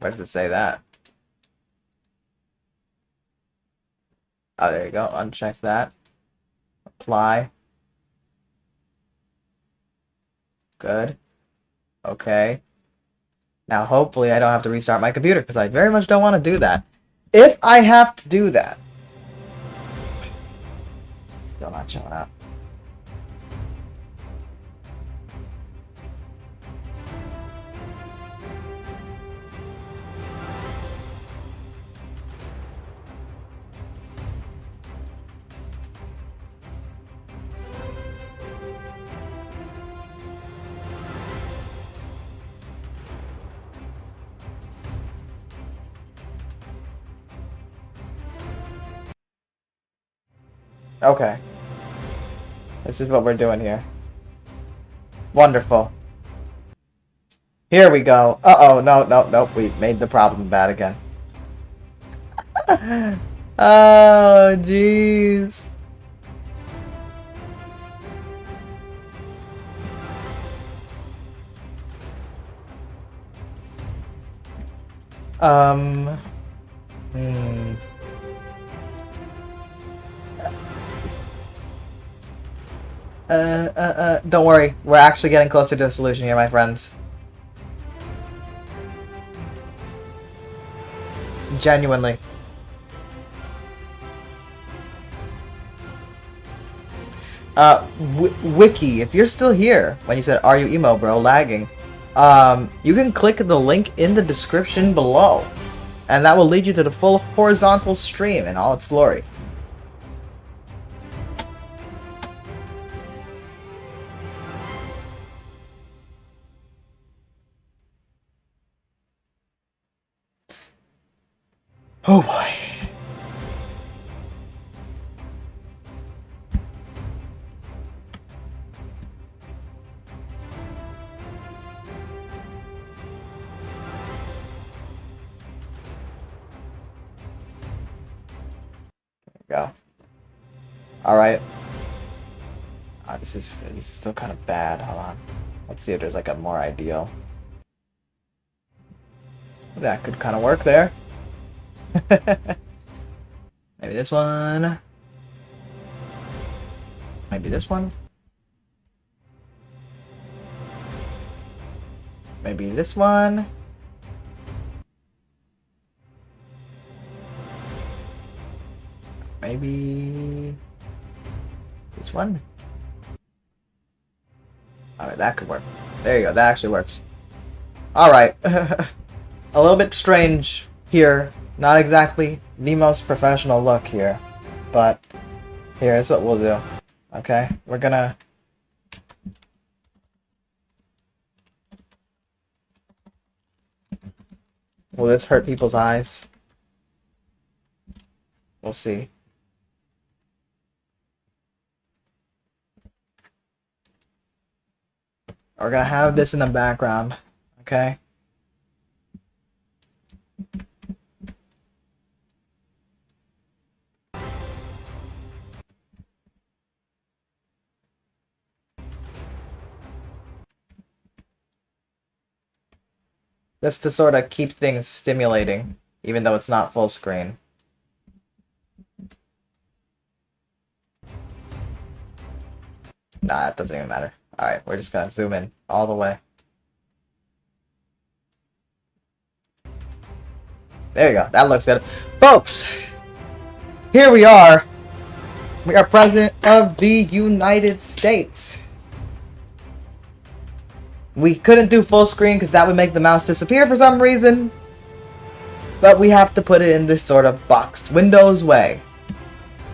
Where does it say that? Oh, there you go. Uncheck that. Apply. Good. Okay. Now, hopefully, I don't have to restart my computer, because I very much don't want to do that. If I have to do that. Still not showing up. Okay. This is what we're doing here. Wonderful. Here we go. Uh-oh, no, we made the problem bad again. Oh, jeez. Hmm. Don't worry. We're actually getting closer to a solution here, my friends. Genuinely. Wiki, if you're still here, when you said, "Are you emo, bro?" Lagging, you can click the link in the description below, and that will lead you to the full horizontal stream in all its glory. Oh boy. Go. All right. This is still kind of bad. Hold on. Let's see if there's like a more ideal. That could kind of work there. Maybe this one. Maybe this one. Maybe this one. Maybe this one. Alright, that could work. There you go, that actually works. Alright. A little bit strange here. Not exactly the most professional look here. But here's what we'll do. Okay? We're gonna... Will this hurt people's eyes? We'll see. We're gonna have this in the background, okay? Just to sort of keep things stimulating, even though it's not full screen. Nah, it doesn't even matter. Alright, we're just gonna zoom in all the way. There you go. That looks good. Folks, here we are. We are President of the United States. We couldn't do full screen because that would make the mouse disappear for some reason. But we have to put it in this sort of boxed Windows way.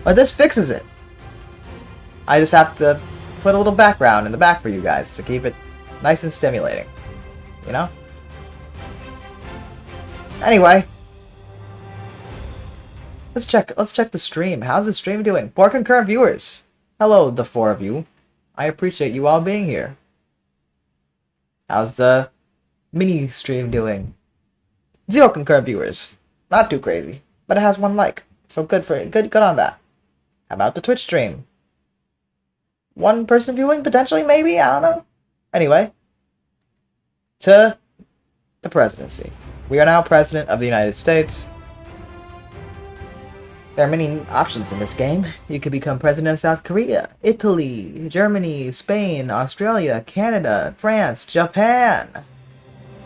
But this fixes it. I just have to put a little background in the back for you guys to keep it nice and stimulating. You know? Anyway. Let's check the stream. How's the stream doing? 4 concurrent viewers. Hello, the 4 of you. I appreciate you all being here. How's the mini stream doing? 0 concurrent viewers. Not too crazy, but it has 1 like. So good for it. Good on that. How about the Twitch stream? 1 person viewing potentially, maybe, I don't know. Anyway, to the presidency. We are now president of the United States. There are many options in this game. You could become president of South Korea, Italy, Germany, Spain, Australia, Canada, France, Japan,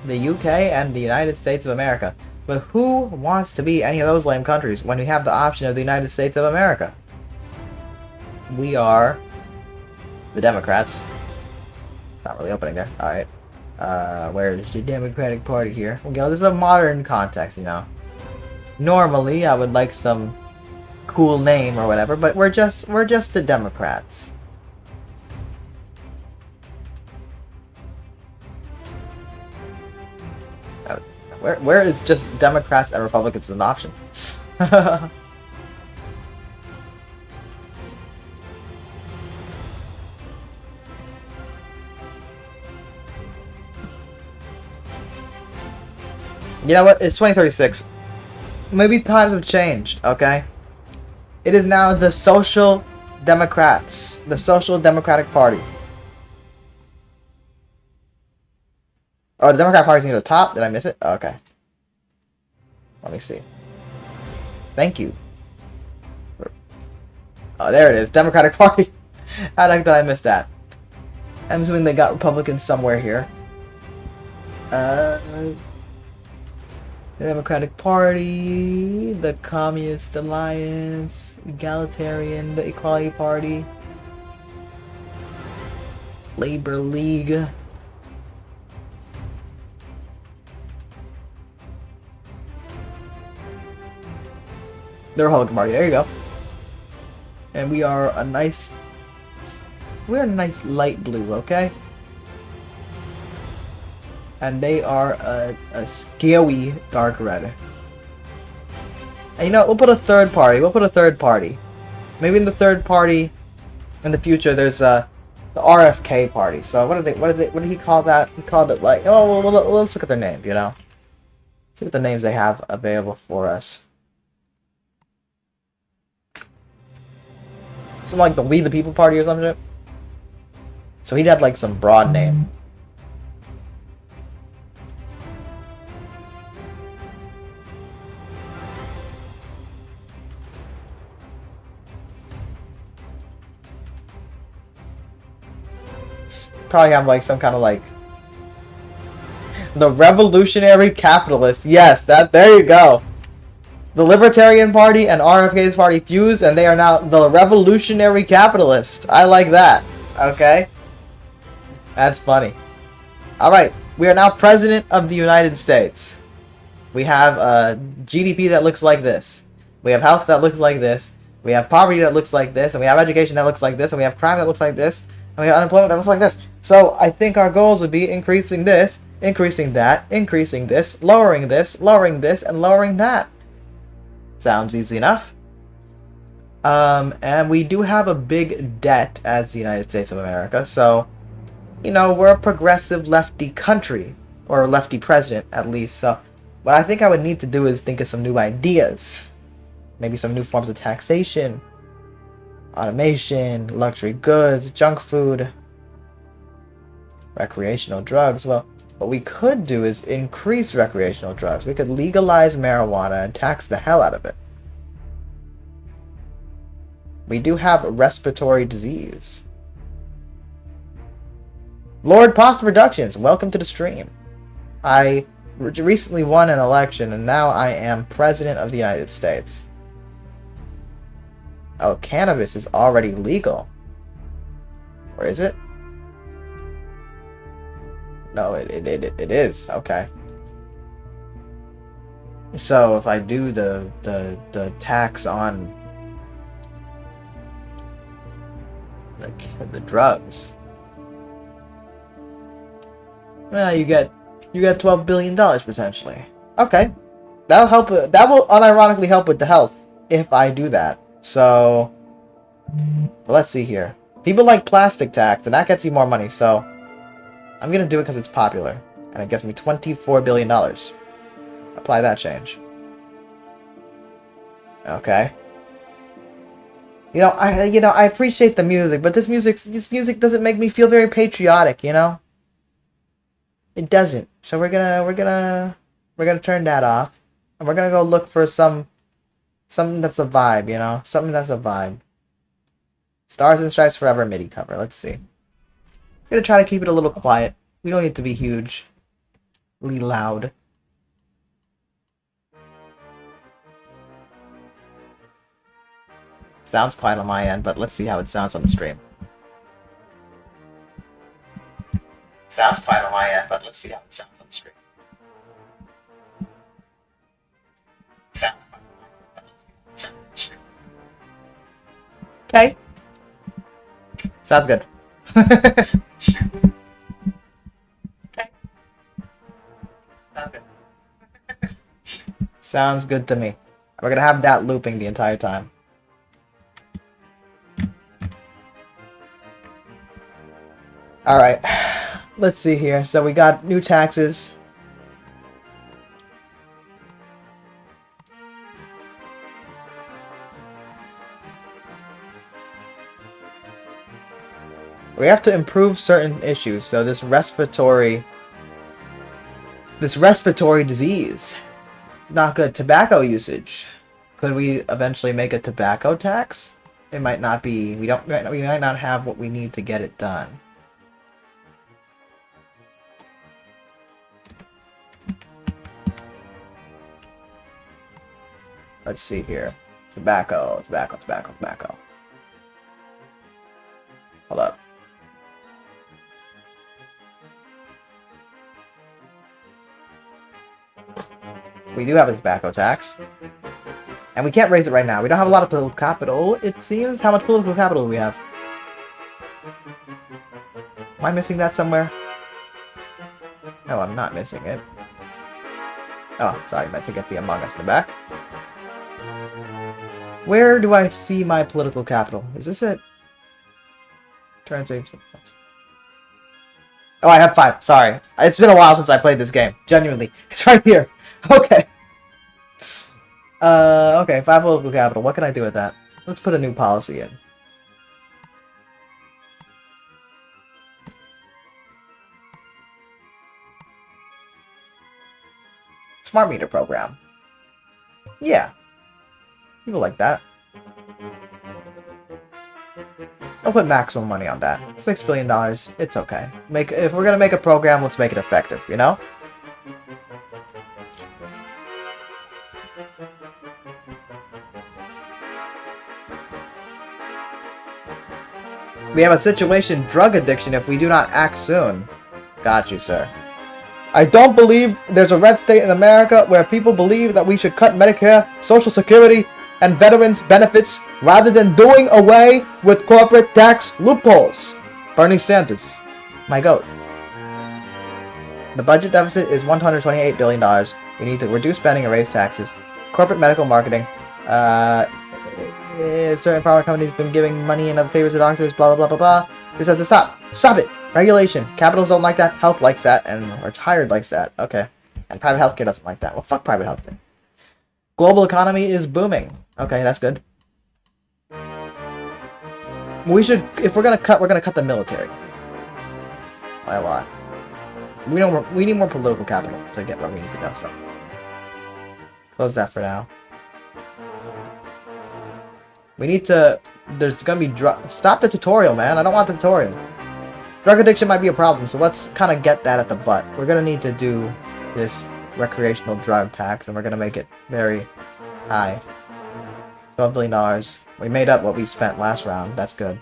the UK, and the United States of America. But who wants to be any of those lame countries when we have the option of the United States of America? We are the Democrats. Not really opening there. Alright. Where's the Democratic Party here? Okay, this is a modern context, you know. Normally, I would like some cool name or whatever, but we're just the Democrats. Where is just Democrats and Republicans an option? You know what? It's 2036. Maybe times have changed, okay? It is now the Social Democrats. The Social Democratic Party. Oh, the Democratic Party's near the top? Did I miss it? Oh, okay. Let me see. Thank you. Oh, there it is. Democratic Party. How the heck did I miss that? I'm assuming they got Republicans somewhere here. The Democratic Party, the Communist Alliance, Egalitarian, the Equality Party, Labor League. The Republican Party, there you go. And we are a nice light blue, okay? And they are a scary dark red. And you know, we'll put a third party. Maybe in the third party, in the future, there's the RFK party. So what did he call that? He called it like, oh, well, let's look at their name, you know? Let's look at the names they have available for us. Something like the We the People Party or something. So he had like some broad name. Probably have like some kind of like the Revolutionary Capitalist. Yes, there you go. The Libertarian Party and RFK's party fused, and they are now the Revolutionary Capitalist. I like that. Okay, that's funny. All right, we are now president of the United States. We have a GDP that looks like this. We have health that looks like this. We have poverty that looks like this, and we have education that looks like this, and we have crime that looks like this, and we have unemployment that looks like this. So I think our goals would be increasing this, increasing that, increasing this, lowering this, and lowering that. Sounds easy enough. And we do have a big debt as the United States of America, so, you know, we're a progressive lefty country, or a lefty president at least, so what I think I would need to do is think of some new ideas. Maybe some new forms of taxation, automation, luxury goods, junk food, recreational drugs. Well, what we could do is increase recreational drugs. We could legalize marijuana and tax the hell out of it. We do have respiratory disease. Lord Pasta Productions, welcome to the stream. I recently won an election and now I am President of the United States. Oh, cannabis is already legal. Or is it? No, it is. Okay. So if I do the tax on the drugs, well, you get $12 billion potentially. Okay, that'll help. That will unironically help with the health if I do that. So let's see here. People like plastic tax, and that gets you more money. So I'm gonna do it because it's popular, and it gets me $24 billion. Apply that change. Okay. I appreciate the music, but this music doesn't make me feel very patriotic, you know? It doesn't. So we're gonna turn that off. And we're gonna go look for something that's a vibe, you know? Something that's a vibe. Stars and Stripes Forever MIDI cover. Let's see. I'm gonna try to keep it a little quiet. We don't need to be hugely loud. Sounds quiet on my end, but let's see how it sounds on the stream. Sounds quiet on my end, but let's see how it sounds on the stream. Sounds quiet on my end, but let's see how it sounds on the stream. Okay. Sounds good. Okay. Sounds good. Sounds good to me. We're gonna have that looping the entire time. Alright, let's see here. So we got new taxes. We have to improve certain issues. So this respiratory disease is not good. Tobacco usage. Could we eventually make a tobacco tax? It might not be. We might not have what we need to get it done. Let's see here. Tobacco. Hold up. We do have a tobacco tax. And we can't raise it right now. We don't have a lot of political capital, it seems. How much political capital do we have? Am I missing that somewhere? No, I'm not missing it. Oh, sorry, I meant to get the Among Us in the back. Where do I see my political capital? Is this it? Translates. Oh, I have 5. Sorry. It's been a while since I played this game. Genuinely. It's right here. Okay. Okay, 5 political capital. What can I do with that? Let's put a new policy in. Smart meter program. Yeah. People like that. I'll put maximum money on that. $6 billion. It's okay. If we're gonna make a program, let's make it effective, you know? We have a situation, drug addiction, if we do not act soon. Got you, sir. I don't believe there's a red state in America where people believe that we should cut Medicare, Social Security, and veterans benefits rather than doing away with corporate tax loopholes. Bernie Sanders, my goat. The budget deficit is $128 billion. We need to reduce spending and raise taxes. Corporate medical marketing. Certain pharma companies have been giving money and other favors to doctors, blah, blah, blah, blah, blah. This has to stop. Stop it. Regulation. Capitals don't like that. Health likes that. And retired likes that. Okay. And private healthcare doesn't like that. Well, fuck private healthcare. Global economy is booming. Okay, that's good. We should, if we're gonna cut the military. By a lot. We need more political capital to get where we need to go, so. Close that for now. We need to, there's gonna be stop the tutorial, man. I don't want the tutorial. Drug addiction might be a problem, so let's kind of get that at the butt. We're gonna need to do this recreational drug tax, and we're gonna make it very high. $12 billion. We made up what we spent last round. That's good.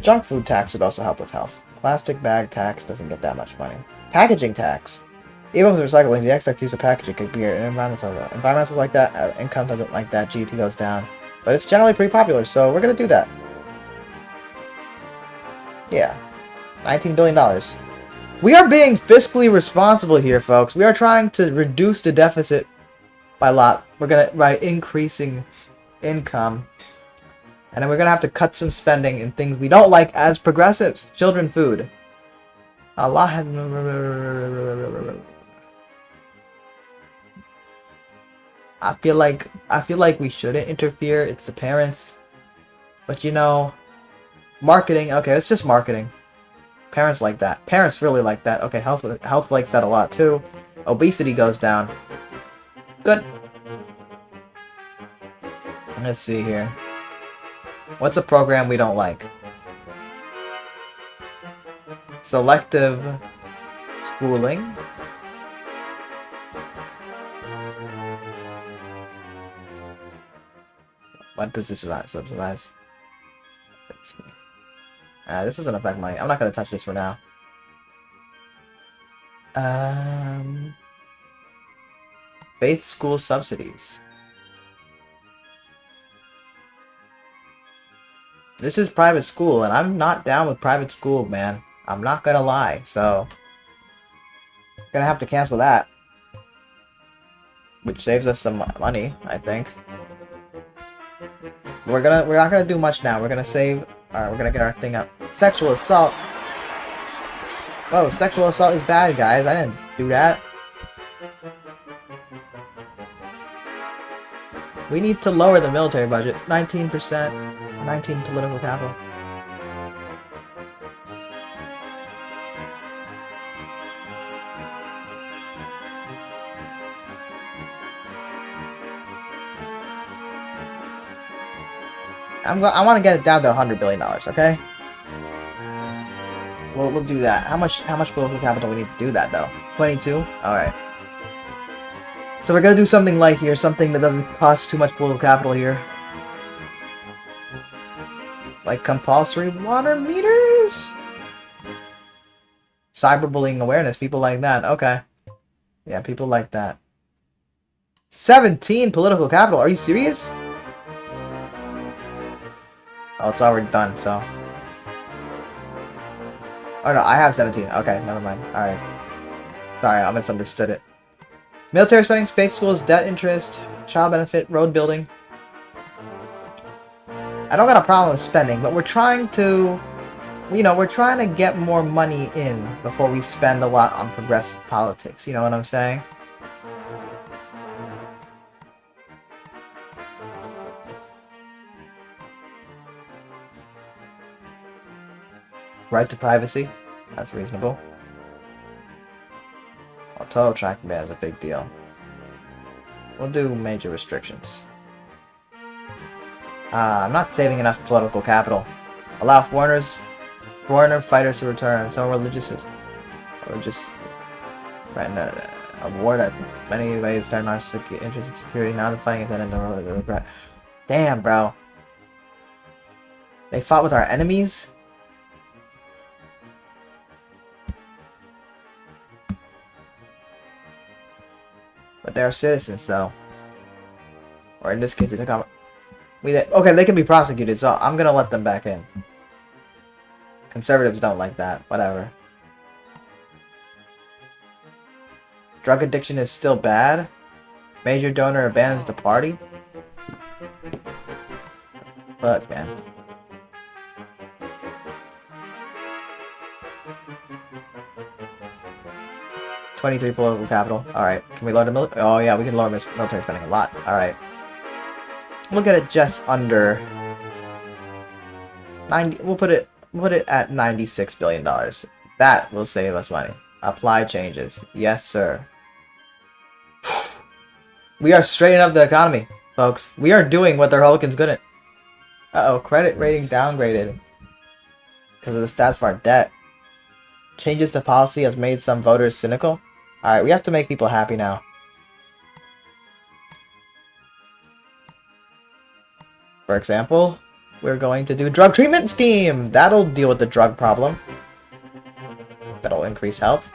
Junk food tax would also help with health. Plastic bag tax doesn't get that much money. Packaging tax. Even with recycling, the excess use of packaging could be an environmental. Environmentals like that, income doesn't like that, GDP goes down. But it's generally pretty popular, so we're gonna do that. Yeah. $19 billion. We are being fiscally responsible here, folks. We are trying to reduce the deficit by a lot. By increasing income. And then we're gonna have to cut some spending in things we don't like as progressives. Children food. A lot has... I feel like we shouldn't interfere. It's the parents. But you know, marketing. Okay, it's just marketing. Parents like that. Parents really like that. Okay, health likes that a lot too. Obesity goes down. Good. Let's see here. What's a program we don't like? Selective schooling. What does this subsidize? This doesn't affect money. I'm not going to touch this for now. Faith school subsidies. This is private school, and I'm not down with private school, man. I'm not gonna lie, so... gonna have to cancel that. Which saves us some money, I think. We're not gonna do much now. We're gonna save... Alright, we're gonna get our thing up. Sexual assault! Whoa, sexual assault is bad, guys. I didn't do that. We need to lower the military budget. 19%. 19 political capital. I want to get it down to $100 billion, okay? We'll do that. How much political capital we need to do that though? 22? Alright. So we're gonna do something light here, something that doesn't cost too much political capital here. Like compulsory water meters? Cyberbullying awareness, people like that. Okay. Yeah, people like that. 17 political capital, are you serious? Oh, it's already done, so... Oh no, I have 17. Okay, never mind. Alright. Sorry, I misunderstood it. Military spending, space schools, debt interest, child benefit, road building. I don't got a problem with spending, but we're trying to... You know, we're trying to get more money in before we spend a lot on progressive politics. You know what I'm saying? Right to privacy. That's reasonable. Auto tracking ban is a big deal. We'll do major restrictions. I'm not saving enough political capital. Allow foreigner fighters to return. So religious threaten a war that many ways started our interest in security. Now the fighting is ended in regret. Damn, bro. They fought with our enemies? But they're citizens, though. Or in this case, they took out... Okay, they can be prosecuted, so I'm gonna let them back in. Conservatives don't like that. Whatever. Drug addiction is still bad? Major donor abandons the party? Fuck, man. $23 political capital. Alright. Can we lower the military? Oh yeah, we can lower military spending a lot. Alright. We'll get it just under 90. We'll put it at $96 billion. That will save us money. Apply changes. Yes, sir. We are straightening up the economy, folks. We are doing what the Republicans couldn't. Uh-oh, credit rating downgraded. Because of the stats of our debt. Changes to policy has made some voters cynical. Alright, we have to make people happy now. For example, we're going to do drug treatment scheme! That'll deal with the drug problem. That'll increase health.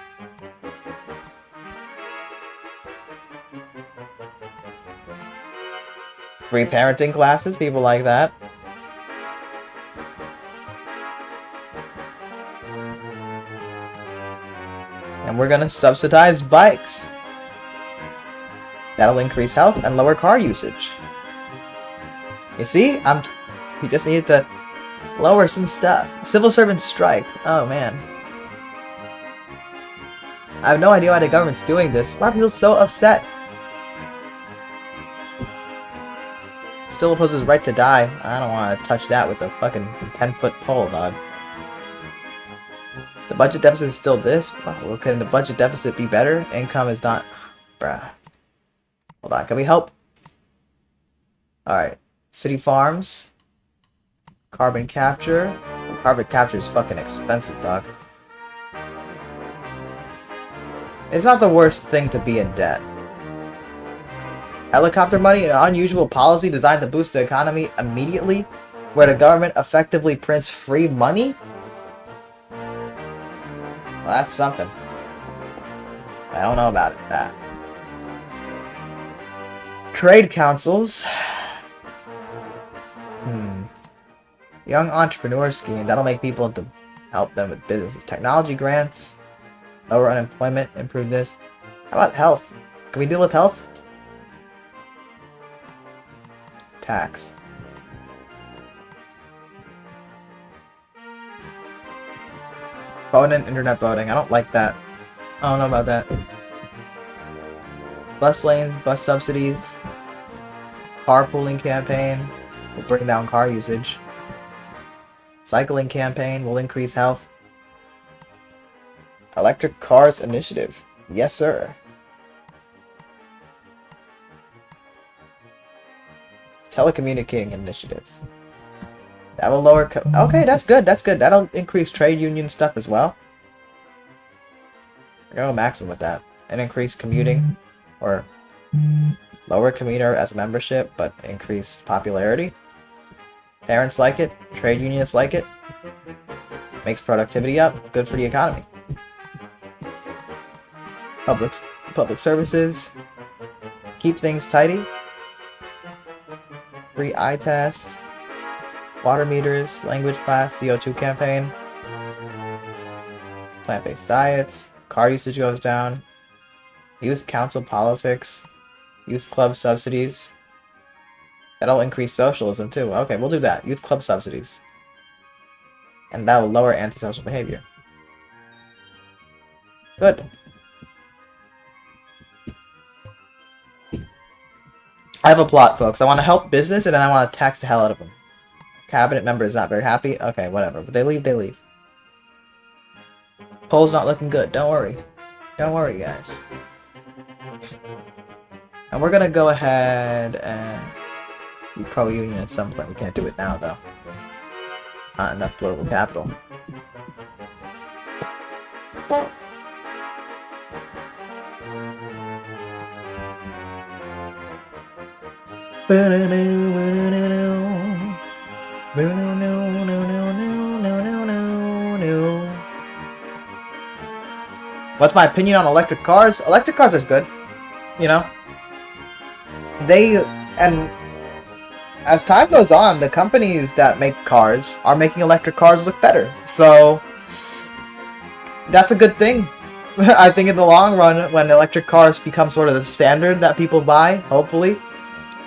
Free parenting classes, people like that. And we're gonna subsidize bikes. That'll increase health and lower car usage. You see? We just needed to lower some stuff. Civil servants strike. Oh man. I have no idea why the government's doing this. Why are people so upset? Still opposes right to die. I don't want to touch that with a fucking 10-foot pole, dog. The budget deficit is still this? Well, can the budget deficit be better? Income is not... Bruh. Hold on, can we help? Alright. City farms. Carbon capture. Carbon capture is fucking expensive, dog. It's not the worst thing to be in debt. Helicopter money, an unusual policy designed to boost the economy immediately, where the government effectively prints free money? Well, that's something. I don't know about it. Trade councils. Young entrepreneur scheme. That'll make people to help them with business. Technology grants. Lower unemployment. Improve this. How about health? Can we deal with health? Tax. Phone and internet voting. I don't like that. I don't know about that. Bus lanes, bus subsidies. Carpooling campaign will bring down car usage. Cycling campaign will increase health. Electric cars initiative. Yes, sir. Telecommunicating initiative. That will lower... Okay, that's good. That's good. That'll increase trade union stuff as well. We're going to go maximum with that. And increase commuting. Or lower commuter as a membership, but increase popularity. Parents like it. Trade unionists like it. Makes productivity up. Good for the economy. Public services. Keep things tidy. Free eye test. Water meters. Language class. CO2 campaign. Plant-based diets. Car usage goes down. Youth council politics. Youth club subsidies. That'll increase socialism too. Okay, we'll do that. Youth club subsidies. And that will lower antisocial behavior. Good. I have a plot, folks. I want to help business, and then I want to tax the hell out of them. Cabinet member is not very happy. Okay, whatever. But they leave, they leave. Poll's not looking good. Don't worry. Don't worry, guys. And we're gonna go ahead and... do pro-union at some point. We can't do it now, though. Not enough political capital. What's my opinion on electric cars? Electric cars are good. You know? And as time goes on, the companies that make cars are making electric cars look better. So, that's a good thing. I think in the long run, when electric cars become sort of the standard that people buy, hopefully.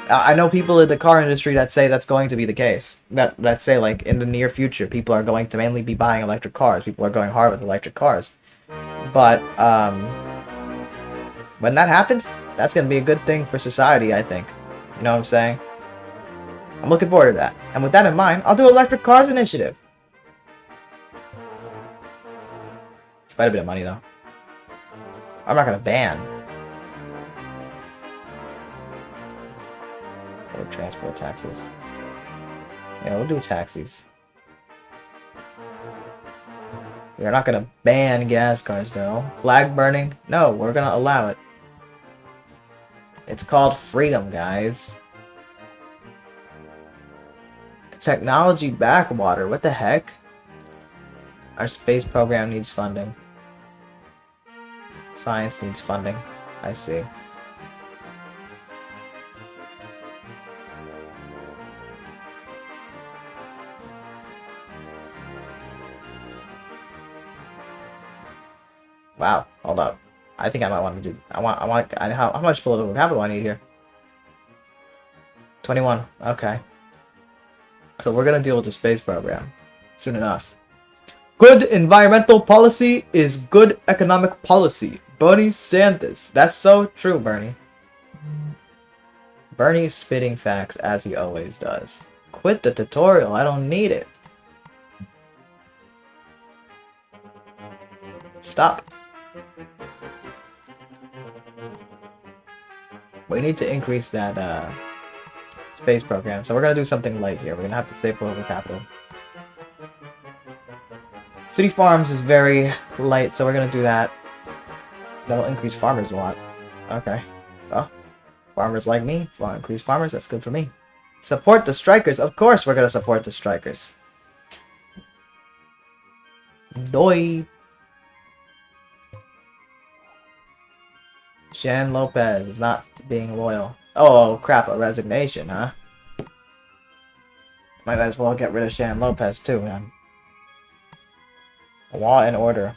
I know people in the car industry that say that's going to be the case. That say, like, in the near future, people are going to mainly be buying electric cars. People are going hard with electric cars. But, when that happens, that's going to be a good thing for society, I think. You know what I'm saying? I'm looking forward to that. And with that in mind, I'll do electric cars initiative. It's quite a bit of money, though. I'm not going to ban. Or transport taxes. Yeah, we'll do taxis. We're not gonna ban gas cars though. Flag burning? No, we're gonna allow it. It's called freedom, guys. Technology backwater, what the heck? Our space program needs funding. Science needs funding. I see. Wow, hold up. I think I might want to do. How much political capital I need here? 21. Okay. So we're gonna deal with the space program soon enough. Good environmental policy is good economic policy. Bernie Sanders. That's so true, Bernie. Bernie's spitting facts as he always does. Quit the tutorial. I don't need it. Stop. We need to increase that space program. So we're gonna do something light here. We're gonna have to save political capital. City farms is very light, so we're gonna do that. That'll increase farmers a lot. Okay. Well, farmers like me. Increase farmers, that's good for me. Support the strikers. Of course we're gonna support the strikers. Doi. Shan Lopez is not being loyal. Oh crap, a resignation, huh? Might as well get rid of Shan Lopez too, man. Law and order.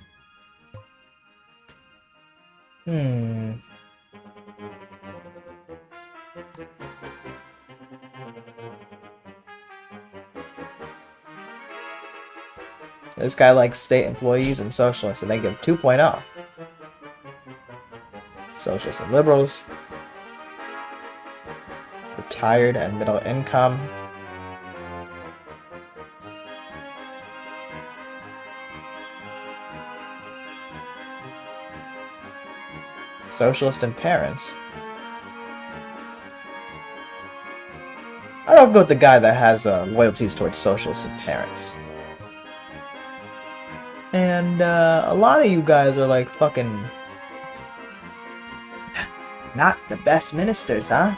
This guy likes state employees and socialists, and they give 2.0. Socialists and liberals. Retired and middle income. Socialist and parents. I don't go with the guy that has loyalties towards socialists and parents. And a lot of you guys are like fucking not the best ministers, huh?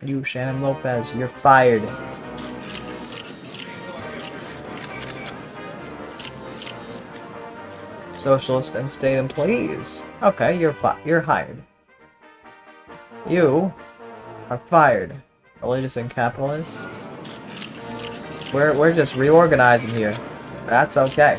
You, Shannon Lopez, you're fired. Socialist and state employees. Okay, you're hired. You are fired. Religious and capitalist. We're just reorganizing here. That's okay.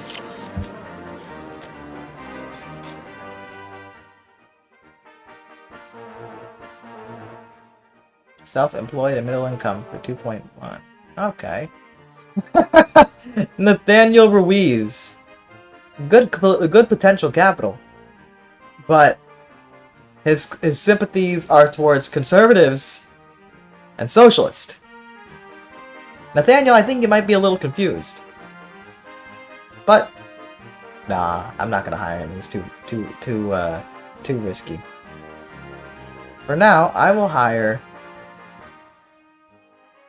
Self-employed and middle income for 2.1. Okay. Nathaniel Ruiz. Good potential capital. But his sympathies are towards conservatives and socialists. Nathaniel, I think you might be a little confused. But nah, I'm not gonna hire him. He's too risky. For now, I will hire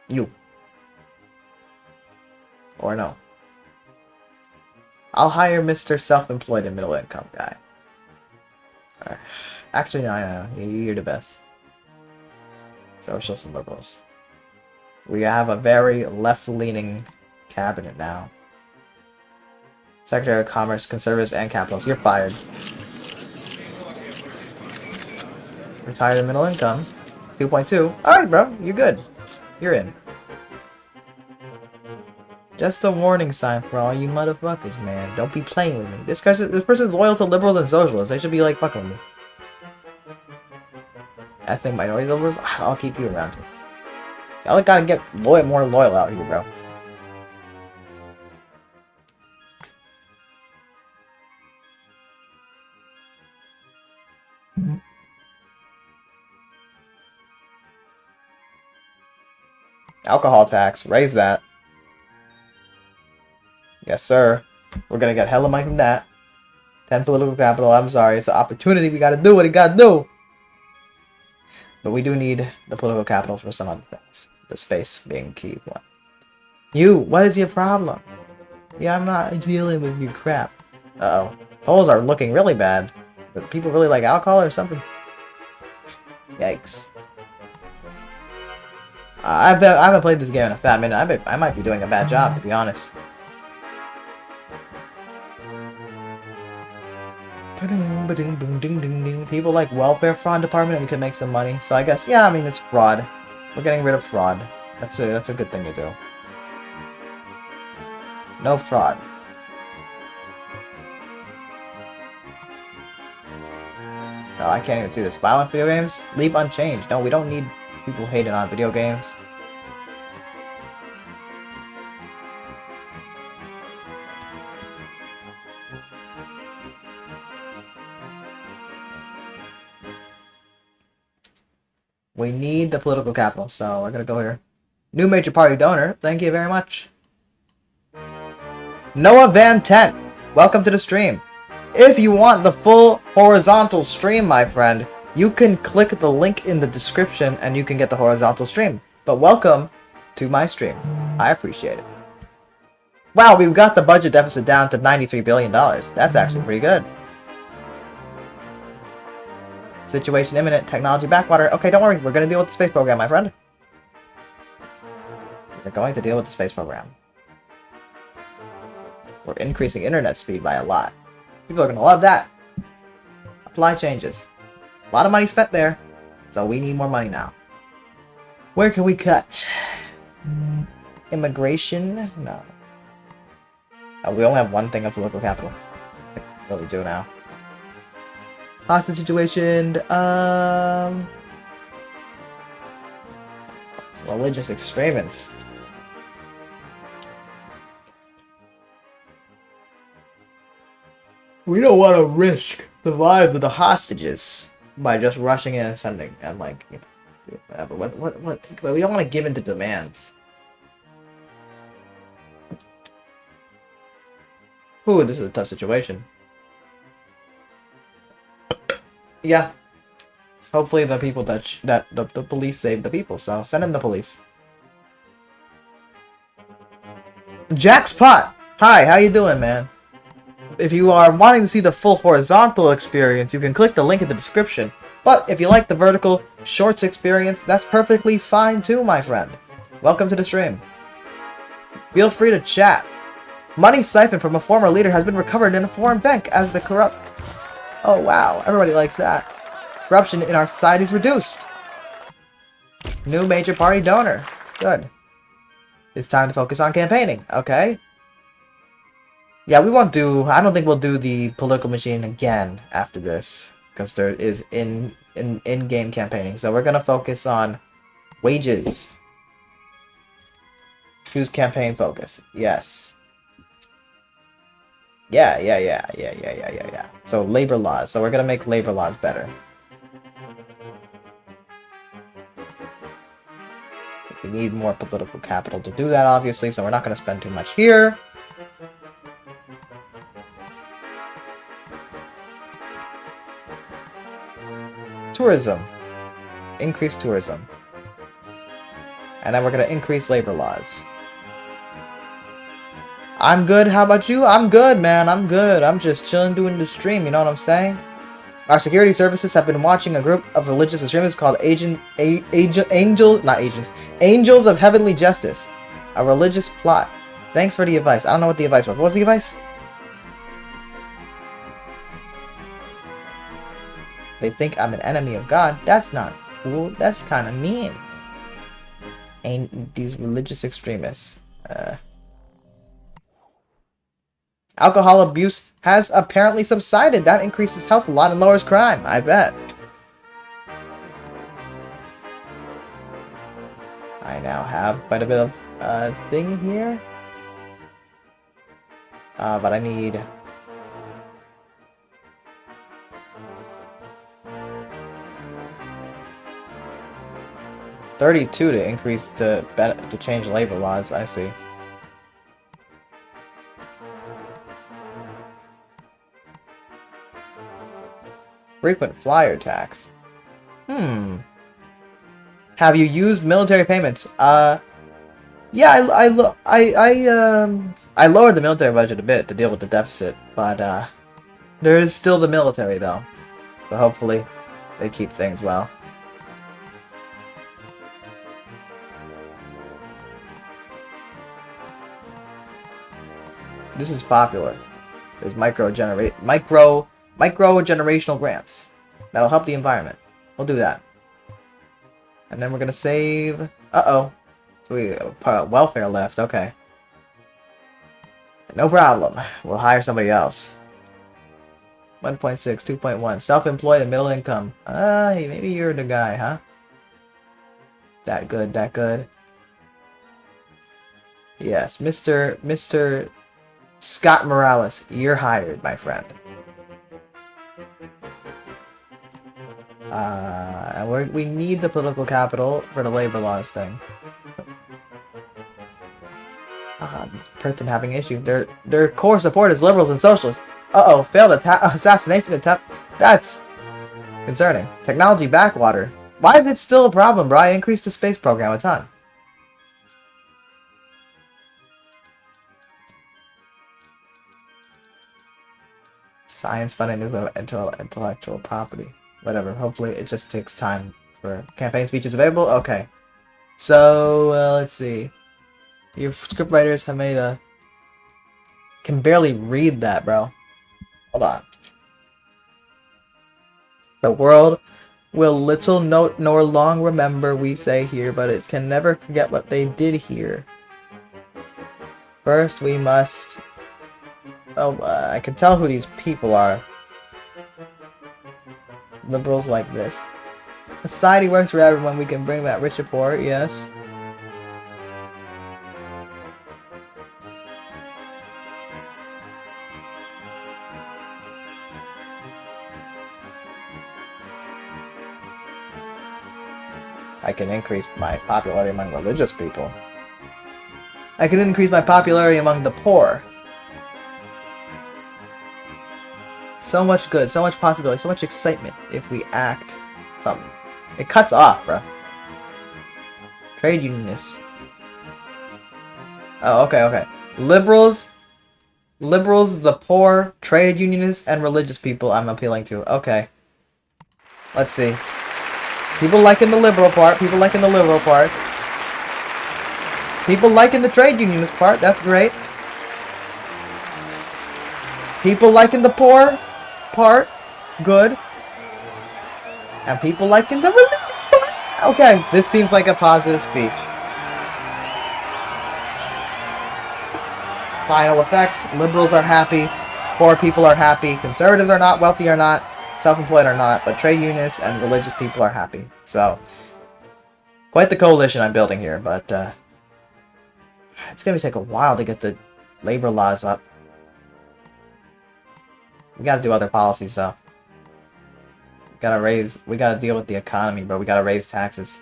you. Or no. I'll hire Mr. Self-Employed and Middle Income guy. Actually, no. You're the best. Socialists and liberals. We have a very left-leaning cabinet now. Secretary of Commerce, Conservatives, and Capitalists. You're fired. Retired and Middle Income. 2.2. Alright, bro. You're good. You're in. Just a warning sign for all you motherfuckers, man. Don't be playing with me. This person's loyal to liberals and socialists. They should be like fucking with me. Ethnic minorities liberals? I'll keep you around. Y'all gotta get more loyal out here, bro. Alcohol tax. Raise that. Yes, sir. We're gonna get hella money from that. 10 political capital. I'm sorry. It's an opportunity. We gotta do what we gotta do. But we do need the political capital for some other things. The space being key one. You, what is your problem? Yeah, I'm not dealing with your crap. Uh-oh. Polls are looking really bad. But people really like alcohol or something? Yikes. I haven't played this game in a fat minute. I might be doing a bad job, to be honest. People like welfare fraud department, we could make some money. So I guess, yeah, I mean, it's fraud. We're getting rid of fraud. That's a good thing to do. No fraud. No, I can't even see this. Violent video games? Leave unchanged. No, we don't need people hating on video games. We need the political capital, so we're gonna go here. New major party donor. Thank you very much. Noah Van Tent. Welcome to the stream. If you want the full horizontal stream, my friend, you can click the link in the description and you can get the horizontal stream. But welcome to my stream. I appreciate it. Wow, we've got the budget deficit down to $93 billion. That's actually pretty good. Situation imminent. Technology backwater. Okay, don't worry. We're going to deal with the space program, my friend. We're going to deal with the space program. We're increasing internet speed by a lot. People are going to love that. Apply changes. A lot of money spent there. So we need more money now. Where can we cut? Immigration? No. Oh, we only have one thing of local capital. I really do now. Hostage situation. Religious extremists. We don't want to risk the lives of the hostages by just rushing in and sending and like, you know, whatever. What? But we don't want to give in to demands. Ooh, this is a tough situation. Yeah. Hopefully the people that the police save the people, so send in the police. Jack's Pot! Hi, how you doing, man? If you are wanting to see the full horizontal experience, you can click the link in the description. But if you like the vertical shorts experience, that's perfectly fine too, my friend. Welcome to the stream. Feel free to chat. Money siphoned from a former leader has been recovered in a foreign bank as the corrupt... Oh wow, everybody likes that. Corruption in our society is reduced. New major party donor. Good. It's time to focus on campaigning. Okay. Yeah, we won't do... I don't think we'll do the political machine again after this. Because there is in-game campaigning. So we're going to focus on wages. Choose campaign focus. Yes. Yeah. So labor laws. So we're going to make labor laws better. We need more political capital to do that, obviously. So we're not going to spend too much here. Tourism. Increase tourism. And then we're going to increase labor laws. I'm good. How about you? I'm good, man. I'm good. I'm just chilling doing the stream. You know what I'm saying? Our security services have been watching a group of religious extremists called Angels of Heavenly Justice. A religious plot. Thanks for the advice. I don't know what the advice was. What was the advice? They think I'm an enemy of God. That's not cool. That's kind of mean. Ain't these religious extremists. Alcohol abuse has apparently subsided. That increases health a lot and lowers crime. I bet. I now have quite a bit of thing here. But I need... $32 to increase to change labor laws. I see. Frequent flyer tax. Have you used military payments? Yeah, I lowered the military budget a bit to deal with the deficit, but there is still the military though, so hopefully they keep things well. This is popular. There's micro generational grants that'll help the environment. We'll do that, and then we're gonna save. Uh-oh. We welfare left. Okay. No problem. We'll hire somebody else. 1.6, 2.1. Self-employed and middle income. Hey, maybe you're the guy, huh? That good, that good. Yes, Mr. Scott Morales, you're hired, my friend. And we need the political capital for the labor laws thing. Person having issue. Their core support is liberals and socialists. Uh-oh, failed assassination attempt. That's concerning. Technology backwater. Why is it still a problem, bro? I increased the space program a ton. Science funding intellectual property. Whatever. Hopefully it just takes time for campaign speeches available. Okay. So, let's see. Your scriptwriters have made a... Can barely read that, bro. Hold on. The world will little note nor long remember, we say here, but it can never forget what they did here. First, we must... Oh, I can tell who these people are. Liberals like this. Society works for everyone. We can bring that rich and poor, yes. I can increase my popularity among religious people. I can increase my popularity among the poor. So much good, so much possibility, so much excitement if we act something. It cuts off, bro. Trade unionists. Oh, okay. Liberals, the poor, trade unionists, and religious people I'm appealing to. Okay. Let's see. People liking the liberal part. People liking the liberal part. People liking the trade unionist part. That's great. People liking the poor part. Good. And people liking the religious part. Okay, this seems like a positive speech. Final effects. Liberals are happy. Poor people are happy. Conservatives are not. Wealthy are not. Self-employed or not, but trade unionists and religious people are happy. So, quite the coalition I'm building here, but it's gonna take a while to get the labor laws up. We gotta do other policies though. We gotta deal with the economy, bro. We gotta raise taxes.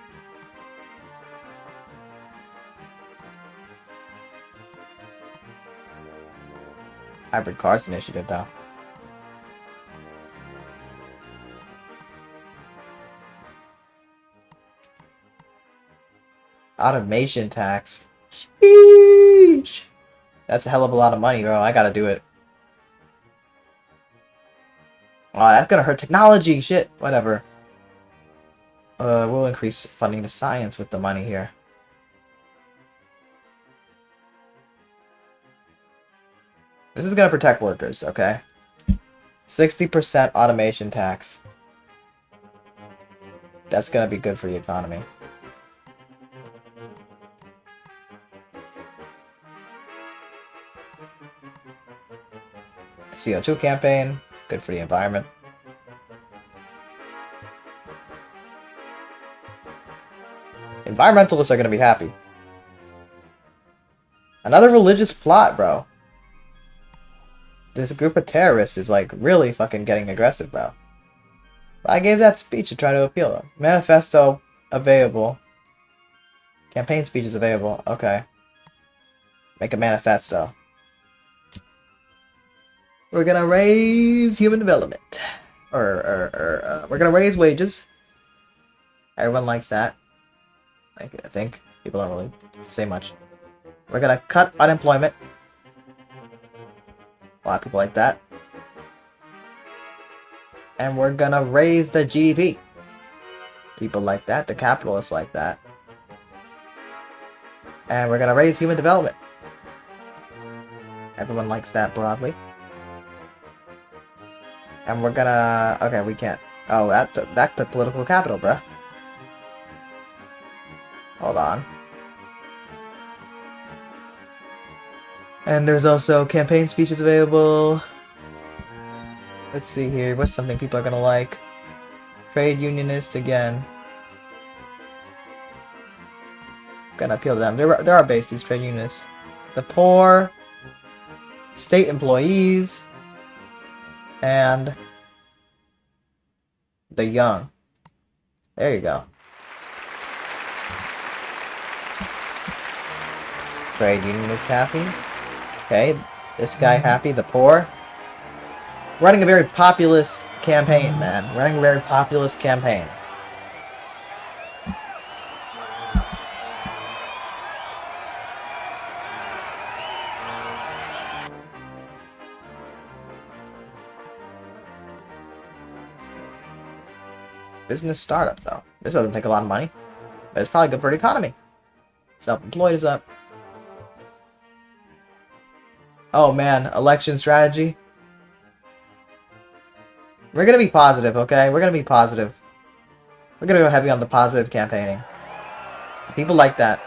Hybrid cars initiative though. Automation tax. Sheesh. That's a hell of a lot of money, bro. I gotta do it. Oh, that's gonna hurt technology. Shit. Whatever. We'll increase funding to science with the money here. This is gonna protect workers, okay? 60% automation tax. That's gonna be good for the economy. CO2 campaign, good for the environment. Environmentalists are gonna be happy. Another religious plot, bro. This group of terrorists is like really fucking getting aggressive, bro. I gave that speech to try to appeal them. Manifesto available. Campaign speech is available. Okay. Make a manifesto. We're gonna raise human development. we're gonna raise wages. Everyone likes that. I think people don't really say much. We're gonna cut unemployment. A lot of people like that. And we're gonna raise the GDP. People like that. The capitalists like that. And we're gonna raise human development. Everyone likes that broadly. And we're gonna... Okay, we can't. Oh, that took political capital, bruh. Hold on. And there's also campaign speeches available. Let's see here. What's something people are gonna like? Trade unionist again. Gonna appeal to them. There are based these trade unionists. The poor, state employees, and the young. There you go. Trade unionist happy. Okay, this guy happy. The poor. Running a very populist campaign, man. Running a very populist campaign. Business startup, though. This doesn't take a lot of money, but it's probably good for the economy. Self-employed is up. Oh man, election strategy. We're gonna be positive, okay? We're gonna be positive. We're gonna go heavy on the positive campaigning. People like that.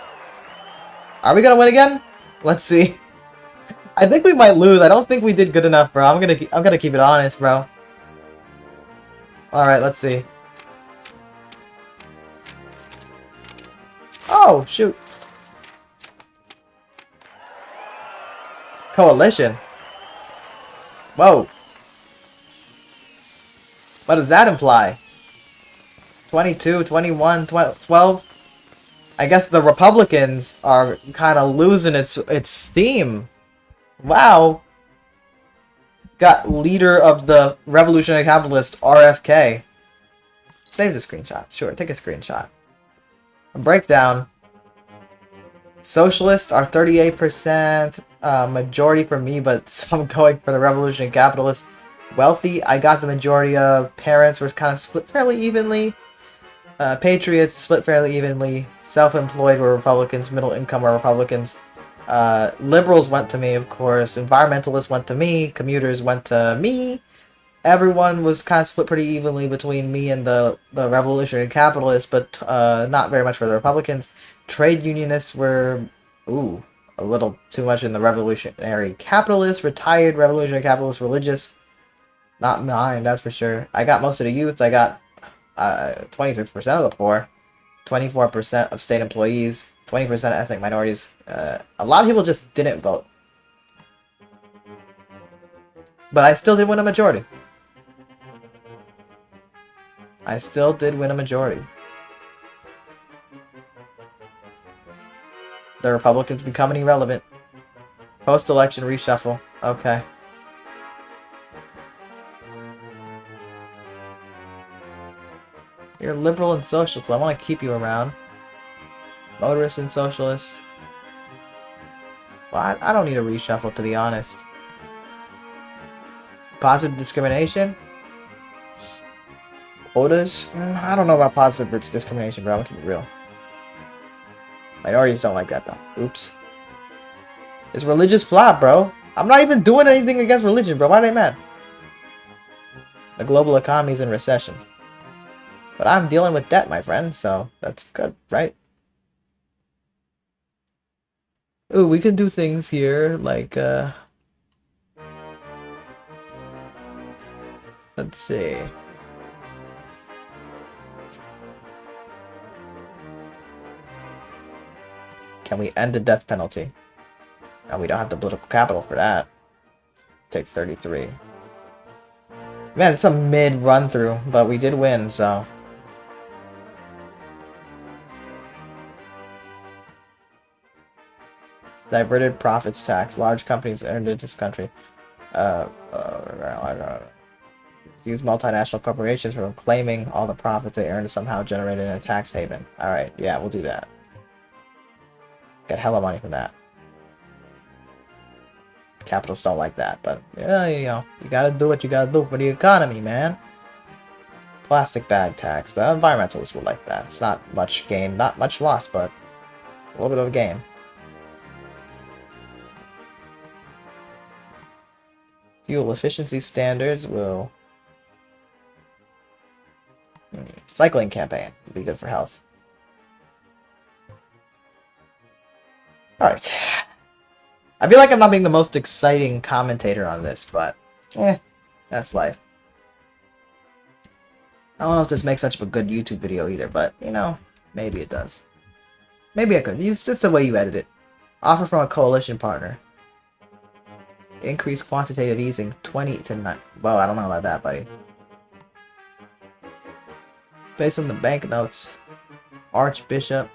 Are we gonna win again? Let's see. I think we might lose. I don't think we did good enough, bro. I'm gonna keep it honest, bro. All right, let's see. Oh shoot. Coalition. Whoa. What does that imply? 22, 21, 12? I guess the Republicans are kind of losing its steam. Wow. Got leader of the Revolutionary Capitalist, RFK. Save the screenshot. Sure, take a screenshot. A breakdown. Socialists are 38%. Majority for me, but some going for the Revolutionary Capitalist. Wealthy, I got the majority of. Parents were kind of split fairly evenly. Patriots split fairly evenly. Self-employed were Republicans. Middle income were Republicans. Liberals went to me, of course. Environmentalists went to me. Commuters went to me. Everyone was kind of split pretty evenly between me and the Revolutionary Capitalists, but not very much for the Republicans. Trade unionists were, ooh, a little too much in the Revolutionary Capitalists. Retired Revolutionary Capitalists, religious. Not mine, that's for sure. I got most of the youths. I got 26% of the poor, 24% of state employees, 20% of ethnic minorities. A lot of people just didn't vote. But I still did win a majority. I still did win a majority. The Republicans becoming irrelevant. Post-election reshuffle. Okay. You're liberal and socialist, so I want to keep you around. Motorist and socialist. Well, I don't need a reshuffle, to be honest. Positive discrimination? Quotas? I don't know about positive discrimination, bro. I'm gonna keep it real. Minorities don't like that, though. Oops. It's religious flop, bro. I'm not even doing anything against religion, bro. Why are they mad? The global economy is in recession. But I'm dealing with debt, my friend, so that's good, right? Ooh, we can do things here, like, let's see. Can we end the death penalty? No, we don't have the political capital for that. Take 33. Man, it's a mid run-through, but we did win, so... Diverted profits tax. Large companies entered into this country. use multinational corporations from claiming all the profits they earn to somehow generate in a tax haven. Alright, yeah, we'll do that. Get hella money from that. Capitalists don't like that, but yeah, you know, you gotta do what you gotta do for the economy, man. Plastic bag tax. The environmentalists will like that. It's not much gain, not much loss, but a little bit of a gain. Fuel efficiency standards will... Cycling campaign would be good for health. Alright. I feel like I'm not being the most exciting commentator on this, but... that's life. I don't know if this makes such a good YouTube video either, but, you know, maybe it does. Maybe I could. It's just the way you edit it. Offer from a coalition partner. Increase quantitative easing 20 to 9. Well, I don't know about that, buddy. Based on the banknotes. Archbishop.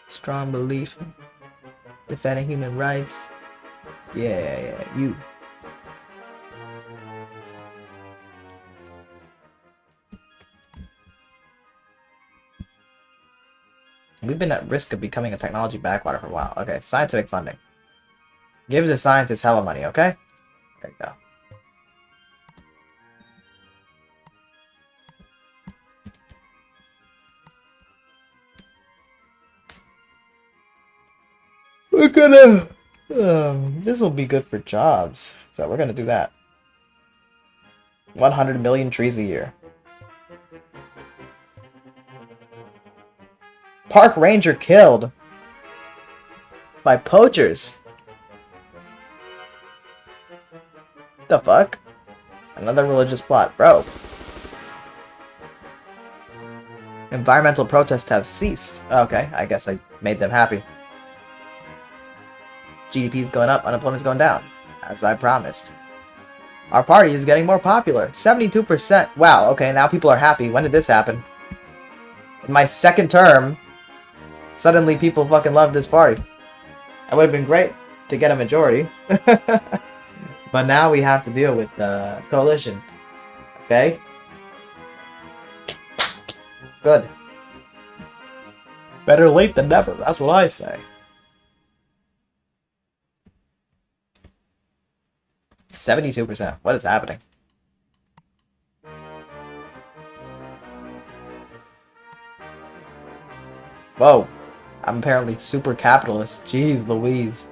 Strong belief. Defending human rights. Yeah, you. We've been at risk of becoming a technology backwater for a while. Okay, scientific funding. Give the scientists hella money, okay? There you go. We're gonna... this will be good for jobs. So we're gonna do that. 100 million trees a year. Park ranger killed by poachers. The fuck? Another religious plot, bro. Environmental protests have ceased. Okay, I guess I made them happy. GDP's going up, unemployment's going down, as I promised. Our party is getting more popular. 72%. Wow, okay, now people are happy. When did this happen? In my second term, suddenly people fucking love this party. It would have been great to get a majority. But now we have to deal with the coalition. Okay? Good. Better late than never, that's what I say. 72%. What is happening? Whoa. I'm apparently super capitalist. Jeez Louise.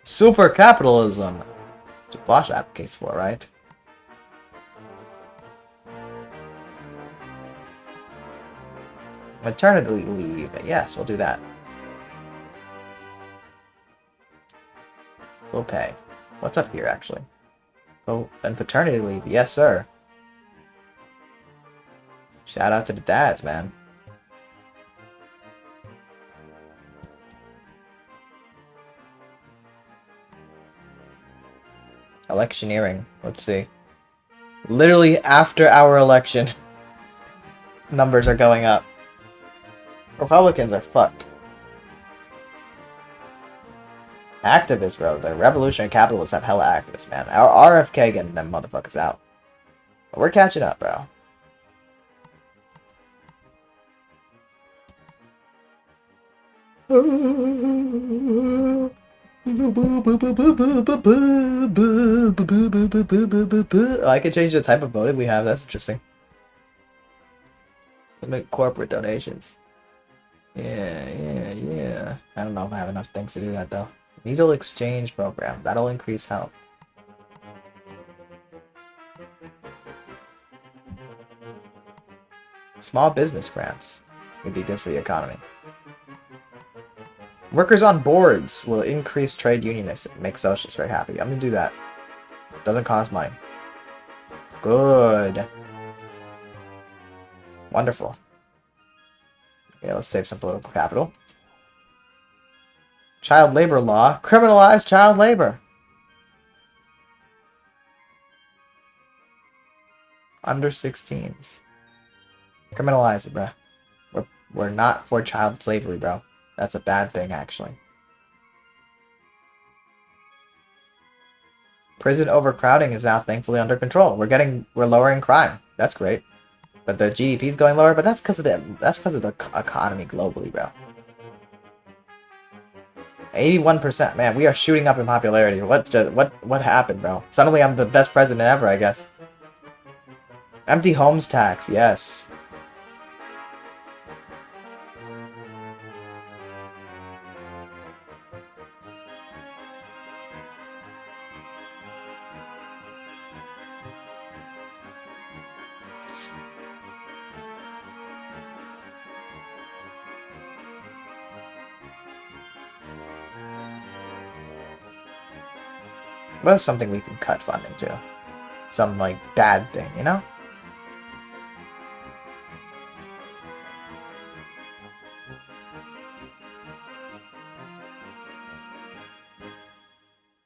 Super capitalism. That's what Bosch advocates for, right? Maternity leave. Yes, we'll do that. Full pay. What's up here, actually? Oh, then paternity leave. Yes, sir. Shout out to the dads, man. Electioneering. Let's see. Literally after our election, numbers are going up. Republicans are fucked. Activists, bro. The revolutionary capitalists have hella activists, man. Our RFK getting them motherfuckers out. But we're catching up, bro. Oh, I can change the type of voting we have. That's interesting. Limit corporate donations. Yeah. I don't know if I have enough things to do that, though. Needle exchange program. That'll increase health. Small business grants would be good for the economy. Workers on boards will increase trade unionists and make socialists very happy. I'm gonna do that. Doesn't cost money. Good. Wonderful. Okay, let's save some political capital. Child labor law. Criminalize child labor. Under 16s. Criminalize it, bruh. We're not for child slavery, bro. That's a bad thing, actually. Prison overcrowding is now thankfully under control. We're lowering crime. That's great. But the GDP is going lower. But that's because of the economy globally, bro. 81%. Man, we are shooting up in popularity. What happened, bro? Suddenly I'm the best president ever, I guess. Empty homes tax. Yes. What is something we can cut funding to? Some, like, bad thing, you know?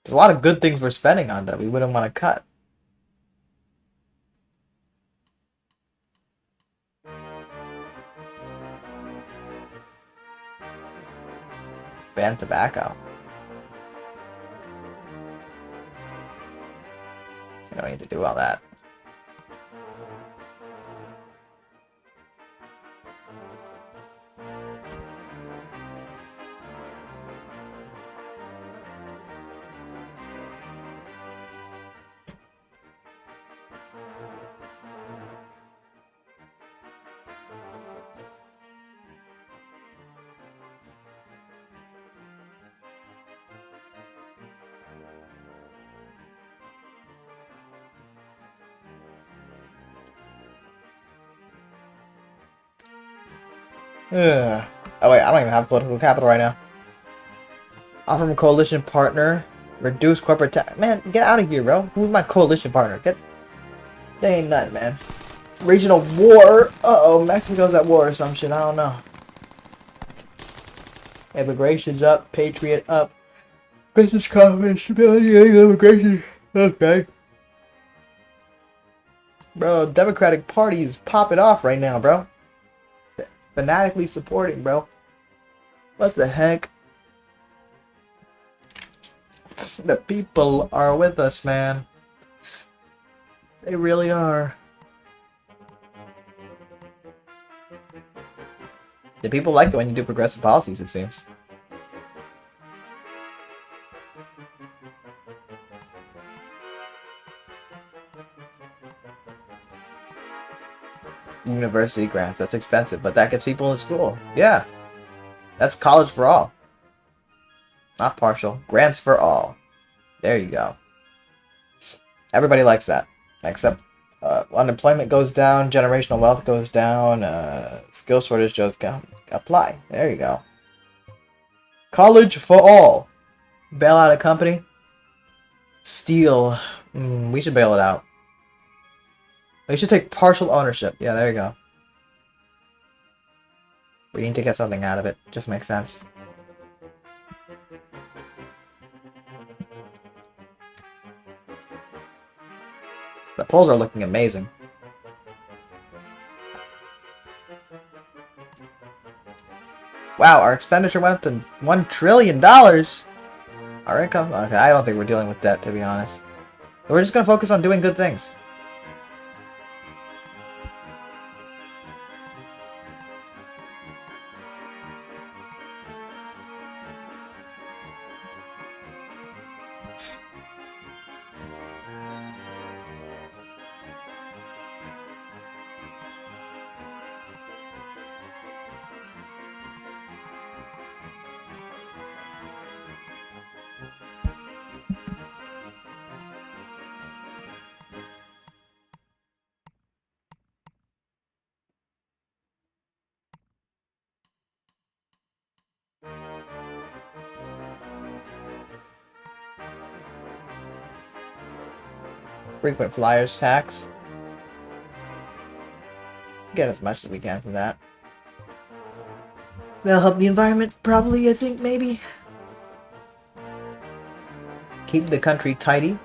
There's a lot of good things we're spending on that we wouldn't want to cut. Ban tobacco. You don't need to do all that. Ugh. Oh wait, I don't even have political capital right now. Offer from coalition partner. Reduce corporate tax. Man, get out of here, bro. Who's my coalition partner? They ain't nothing, man. Regional war. Uh-oh, Mexico's at war or some shit. I don't know. Immigration's up. Patriot up. Business confidence, stability, immigration. Okay. Bro, Democratic Party is popping off right now, bro. Fanatically supporting, bro. What the heck? The people are with us, man. They really are. The people like it when you do progressive policies, it seems. University grants, that's expensive, but that gets people in school. Yeah. That's college for all. Not partial. Grants for all. There you go. Everybody likes that. Except unemployment goes down, generational wealth goes down, skill shortage goes down. Apply. There you go. College for all. Bail out a company. Steal. We should bail it out. We should take partial ownership. Yeah, there you go. We need to get something out of it. Just makes sense. The polls are looking amazing. Wow, our expenditure went up to $1 trillion. Our income? Okay, I don't think we're dealing with debt, to be honest. We're just going to focus on doing good things. Frequent flyers tax. Get as much as we can from that. That'll help the environment, probably, I think, maybe. Keep the country tidy.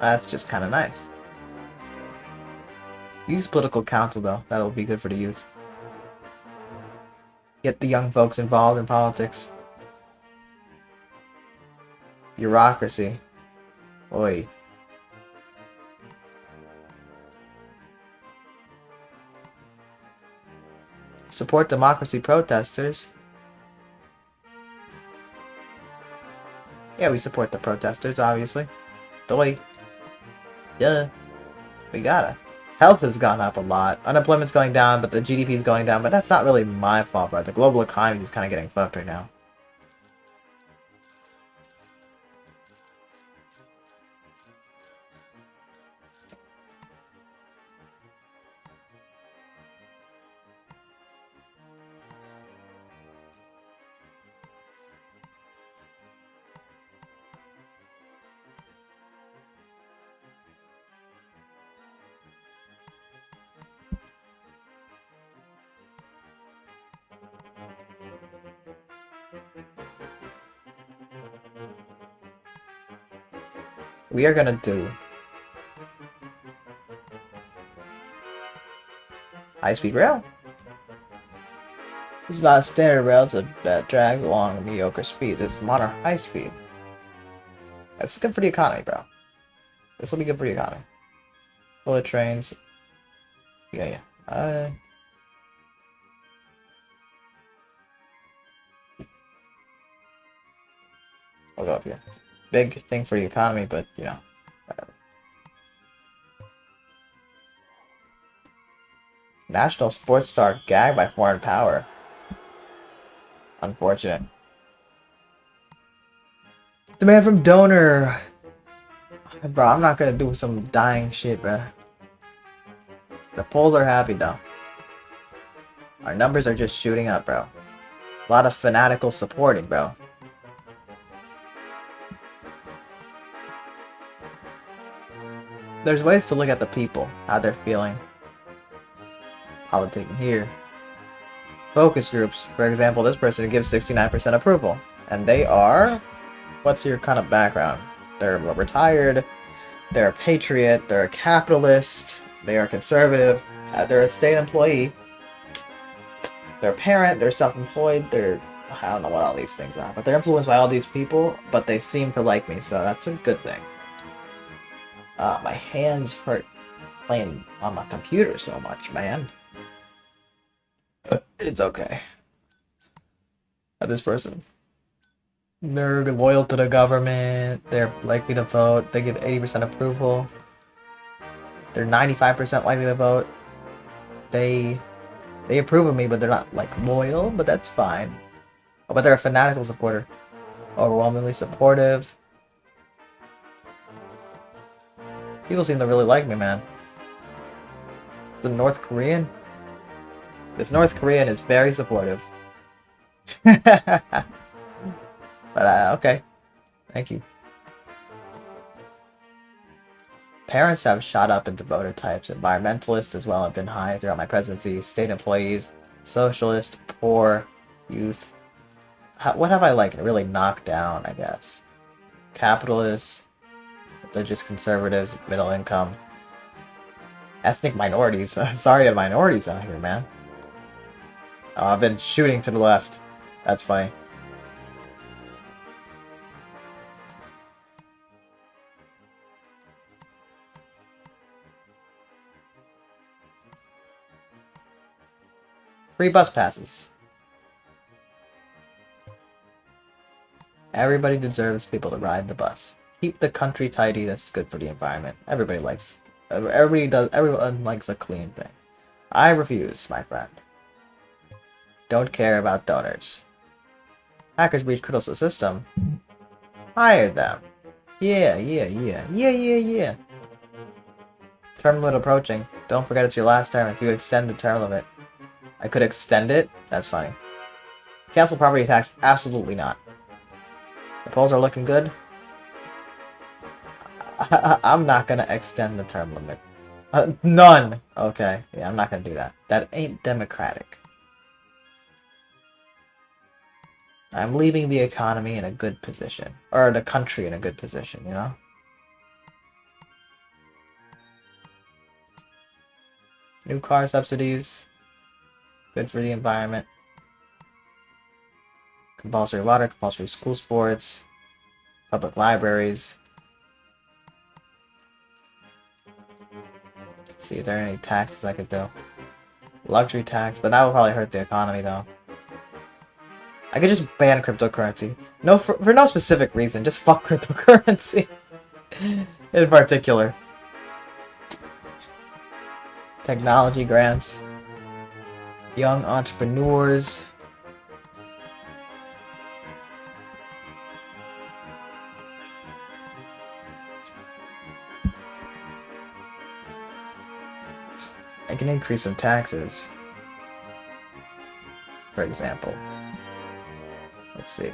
That's just kind of nice. Use political council, though. That'll be good for the youth. Get the young folks involved in politics. Bureaucracy. Oi. Support democracy protesters. Yeah, we support the protesters, obviously. Doi. Duh. We gotta. Health has gone up a lot. Unemployment's going down, but the GDP's going down. But that's not really my fault, bro. The global economy is kind of getting fucked right now. We are gonna do high-speed rail. It's not a standard rail that drags along at mediocre speeds. It's modern high speed. That's good for the economy, bro. This will be good for the economy. Bullet trains. Yeah. I'll go up here. Big thing for the economy, but you know, whatever. National sports star gagged by foreign power. Unfortunate. Demand from donor. Bro, I'm not gonna do some dying shit, bro. The polls are happy though. Our numbers are just shooting up, bro. A lot of fanatical supporting, bro. There's ways to look at the people, how they're feeling. Politicking here. Focus groups. For example, this person gives 69% approval. And they are... What's your kind of background? They're retired. They're a patriot. They're a capitalist. They are conservative. They're a state employee. They're a parent. They're self-employed. They're... I don't know what all these things are. But they're influenced by all these people. But they seem to like me. So that's a good thing. My hands hurt playing on my computer so much, man. It's okay. This person. They're loyal to the government. They're likely to vote. They give 80% approval. They're 95% likely to vote. They approve of me, but they're not, like, loyal, but that's fine. Oh, but they're a fanatical supporter. Overwhelmingly supportive. People seem to really like me, man. The North Korean? This North Korean is very supportive. But, okay. Thank you. Parents have shot up into voter types. Environmentalists as well have been high throughout my presidency. State employees, socialist, poor, youth. What have I, like, really knocked down, I guess? Capitalists, religious conservatives, middle income. Ethnic minorities. Sorry to minorities out here, man. Oh, I've been shooting to the left. That's funny. Free bus passes. Everybody deserves people to ride the bus. Keep the country tidy. That's good for the environment. Everyone likes a clean thing. I refuse, my friend. Don't care about donors. Hackers breach critical system. Hire them. Yeah. Term limit approaching. Don't forget it's your last term if you extend the term limit. I could extend it? That's funny. Cancel property tax? Absolutely not. The polls are looking good. I'm not gonna extend the term limit. None! Okay, yeah, I'm not gonna do that. That ain't democratic. I'm leaving the economy in a good position. Or the country in a good position, you know? New car subsidies. Good for the environment. Compulsory water, compulsory school sports. Public libraries. Let's see if there are any taxes I could do. Luxury tax, but that would probably hurt the economy though. I could just ban cryptocurrency. No, for no specific reason, just fuck cryptocurrency. In particular. Technology grants. Young entrepreneurs. I can increase some taxes. For example. Let's see.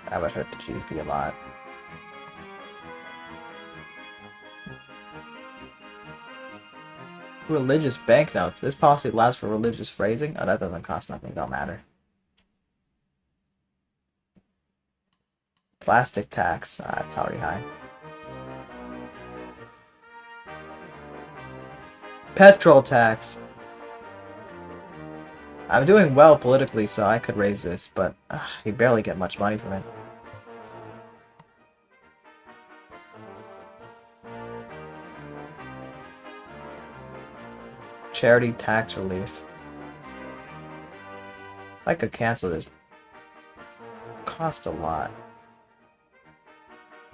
That would hurt the GDP a lot. Religious banknotes. This policy allows for religious phrasing. Oh, that doesn't cost nothing. Don't matter. Plastic tax. That's already high. Petrol tax. I'm doing well politically, so I could raise this, but you barely get much money from it. Charity tax relief. I could cancel this. Cost a lot.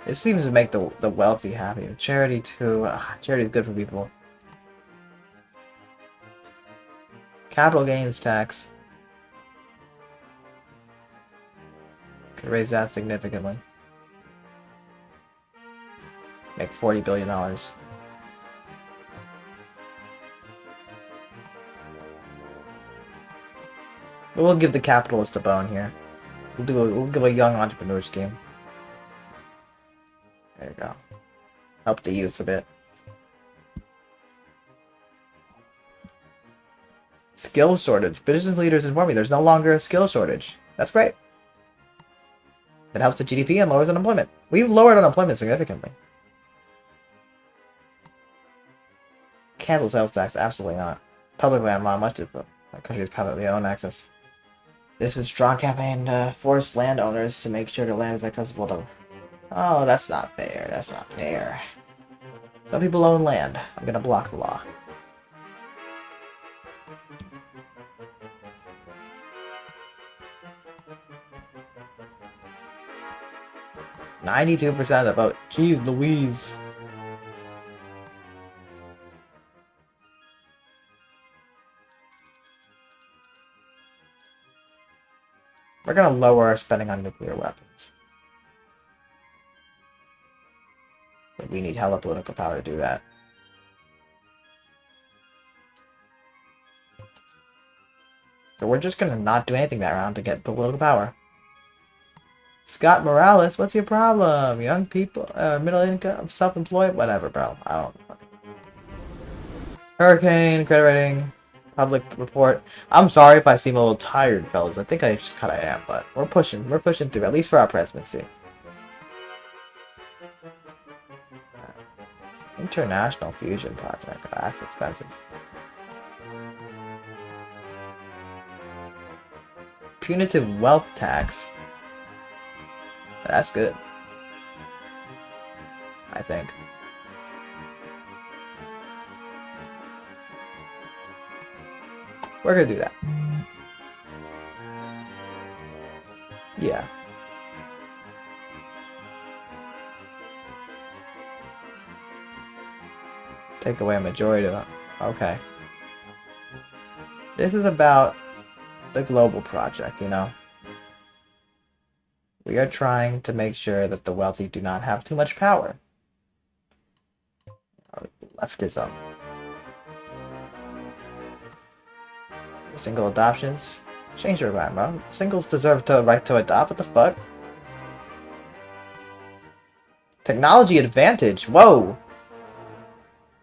It seems to make the wealthy happy. Charity too. Charity is good for people. Capital gains tax. Could raise that significantly. Make $40 billion. But we'll give the capitalist a bone here. We'll give a young entrepreneur scheme. There you go. Help the youth a bit. Skill shortage. Business leaders inform me there's no longer a skill shortage. That's great. That helps the GDP and lowers unemployment. We've lowered unemployment significantly. Cancel sales tax? Absolutely not. Publicly, I'm not much of it. My country is privately owned access. This is a strong campaign to force landowners to make sure the land is accessible to... Oh, that's not fair. That's not fair. Some people own land. I'm gonna block the law. %92% of the vote. Jeez Louise. We're gonna lower our spending on nuclear weapons. But we need hella political power to do that. So we're just gonna not do anything that round to get political power. Scott Morales, what's your problem? Young people, middle income, self-employed, whatever, bro. I don't. Hurricane, credit rating, public report. I'm sorry if I seem a little tired, fellas. I think I just kind of am, but we're pushing through, at least for our presidency. International fusion project. That's expensive. Punitive wealth tax. That's good. I think. We're gonna do that. Yeah. Take away a majority of it. Okay. This is about the global project, you know? We are trying to make sure that the wealthy do not have too much power. Leftism. Single adoptions? Change your mind, bro. Singles deserve the right to adopt. What the fuck? Technology advantage. Whoa.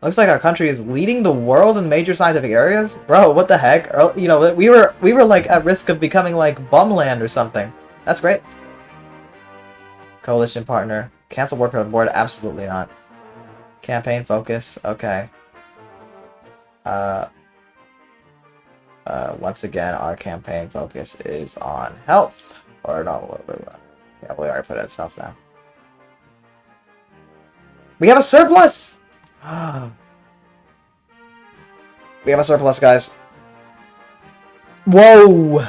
Looks like our country is leading the world in major scientific areas. Bro, what the heck? You know, we were like at risk of becoming like bumland or something. That's great. Coalition partner. Cancel worker on board? Absolutely not. Campaign focus. Okay. Once again, our campaign focus is on health. Or no, yeah, we already put it as health now. We have a surplus! We have a surplus, guys. Whoa!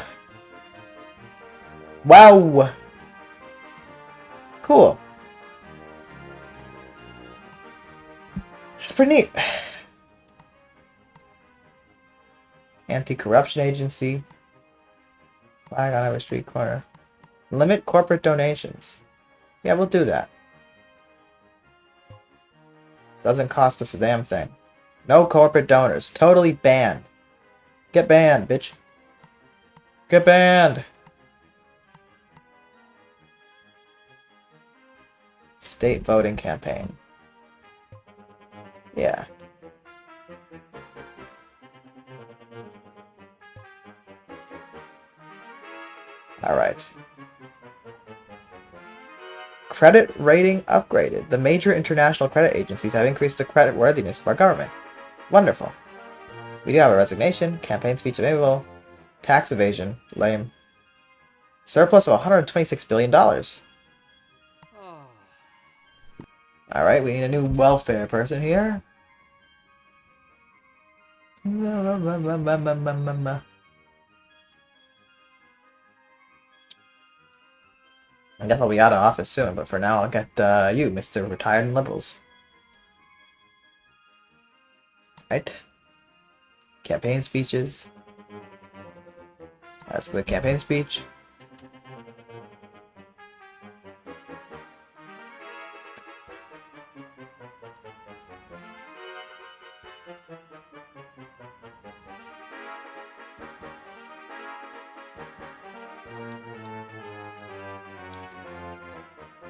Wow! Cool. That's pretty neat. Anti-corruption agency. Flag on every street corner. Limit corporate donations. Yeah, we'll do that. Doesn't cost us a damn thing. No corporate donors. Totally banned. Get banned, bitch. Get banned. State voting campaign. Yeah. Alright. Credit rating upgraded. The major international credit agencies have increased the credit worthiness of our government. Wonderful. We do have a resignation, campaign speech available, tax evasion, lame. Surplus of $126 billion. Alright, we need a new welfare person here. I guess I'll be out of office soon, but for now I'll get you, Mr. Retired and Liberals. Right? Campaign speeches. That's the campaign speech.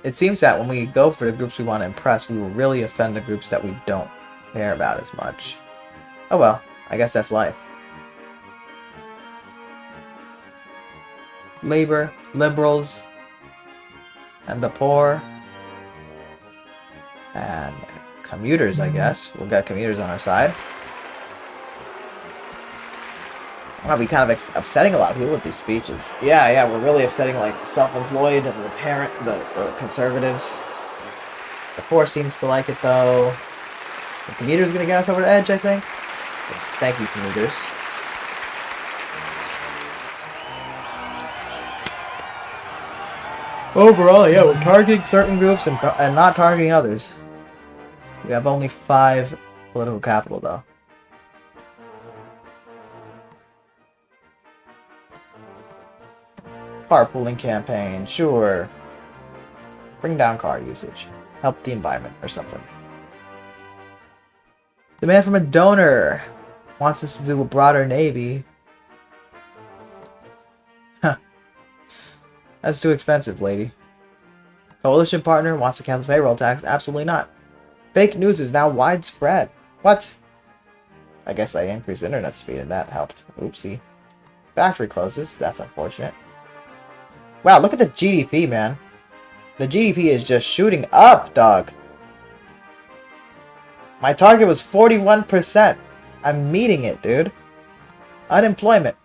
It seems that when we go for the groups we want to impress, we will really offend the groups that we don't care about as much. Oh well, I guess that's life. Labor, liberals, and the poor, and commuters, I guess. We'll get commuters on our side. I'll be kind of upsetting a lot of people with these speeches. Yeah, we're really upsetting, like, self-employed and the conservatives. The poor seems to like it, though. The commuter's gonna get us over the edge, I think. Thank you, commuters. Overall, yeah, we're targeting certain groups and not targeting others. We have only 5 political capital, though. Carpooling campaign, sure. Bring down car usage. Help the environment or something. Demand from a donor. Wants us to do a broader navy. Huh. That's too expensive, lady. Coalition partner wants to cancel payroll tax. Absolutely not. Fake news is now widespread. What? I guess I increased internet speed and that helped. Oopsie. Factory closes. That's unfortunate. Wow, look at the GDP, man. The GDP is just shooting up, dog. My target was 41%. I'm meeting it, dude. Unemployment.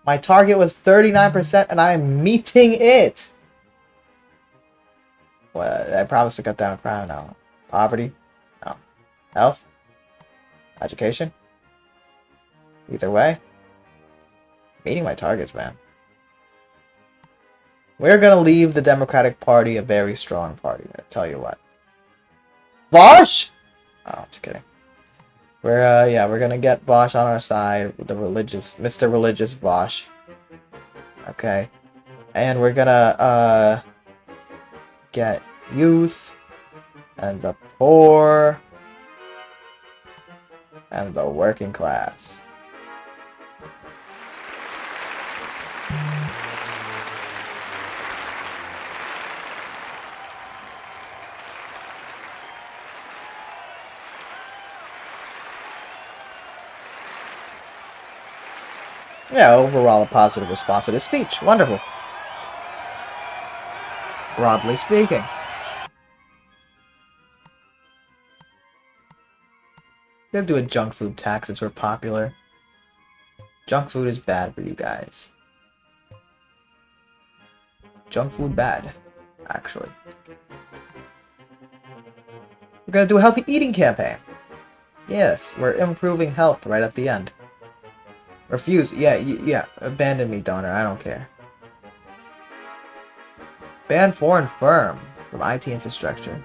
My target was 39% and I'm meeting it. Well, I promised to cut down crime now. Poverty? No. Health? Education? Either way. Meeting my targets, man. We're gonna leave the Democratic Party a very strong party, I tell you what. Bosch? Oh, I'm just kidding. We're gonna get Bosch on our side with the Mr. Religious Bosch. Okay. And we're gonna, get youth, and the poor, and the working class. Yeah, overall a positive response to this speech. Wonderful. Broadly speaking. We're gonna do a junk food tax since we're popular. Junk food is bad for you guys. Junk food bad, actually. We're gonna do a healthy eating campaign. Yes, we're improving health right at the end. Refuse. Yeah. Abandon me, donor. I don't care. Ban foreign firm from IT infrastructure.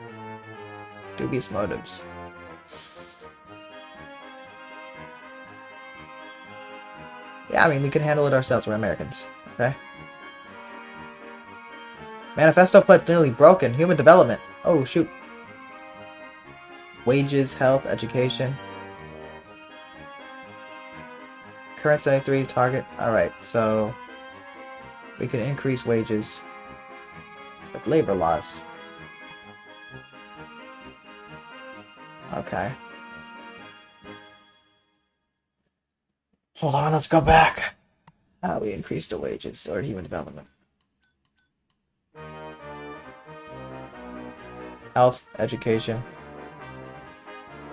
Dubious motives. Yeah, I mean, we can handle it ourselves. We're Americans. Okay? Manifesto pledge nearly broken. Human development. Oh, shoot. Wages, health, education. Current 73 target. Alright, so we can increase wages with labor laws. Okay. Hold on, let's go back. How we increase the wages or human development. Health, education.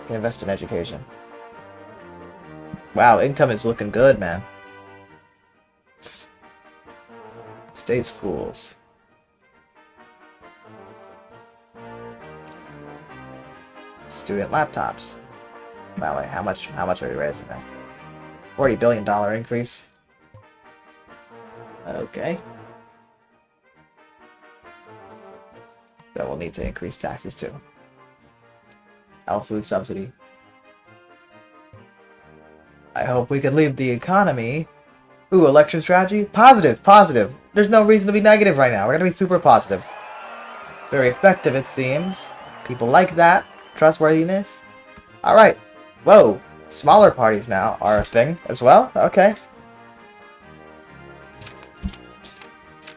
Can invest in education. Wow, income is looking good, man. State schools. Student laptops. Wow, wait, how much are we raising now? $40 billion increase. Okay. So we'll need to increase taxes too. Health food subsidy. I hope we can leave the economy. Ooh, election strategy? Positive, positive. There's no reason to be negative right now. We're gonna be super positive. Very effective, it seems. People like that. Trustworthiness. Alright. Whoa. Smaller parties now are a thing as well. Okay.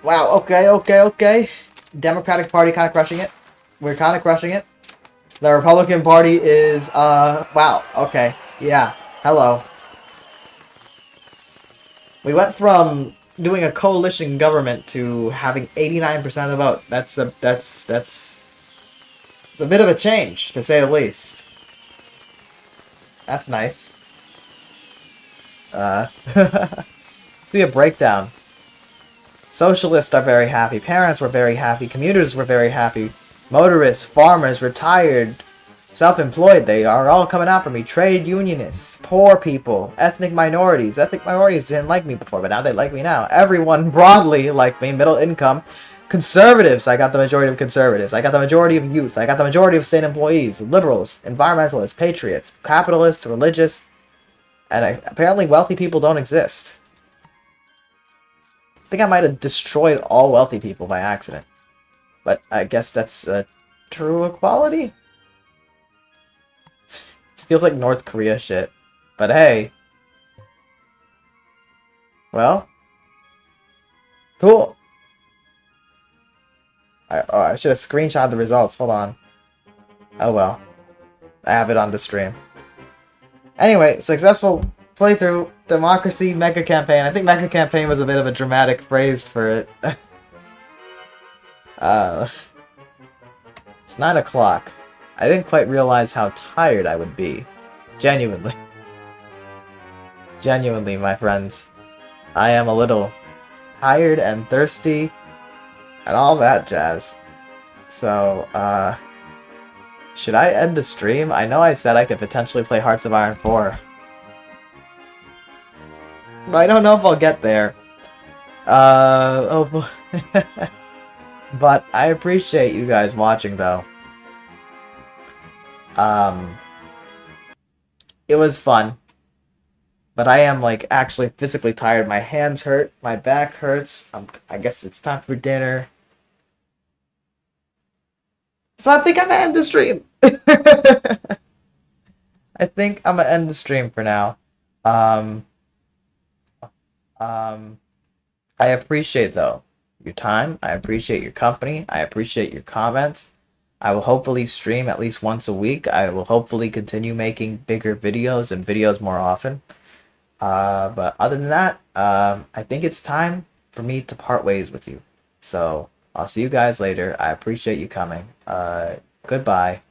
Wow, okay. Democratic Party kind of crushing it. We're kind of crushing it. The Republican Party is, wow, okay. Yeah. Hello. We went from doing a coalition government to having 89% of the vote. That's a bit of a change, to say the least. That's nice. See a breakdown. Socialists are very happy. Parents were very happy. Commuters were very happy. Motorists, farmers, retired, self-employed, they are all coming out for me. Trade unionists, poor people, ethnic minorities. Ethnic minorities didn't like me before, but now they like me now. Everyone broadly liked me. Middle income. Conservatives, I got the majority of conservatives. I got the majority of youth. I got the majority of state employees. Liberals, environmentalists, patriots, capitalists, religious, and apparently wealthy people don't exist. I think I might have destroyed all wealthy people by accident. But I guess that's true equality? It feels like North Korea shit. But hey. Well. Cool. I should have screenshot the results. Hold on. Oh well. I have it on the stream. Anyway, successful playthrough. Democracy Mega Campaign. I think Mega Campaign was a bit of a dramatic phrase for it. It's 9 o'clock. I didn't quite realize how tired I would be. Genuinely. Genuinely, my friends. I am a little tired and thirsty and all that jazz. So, should I end the stream? I know I said I could potentially play Hearts of Iron 4. But I don't know if I'll get there. Oh boy. But I appreciate you guys watching, though. It was fun. But I am, like, actually physically tired. My hands hurt. My back hurts. I guess it's time for dinner. So I think I'm gonna end the stream. I think I'm gonna end the stream for now. I appreciate, though, your time. I appreciate your company. I appreciate your comments. I will hopefully stream at least once a week. I will hopefully continue making bigger videos and videos more often. But other than that, I think it's time for me to part ways with you. So I'll see you guys later. I appreciate you coming. Goodbye.